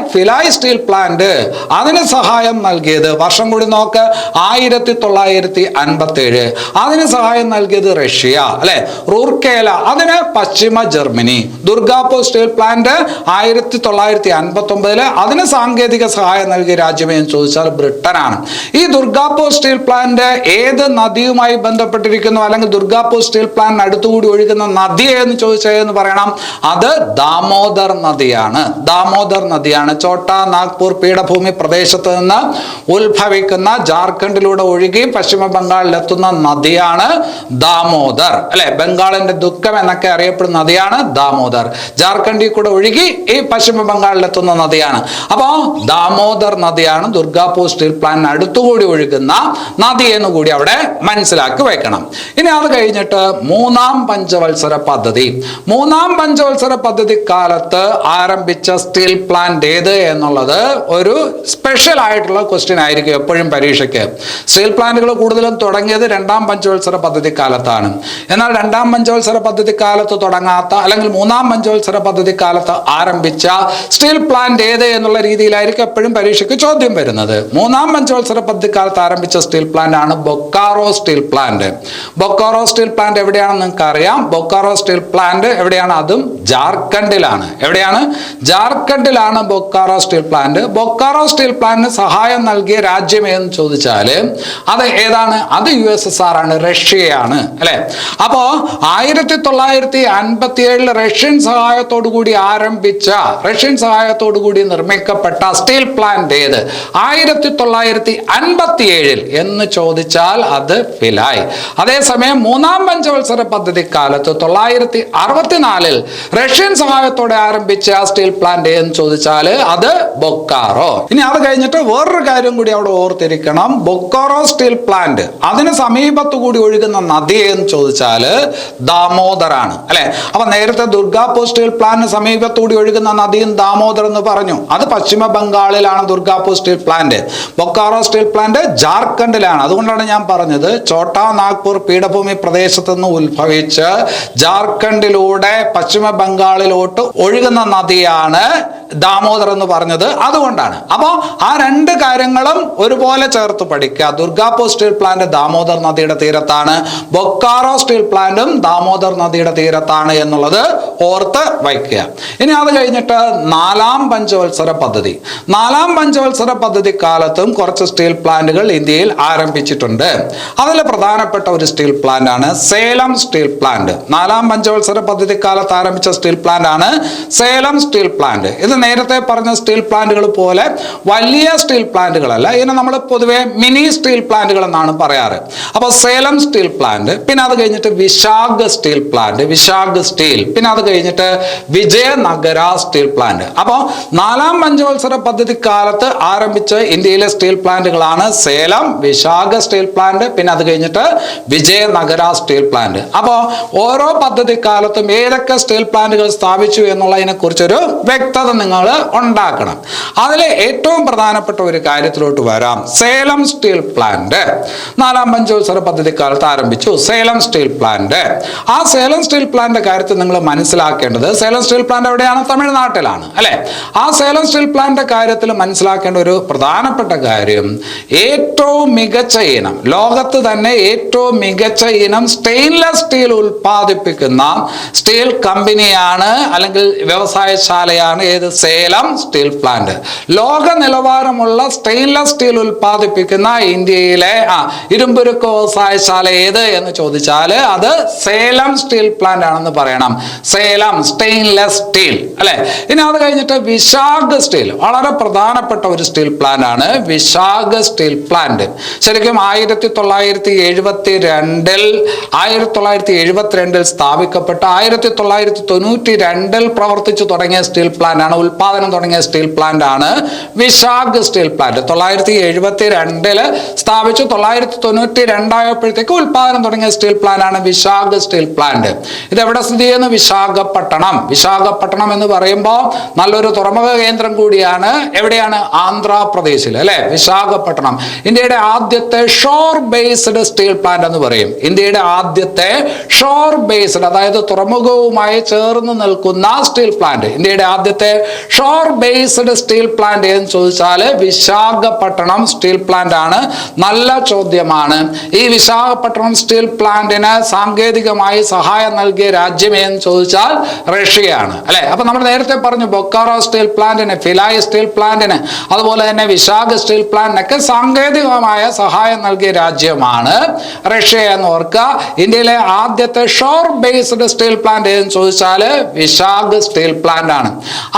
സ്റ്റീൽ പ്ലാന്റ് അതിന് സഹായം നൽകിയത്, വർഷം കൂടി നോക്ക്, 1957. അതിന് സഹായം നൽകിയത് റഷ്യ, അല്ലെ? റൂർക്കേല അതിന് പശ്ചിമ ജർമ്മനി. ദുർഗാപൂർ സ്റ്റീൽ പ്ലാന്റ് 1959 അതിന് സാങ്കേതിക സഹായം നൽകിയ രാജ്യം എന്ന് ചോദിച്ചാൽ ബ്രിട്ടനാണ്. ഈ ദുർഗാപൂർ സ്റ്റീൽ പ്ലാന്റ് ഏത് നദിയുമായി ബന്ധപ്പെട്ടിരിക്കുന്നു, അല്ലെങ്കിൽ ദുർഗാപൂർ സ്റ്റീൽ പ്ലാന്റ് അടുത്തുകൂടി ഒഴുകുന്ന നദി എന്ന് ചോദിച്ചതെന്ന് പറയണം. അത് ദാമോദർ നദിയാണ്. ദാമോദർ നദിയാണ്. ചോട്ടാ നാഗ്പൂർ പീഠഭൂമി പ്രദേശത്ത് നിന്ന് ഉത്ഭവിക്കുന്ന ജാർഖണ്ഡിലൂടെ ഒഴുകി പശ്ചിമ ബംഗാളിലെത്തുന്ന നദിയാണ് ദാമോദർ, അല്ലെ? ബംഗാളിന്റെ ദുഃഖം എന്നൊക്കെ അറിയപ്പെടുന്ന നദിയാണ് ദാമോദർ. ജാർഖണ്ഡിൽ കൂടെ ഒഴുകി ഈ പശ്ചിമ ബംഗാളിലെത്തുന്ന നദിയാണ്. അപ്പോ ദാമോദർ നദിയാണ് ദുർഗാപൂർ സ്റ്റീൽ പ്ലാന്റിന് അടുത്തുകൂടി ഒഴുകുന്ന നദി എന്ന് കൂടി അവിടെ മനസ്സിലാക്കി വെക്കണം. ഇനി അത് കഴിഞ്ഞിട്ട് മൂന്നാം പഞ്ചവത്സര പദ്ധതി. മൂന്നാം പഞ്ചവത്സര പദ്ധതി കാലത്ത് ആരംഭിച്ച സ്റ്റീൽ പ്ലാന്റ് ഏത് എന്നുള്ളത് ഒരു സ്പെഷ്യൽ ആയിട്ടുള്ള ക്വസ്റ്റ്യൻ ആയിരിക്കും എപ്പോഴും പരീക്ഷയ്ക്ക്. സ്റ്റീൽ പ്ലാന്റുകൾ കൂടുതലും തുടങ്ങിയത് രണ്ടാം പഞ്ചവത്സര പദ്ധതി കാലത്താണ്. എന്നാൽ രണ്ടാം പഞ്ചവത്സര പദ്ധതി കാലത്ത് തുടങ്ങാത്ത അല്ലെങ്കിൽ മൂന്നാം പഞ്ചവത്സര പദ്ധതി കാലത്ത് ആരംഭിച്ച സ്റ്റീൽ പ്ലാന്റ് ഏത് എന്നുള്ള രീതിയിലായിരിക്കും എപ്പോഴും പരീക്ഷയ്ക്ക് ചോദ്യം വരുന്നത്. മൂന്നാം പഞ്ചവത്സര പദ്ധതി കാലത്ത് ആരംഭിച്ച സ്റ്റീൽ പ്ലാന്റ് ആണ് Bokaro steel plant. Bokaro steel plant എവിടെയാണെന്ന് നിങ്ങൾക്ക് അറിയാം. ബൊക്കാറോ സ്റ്റീൽ പ്ലാന്റ് എവിടെയാണ്? അതും ജാർഖണ്ഡിലാണ്. എവിടെയാണ്? ജാർഖണ്ഡിലാണ് Bokaro steel plant. Bokaro steel പ്ലാന്റിന് സഹായം നൽകിയ രാജ്യം എന്ന് ചോദിച്ചാൽ അത് ഏതാണ്? അത് USSR ആണ്, റഷ്യയാണ്, അല്ലെ? അപ്പോ 1957 റഷ്യൻ സഹായത്തോടു കൂടി ആരംഭിച്ച, റഷ്യൻ സഹായത്തോടു കൂടി നിർമ്മിക്കപ്പെട്ട സ്റ്റീൽ പ്ലാന്റ് ഏത്? 1957 എന്ന് ചോദിച്ചാൽ അത് ഫിലായ്. അതേസമയം മൂന്നാം പഞ്ചവത്സര പദ്ധതി കാലത്ത് 1964 റഷ്യൻ സഹായത്തോടെ ആരംഭിച്ച സ്റ്റീൽ പ്ലാന്റ് എന്ന് ചോദിച്ചാൽ അത് ബൊക്കാറോ. ഇനി അത് കഴിഞ്ഞിട്ട് വേറൊരു കാര്യം കൂടി അവിടെ ഓർത്തിരിക്കണം. ബൊക്കാറോ സ്റ്റീൽ പ്ലാന്റ് അതിന് സമീപത്തു കൂടി ഒഴുകുന്ന നദി എന്ന് ചോദിച്ചാൽ ദാമോദറാണ്, അല്ലെ? അപ്പൊ നേരത്തെ ദുർഗാപൂർ സ്റ്റീൽ പ്ലാന്റിന് സമീപത്തുകൂടി ഒഴുകുന്ന നദിയും ദാമോദർ എന്ന് പറഞ്ഞു. അത് പശ്ചിമ ബംഗാളിലാണ് Durgapur steel plant. Bokaro steel plant ജാർഖണ്ഡിലാണ്. അതുകൊണ്ടാണ് ഞാൻ പറഞ്ഞത് ചോട്ടാ നാഗ്പൂർ പീഠഭൂമി പ്രദേശത്ത് നിന്ന് ഉത്ഭവിച്ച് ജാർഖണ്ഡിലൂടെ പശ്ചിമ ബംഗാളിലോട്ട് ഒഴുകുന്ന നദിയാണ് ദാമോദർ എന്ന് പറഞ്ഞത് അതുകൊണ്ടാണ്. അപ്പോൾ ആ രണ്ട് കാര്യങ്ങളും ഒരുപോലെ ചേർത്ത് പഠിക്കുക. ദുർഗാപൂർ സ്റ്റീൽ പ്ലാന്റ് ദാമോദർ നദിയുടെ തീരത്താണ്, ബൊക്കാറോ സ്റ്റീൽ പ്ലാന്റും ദാമോദർ നദിയുടെ തീരത്താണ് എന്നുള്ളത് ഓർത്ത് വയ്ക്കുക. ഇനി അത് കഴിഞ്ഞിട്ട് നാലാം പഞ്ചവത്സര പദ്ധതി. നാലാം പഞ്ചവത്സര പദ്ധതി കാലത്തും കുറച്ച് സ്റ്റീൽ പ്ലാന്റുകൾ ഇന്ത്യയിൽ ആരംഭിച്ചിട്ടുണ്ട്. അതിൽ പ്രധാനപ്പെട്ട ഒരു സ്റ്റീൽ പ്ലാന്റ് ആണ് സേലം സ്റ്റീൽ പ്ലാന്റ്. നാലാം പഞ്ചവത്സര പദ്ധതി കാലത്ത് ആരംഭിച്ച സ്റ്റീൽ പ്ലാന്റ് ആണ് സേലം സ്റ്റീൽ പ്ലാന്റ്. ഇത് നേരത്തെ പറഞ്ഞ സ്റ്റീൽ പ്ലാന്റുകൾ പോലെ വലിയ സ്റ്റീൽ പ്ലാന്റുകളല്ല, ഇതിനെ നമ്മൾ പൊതുവെ മിനി സ്റ്റീൽ പ്ലാന്റുകൾ എന്നാണ് പറയാറ്. അപ്പോൾ സേലം സ്റ്റീൽ പ്ലാന്റ്, പിന്നെ അത് കഴിഞ്ഞിട്ട് Visakh steel plant, Visakh steel, പിന്നെ അത് കഴിഞ്ഞിട്ട് വിജയനഗര സ്റ്റീൽ പ്ലാന്റ്. അപ്പോൾ നാലാം പഞ്ചവത്സര പദ്ധതി കാലത്ത് ആരംഭിച്ച ഇന്ത്യയിലെ സ്റ്റീൽ പ്ലാന്റുകളാണ് സേലം, വിശാഖ് സ്റ്റീൽ പ്ലാന്റ്, പിന്നെ അത് കഴിഞ്ഞിട്ട് വിജയനഗര സ്റ്റീൽ പ്ലാന്റ്. അപ്പോൾ ഓരോ പദ്ധതി കാലത്തും ഏതൊക്കെ സ്റ്റീൽ പ്ലാന്റുകൾ സ്ഥാപിച്ചു എന്നുള്ളതിനെ കുറിച്ചൊരു വ്യക്തത നിങ്ങൾ ഉണ്ടാക്കണം. അതിലെ ഏറ്റവും പ്രധാനപ്പെട്ട ഒരു കാര്യത്തിലോട്ട് വരാം. സേലം സ്റ്റീൽ പ്ലാന്റ് 4ാം പഞ്ചവത്സര പദ്ധതി കാലത്ത് ആരംഭിച്ചു. Salem steel plant. ആ സേലം സ്റ്റീൽ പ്ലാന്റിന്റെ കാര്യത്തിൽ നിങ്ങൾ മനസ്സിലാക്കേണ്ടത്, സേലം സ്റ്റീൽ പ്ലാന്റ് എവിടെയാണ്? തമിഴ്നാട്ടിലാണ് അല്ലെ. ആ സേലം സ്റ്റീൽ പ്ലാന്റിന്റെ കാര്യത്തിൽ മനസ്സിലാക്കേണ്ട ഒരു പ്രധാനപ്പെട്ട കാര്യം, ഏറ്റവും മികച്ച ഇനം, ലോകത്ത് തന്നെ ഏറ്റവും മികച്ച ഇനം സ്റ്റെയിൻലെസ് സ്റ്റീൽ ഉൽപ്പാദിപ്പിക്കുന്ന സ്റ്റീൽ കമ്പനിയാണ് അല്ലെങ്കിൽ വ്യവസായശാലയാണ് ഏത്? Salem steel plant. ലോക നിലവാരമുള്ള സ്റ്റെയിൻലെസ് സ്റ്റീൽ ഉൽപ്പാദിപ്പിക്കുന്ന ഇന്ത്യയിലെ ഇരുമ്പുരുക്ക് വ്യവസായശാല ഏത് എന്ന് ചോദിച്ചാൽ അത് സേലം സ്റ്റീൽ പ്ലാന്റ് ആണെന്ന് പറയണം. സേലം സ്റ്റെയിൻലെസ് സ്റ്റീൽ അല്ലെ. ഇനി അത് കഴിഞ്ഞിട്ട് വിശാഖ് സ്റ്റീൽ, വളരെ പ്രധാനപ്പെട്ട ഒരു സ്റ്റീൽ പ്ലാന്റ് ആണ് വിശാഖ് സ്റ്റീൽ പ്ലാന്റ്. ശരിക്കും 1972 സ്ഥാപിക്കപ്പെട്ട 1992 പ്രവർത്തിച്ചു തുടങ്ങിയ സ്റ്റീൽ പ്ലാന്റ് ആണ്, ഉൽപാദനം തുടങ്ങിയ സ്റ്റീൽ പ്ലാന്റ് ആണ് വിശാഖ് സ്റ്റീൽ പ്ലാന്റ്. 1972 സ്ഥാപിച്ചു, 1992 ആയപ്പോഴത്തേക്ക് ഉൽപാദനം തുടങ്ങിയ സ്റ്റീൽ പ്ലാന്റ് ആണ് വിശാഖ് സ്റ്റീൽ പ്ലാന്റ്. ഇത് എവിടെ സ്ഥിതി ചെയ്യുന്നു? വിശാഖപട്ടണം. വിശാഖപട്ടണം എന്ന് പറയുമ്പോൾ നല്ലൊരു തുറമുഖ കേന്ദ്രം കൂടിയാണ്. എവിടെയാണ്? ആന്ധ്രാപ്രദേശിൽ അല്ലെ. വിശാഖപട്ടണം ഇന്ത്യയുടെ ആദ്യത്തെ ഷോർ ബേസ്ഡ് സ്റ്റീൽ പ്ലാന്റ് എന്ന് പറയും. ഇന്ത്യയുടെ ആദ്യത്തെ ഷോർ ബേസ്ഡ്, അതായത് തുറമുഖവുമായി ചേർന്ന് നിൽക്കുന്ന സ്റ്റീൽ പ്ലാന്റ്. ഇന്ത്യയുടെ ആദ്യത്തെ ഷോർ ബേസ്ഡ് സ്റ്റീൽ പ്ലാന്റ് എന്ന് ചോദിച്ചാൽ വിശാഖപട്ടണം സ്റ്റീൽ പ്ലാന്റ് ആണ്. നല്ല ചോദ്യമാണ്. ഈ വിശാഖപട്ടണം സ്റ്റീൽ പ്ലാന്റിന് സാങ്കേതികമായി സഹായം നൽകിയ രാജ്യം എന്ന് ചോദിച്ചാൽ റഷ്യയാണ് അല്ലെ. അപ്പൊ നമ്മൾ നേരത്തെ പറഞ്ഞു ബൊക്കാറോ സ്റ്റീൽ പ്ലാന്റിന്, ഫിലായ് സ്റ്റീൽ പ്ലാന്റിന്, അതുപോലെ തന്നെ വിശാഖ് സ്റ്റീൽ പ്ലാന്റിനൊക്കെ സാങ്കേതികമായ സഹായം നൽകിയ രാജ്യമാണ് റഷ്യ എന്ന് ഓർക്കുക. ഇന്ത്യയിലെ ആദ്യത്തെ ഷോർ ബേസ്ഡ് സ്റ്റീൽ പ്ലാന്റ് എന്ന് ചോദിച്ചാൽ വിശാഖ് സ്റ്റീൽ പ്ലാന്റ് ആണ്.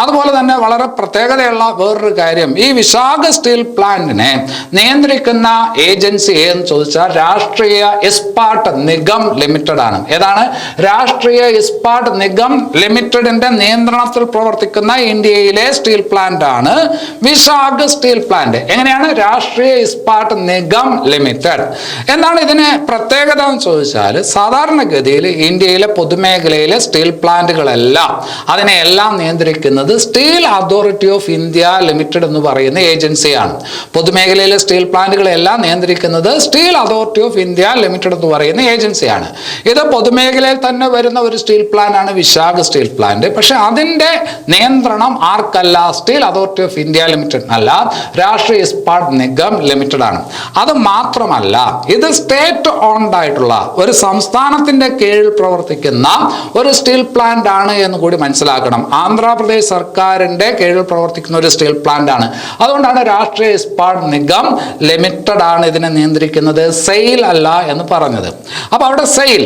അതുപോലെ തന്നെ വളരെ പ്രത്യേകതയുള്ള വേറൊരു കാര്യം, ഈ വിശാഖ് സ്റ്റീൽ പ്ലാന്റിനെ നിയന്ത്രിക്കുന്ന ഏജൻസി എന്ന് ചോദിച്ചാൽ രാഷ്ട്രീയ ഇസ്പാട്ട് നിഗം ലിമിറ്റഡ് ആണ്. ഏതാണ്? രാഷ്ട്രീയ ഇസ്പാട്ട് നിഗം ലിമിറ്റഡിന്റെ നിയന്ത്രണത്തിൽ പ്രവർത്തിക്കുന്ന ഇന്ത്യയിലെ സ്റ്റീൽ പ്ലാന്റ് ആണ് വിശാഖ് സ്റ്റീൽ പ്ലാന്റ്. എങ്ങനെയാണ്? രാഷ്ട്രീയ ഇസ്പാട്ട് നിഗം ലിമിറ്റഡ്. എന്താണ് ഇതിന് പ്രത്യേകത എന്ന് ചോദിച്ചാൽ, സാധാരണഗതിയിൽ ഇന്ത്യയിലെ പൊതുമേഖലയിലെ സ്റ്റീൽ പ്ലാന്റുകളെല്ലാം അതിനെല്ലാം നിയന്ത്രിക്കുന്നത് steel authority of India limited എന്ന് പറയുന്ന ഏജൻസിയാണ്. പൊതുമേഖലയിലെ സ്റ്റീൽ പ്ലാന്റുകളെല്ലാം നിയന്ത്രിക്കുന്നത് steel authority of India limited എന്ന് പറയുന്ന ഏജൻസിയാണ്. ഇത് പൊതുമേഖലയിൽ തന്നെ വരുന്ന ഒരു സ്റ്റീൽ പ്ലാന്റ് ആണ് വിശാഖ് സ്റ്റീൽ പ്ലാന്റ്. പക്ഷെ അതിന്റെ നിയന്ത്രണം ആർക്കല്ല? Steel authority of India limited അല്ല, രാഷ്ട്രീയ ഇസ്പാട്ട് നിഗം ലിമിറ്റഡ് ആണ്. അത് മാത്രമല്ല, ഇത് സ്റ്റേറ്റ് ഓൺഡ് ആയിട്ടുള്ള ഒരു സംസ്ഥാനത്തിന്റെ കീഴിൽ പ്രവർത്തിക്കുന്ന ഒരു സ്റ്റീൽ പ്ലാന്റ് ആണ് എന്ന് കൂടി മനസ്സിലാക്കണം. ആന്ധ്രാപ്രദേശ് സർക്കാരിന്റെ കീഴിൽ പ്രവർത്തിക്കുന്ന ഒരു സ്റ്റീൽ പ്ലാന്റ് ആണ്. അതുകൊണ്ടാണ് രാഷ്ട്രീയ ഇസ്പാട്ട് നിഗം ലിമിറ്റഡ് ആണ് ഇതിനെ നിയന്ത്രിക്കുന്നത്, സെയിൽ അല്ല എന്ന് പറഞ്ഞത്. അപ്പൊ അവിടെ sale,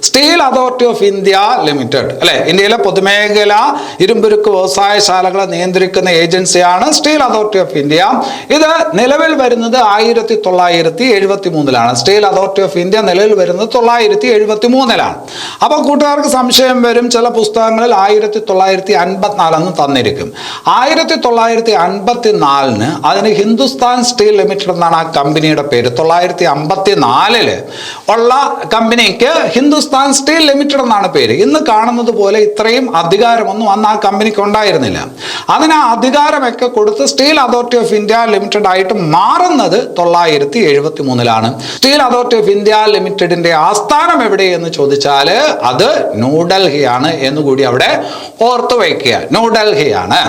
steel authority of India limited അല്ലെ. ഇന്ത്യയിലെ പൊതുമേഖല ഇരുമ്പുരുക്ക് വ്യവസായശാലകളെ നിയന്ത്രിക്കുന്ന ഏജൻസിയാണ് സ്റ്റീൽ അതോറിറ്റി ഓഫ് ഇന്ത്യ. ഇത് നിലവിൽ വരുന്നത് 1973 സ്റ്റീൽ അതോറിറ്റി ഓഫ് ഇന്ത്യ നിലവിൽ വരുന്നത് 1973. അപ്പൊ കൂട്ടുകാർക്ക് സംശയം വരും, ചില പുസ്തകങ്ങളിൽ 1954 തന്നിരിക്കും. 1954 അതിന് ഹിന്ദുസ്ഥാൻ സ്റ്റീൽ ലിമിറ്റഡ് എന്നാണ് ആ കമ്പനിയുടെ പേര്. 1954 ഉള്ള കമ്പനിക്ക് ഹിന്ദുസ്ഥാൻ സ്റ്റീൽ ലിമിറ്റഡ് എന്നാണ് പേര്. ഇന്ന് കാണുന്നത് പോലെ ഇത്രയും അധികാരമൊന്നും അന്ന് ആ കമ്പനിക്ക് ഉണ്ടായിരുന്നില്ല. അതിന് ആ അധികാരമൊക്കെ കൊടുത്ത് steel authority of India limited ആയിട്ട് മാറുന്നത് 1973. സ്റ്റീൽ അതോറിറ്റി ഓഫ് ഇന്ത്യ ലിമിറ്റഡിന്റെ ആസ്ഥാനം എവിടെയെന്ന് ചോദിച്ചാൽ അത് ന്യൂഡൽഹിയാണ് എന്നുകൂടി അവിടെ ഓർത്തു വയ്ക്കുക. ന്യൂഡൽഹിയാണ്.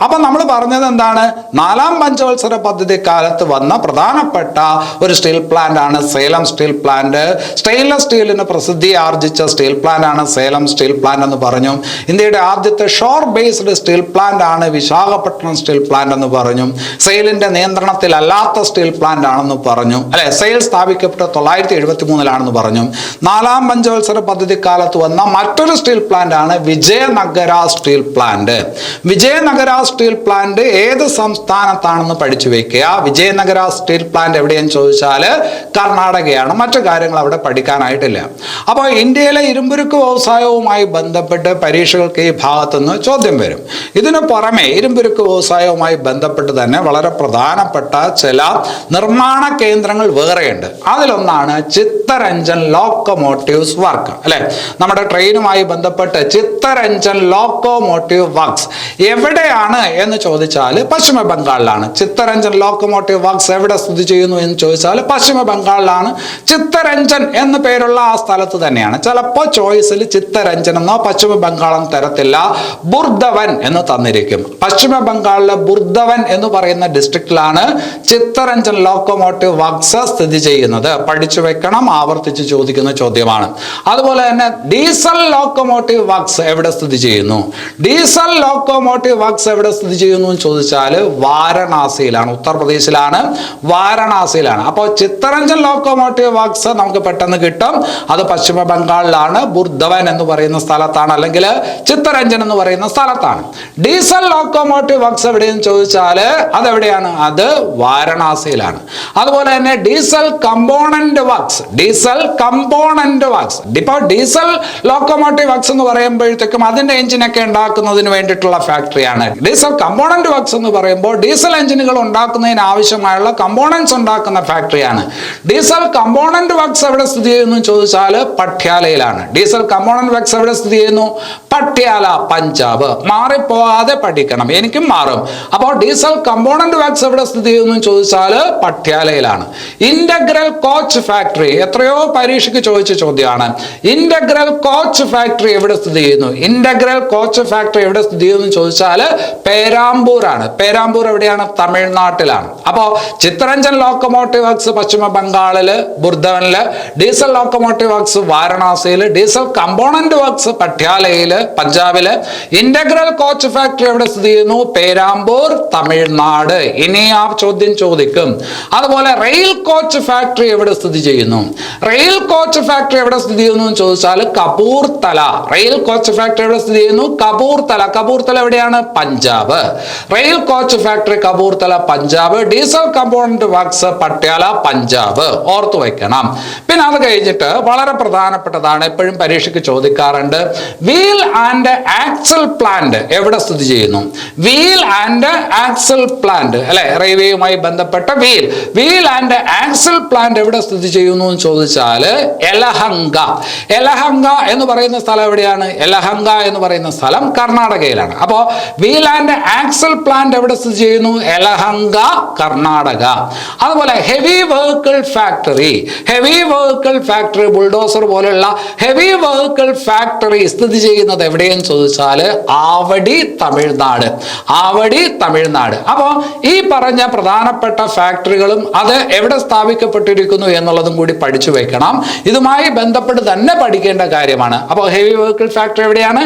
അപ്പൊ നമ്മൾ പറഞ്ഞത് എന്താണ്? 4ാം പഞ്ചവത്സര പദ്ധതി കാലത്ത് വന്ന പ്രധാനപ്പെട്ട ഒരു സ്റ്റീൽ പ്ലാന്റ് ആണ് സേലം സ്റ്റീൽ പ്ലാന്റ്. സ്റ്റെയിൻലെസ് സ്റ്റീലിന് പ്രസിദ്ധി ആർജിച്ച സ്റ്റീൽ പ്ലാന്റ് ആണ് സേലം സ്റ്റീൽ പ്ലാന്റ് എന്ന് പറഞ്ഞു. ഇന്ത്യയുടെ ആദ്യത്തെ ഷോർ ബേസ്ഡ് സ്റ്റീൽ പ്ലാന്റ് ആണ് വിശാഖപട്ടണം സ്റ്റീൽ പ്ലാന്റ് എന്ന് പറഞ്ഞു. സെയിലിന്റെ നിയന്ത്രണത്തിൽ അല്ലാത്ത സ്റ്റീൽ പ്ലാന്റ് ആണെന്ന് പറഞ്ഞു അല്ലെ. സെയിൽ സ്ഥാപിക്കപ്പെട്ട 1973 പറഞ്ഞു. 4ാം പഞ്ചവത്സര പദ്ധതി കാലത്ത് വന്ന മറ്റൊരു സ്റ്റീൽ പ്ലാന്റ് ആണ് Vijayanagara steel plant. Vijayanagara steel plant ഏത് സംസ്ഥാനത്താണെന്ന് പഠിച്ചു വെക്കുക. വിജയനഗര സ്റ്റീൽ പ്ലാന്റ് എവിടെയെന്ന് ചോദിച്ചാൽ കർണാടകയാണ്. മറ്റു കാര്യങ്ങൾ അവിടെ പഠിക്കാനായിട്ടില്ല. അപ്പോൾ ഇന്ത്യയിലെ ഇരുമ്പുരുക്ക് വ്യവസായവുമായി ബന്ധപ്പെട്ട് പരീക്ഷകൾക്ക് ഈ ഭാഗത്തുനിന്ന് ചോദ്യം വരും. ഇതിനു പുറമെ ഇരുമ്പുരുക്ക് വ്യവസായവുമായി ബന്ധപ്പെട്ട് തന്നെ വളരെ പ്രധാനപ്പെട്ട ചില നിർമ്മാണ കേന്ദ്രങ്ങൾ വേറെയുണ്ട്. അതിലൊന്നാണ് ചിത്തരഞ്ജൻ ലോക്കോമോട്ടീവ്സ് വർക്ക്, അല്ലെ? നമ്മുടെ ട്രെയിനുമായി ബന്ധപ്പെട്ട് ചിത്തരഞ്ജൻ ലോക്കോമോട്ടീവ് വർക്ക്സ് എവിടെയാണ് എന്ന് ചോദിച്ചാൽ പശ്ചിമ ബംഗാളിലാണ്. ചിത്തരഞ്ജൻ ലോക്കോമോട്ടീവ് വർക്ക്സ് എവിടെ സ്ഥിതി ചെയ്യുന്നു എന്ന് ചോദിച്ചാൽ പശ്ചിമ ബംഗാളിലാണ്. ചിത്തരഞ്ജൻ എന്ന പേരുള്ള ആ സ്ഥലത്ത് തന്നെയാണ്. ചിലപ്പോൾ ചോയ്സിൽ ചിത്തരഞ്ജൻ എന്നോ പശ്ചിമ ബംഗാളം തരത്തില്ല, ബുർദവൻ എന്ന് തന്നിരിക്കും. പശ്ചിമ ബംഗാളിലെ ബുർദവൻ എന്ന് പറയുന്ന ഡിസ്ട്രിക്റ്റിലാണ് ചിത്തരഞ്ജൻ ലോക്കോമോട്ടീവ് വർക്ക്സ് സ്ഥിതി ചെയ്യുന്നത്. പഠിച്ചു വെക്കണം, ആവർത്തിച്ച് ചോദിക്കുന്ന ചോദ്യമാണ്. അതുപോലെ തന്നെ ഡീസൽ ലോക്കോമോട്ടീവ് വർക്ക്സ് എവിടെ സ്ഥിതി ചെയ്യുന്നു? ഡീസൽ ലോക്കോമോട്ടീവ് വർക്ക്സ് എവിടെ സ്ഥിതി ചെയ്യുന്നു എന്ന് ചോദിച്ചാൽ വാരണാസിയിലാണ്, ഉത്തർപ്രദേശിലാണ്, വാരണാസിയിലാണ്. അപ്പോൾ ചിത്തരഞ്ജൻ ലോക്കോമോട്ടീവ് വർക്ക്സ് നമുക്ക് പെട്ടെന്ന് കിട്ടും. അത് പശ്ചിമ ബംഗാളിലാണ്, ബുർദവൻ എന്ന് പറയുന്ന സ്ഥലത്താണ്, അല്ലെങ്കിൽ ചിത്തരഞ്ജൻ എന്ന് പറയുന്ന സ്ഥലത്താണ്. ഡീസൽ ലോക്കോമോട്ടീവ് വർക്ക്സ് എവിടെയെന്ന് ചോദിച്ചാൽ അതെവിടെയാണ്? അത് വാരണാസിയിലാണ്. അതുപോലെ തന്നെ diesel component works, diesel component works. ഇപ്പോൾ ഡീസൽ ലോക്കോമോട്ടീവ് വർക്ക്സ് എന്ന് പറയുമ്പോഴത്തേക്കും അതിന്റെ എഞ്ചിനൊക്കെ ഉണ്ടാക്കുന്നതിന് വേണ്ടിയിട്ടുള്ള ഫാക്ടറിയാണ്. ഡീസൽ കമ്പോണന്റ് വർക്ക്സ് എന്ന് പറയുമ്പോൾ ഡീസൽ എഞ്ചിനുകൾ ഉണ്ടാക്കുന്നതിന് ആവശ്യമായുള്ള കമ്പോണന്റ്സ് ഉണ്ടാക്കുന്ന ഫാക്ടറിയാണ്. ഡീസൽ കമ്പോണന്റ് വർക്ക്സ് എവിടെ സ്ഥിതി ചെയ്യുന്നു ചോദിച്ചാൽ പട്യാലയിലാണ്. ഡീസൽ കമ്പോണന്റ് വർക്ക്സ് എവിടെ സ്ഥിതി ചെയ്യുന്നു? പട്യാല, പഞ്ചാബ്. മാറിപ്പോവാതെ പഠിക്കണം, എനിക്കും മാറും. അപ്പോൾ ഡീസൽ കമ്പോണന്റ് വർക്ക്സ് എവിടെ സ്ഥിതി ചെയ്യുന്നു ചോദിച്ചാൽ പട്യാലയിലാണ്. ഇന്റഗ്രൽ കോച്ച് ഫാക്ടറി എത്രയോ പരീക്ഷയ്ക്ക് ചോദിച്ച ചോദ്യമാണ്. ഇന്റഗ്രൽ കോച്ച് ഫാക്ടറി എവിടെ സ്ഥിതി ചെയ്യുന്നു? ഇന്റഗ്രൽ കോച്ച് ഫാക്ടറി എവിടെ സ്ഥിതി ചെയ്യുന്നു ചോദിച്ചാൽ പേരാമ്പൂർ ആണ്. പേരാമ്പൂർ എവിടെയാണ്? തമിഴ്നാട്ടിലാണ്. അപ്പോൾ ചിത്തരഞ്ജൻ ലോക്കോമോട്ടീവ് വർക്ക്സ് പശ്ചിമ ബംഗാളില്, ബുർദവനില്, ഡീസൽ ലോക്കോമോട്ടീവ് വർക്ക്സ് വാരണാസിയിൽ, ഡീസൽ കമ്പോണന്റ് വർക്ക്സ് പട്യാലയില്, പഞ്ചാബില്. ഇന്റഗ്രൽ കോച്ച് ഫാക്ടറി എവിടെ സ്ഥിതി ചെയ്യുന്നു? പേരാമ്പൂർ, തമിഴ്നാട്. ഇനി ആ ചോദ്യം ചോദിക്കും. അതുപോലെ റെയിൽ കോച്ച് ഫാക്ടറി എവിടെ സ്ഥിതി ചെയ്യുന്നു? റെയിൽ കോച്ച് ഫാക്ടറി എവിടെ സ്ഥിതി ചെയ്യുന്നു എന്ന് ചോദിച്ചാൽ കപൂർത്തല. റെയിൽ കോച്ച് ഫാക്ടറി എവിടെ സ്ഥിതി ചെയ്യുന്നു? കപൂർത്തല. കപൂർത്തല എവിടെയാണ്? Punjab. Rail coach factory Kapurthala, Punjab. Diesel component works Patiala, Punjab. ഓർത്തു വയ്ക്കണം. പിന്നെ അത് കഴിഞ്ഞിട്ട് വളരെ പ്രധാനപ്പെട്ടതാണ്, എപ്പോഴും പരീക്ഷയ്ക്ക് ചോദിക്കാറുണ്ട്, വീൽ ആൻഡ് ആക്സൽ പ്ലാന്റ് എവിടെ സ്ഥിതി ചെയ്യുന്നു? വീൽ ആൻഡ് ആക്സൽ പ്ലാന്റ്, അല്ലെ? റെയിൽവേയുമായി ബന്ധപ്പെട്ട വീൽ ആൻഡ് ആക്സൽ പ്ലാന്റ് എവിടെ സ്ഥിതി ചെയ്യുന്നു എന്ന് ചോദിച്ചാൽ യലഹങ്ക. യലഹങ്ക എന്ന് പറയുന്ന സ്ഥലം എവിടെയാണ്? യലഹങ്ക എന്ന് പറയുന്ന സ്ഥലം കർണാടകയിലാണ്. അപ്പോൾ വീൽ ആൻഡ് ആക്സൽ പ്ലാന്റ് എവിടെ സ്ഥിതി ചെയ്യുന്നു? യലഹങ്ക, കർണാടക. അതുപോലെ heavy vehicle factory, heavy vehicle factory, bulldozer പോലുള്ള ഹെവി വെഹിക്കിൾ ഫാക്ടറി സ്ഥിതി ചെയ്യുന്നത് എവിടെയെന്ന് ചോദിച്ചാൽ ആവടി, തമിഴ്നാട്. ആവടി, തമിഴ്നാട്. അപ്പോൾ ഈ പറഞ്ഞ പ്രധാനപ്പെട്ട ഫാക്ടറികളും അത് എവിടെ സ്ഥാപിക്കപ്പെട്ടിരിക്കുന്നു എന്നുള്ളതും കൂടി പഠിച്ചു വെക്കണം. ഇതുമായി ബന്ധപ്പെട്ട് തന്നെ പഠിക്കേണ്ട കാര്യമാണ്. അപ്പോൾ ഹെവി വെഹിക്കിൾ ഫാക്ടറി എവിടെയാണ്?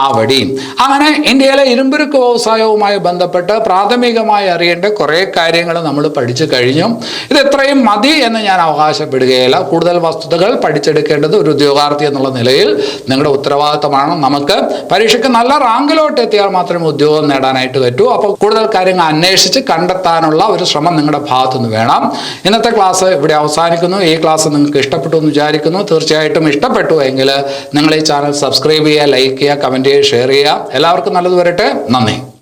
ആവടി. അങ്ങനെ ഇന്ത്യയിലെ ഇരുമ്പുരുക്ക് വ്യവസായവുമായി ബന്ധപ്പെട്ട് പ്രാഥമികമായി അറിയേണ്ട കുറേ കാര്യങ്ങൾ നമ്മൾ പഠിച്ചു കഴിഞ്ഞു. ഇത് എത്രയും മതി എന്ന് ഞാൻ അവകാശപ്പെടുകയില്ല. കൂടുതൽ വസ്തുതകൾ പഠിച്ചെടുക്കേണ്ടത് ഒരു ഉദ്യോഗാർത്ഥി എന്നുള്ള നിലയിൽ നിങ്ങളുടെ ഉത്തരവാദിത്തമാണ്. നമുക്ക് പരീക്ഷയ്ക്ക് നല്ല റാങ്കിലോട്ട് എത്തിയാൽ മാത്രമേ ഉദ്യോഗം നേടാനായിട്ട് പറ്റൂ. അപ്പോൾ കൂടുതൽ കാര്യങ്ങൾ അന്വേഷിച്ച് കണ്ടെത്താനുള്ള ഒരു ശ്രമം നിങ്ങളുടെ ഭാഗത്തുനിന്ന് വേണം. ഇന്നത്തെ ക്ലാസ് ഇവിടെ അവസാനിക്കുന്നു. ഈ ക്ലാസ് നിങ്ങൾക്ക് ഇഷ്ടപ്പെട്ടു എന്ന് വിചാരിക്കുന്നു. തീർച്ചയായിട്ടും ഇഷ്ടപ്പെട്ടു എങ്കിൽ നിങ്ങൾ ഈ ചാനൽ സബ്സ്ക്രൈബ് ചെയ്യുക, ലൈക്ക് ചെയ്യുക, കമൻറ്റ് ചെയ്യുക, ഷെയർ ചെയ്യുക. എല്ലാവർക്കും നല്ലത് വരട്ടെ. നന്ദി.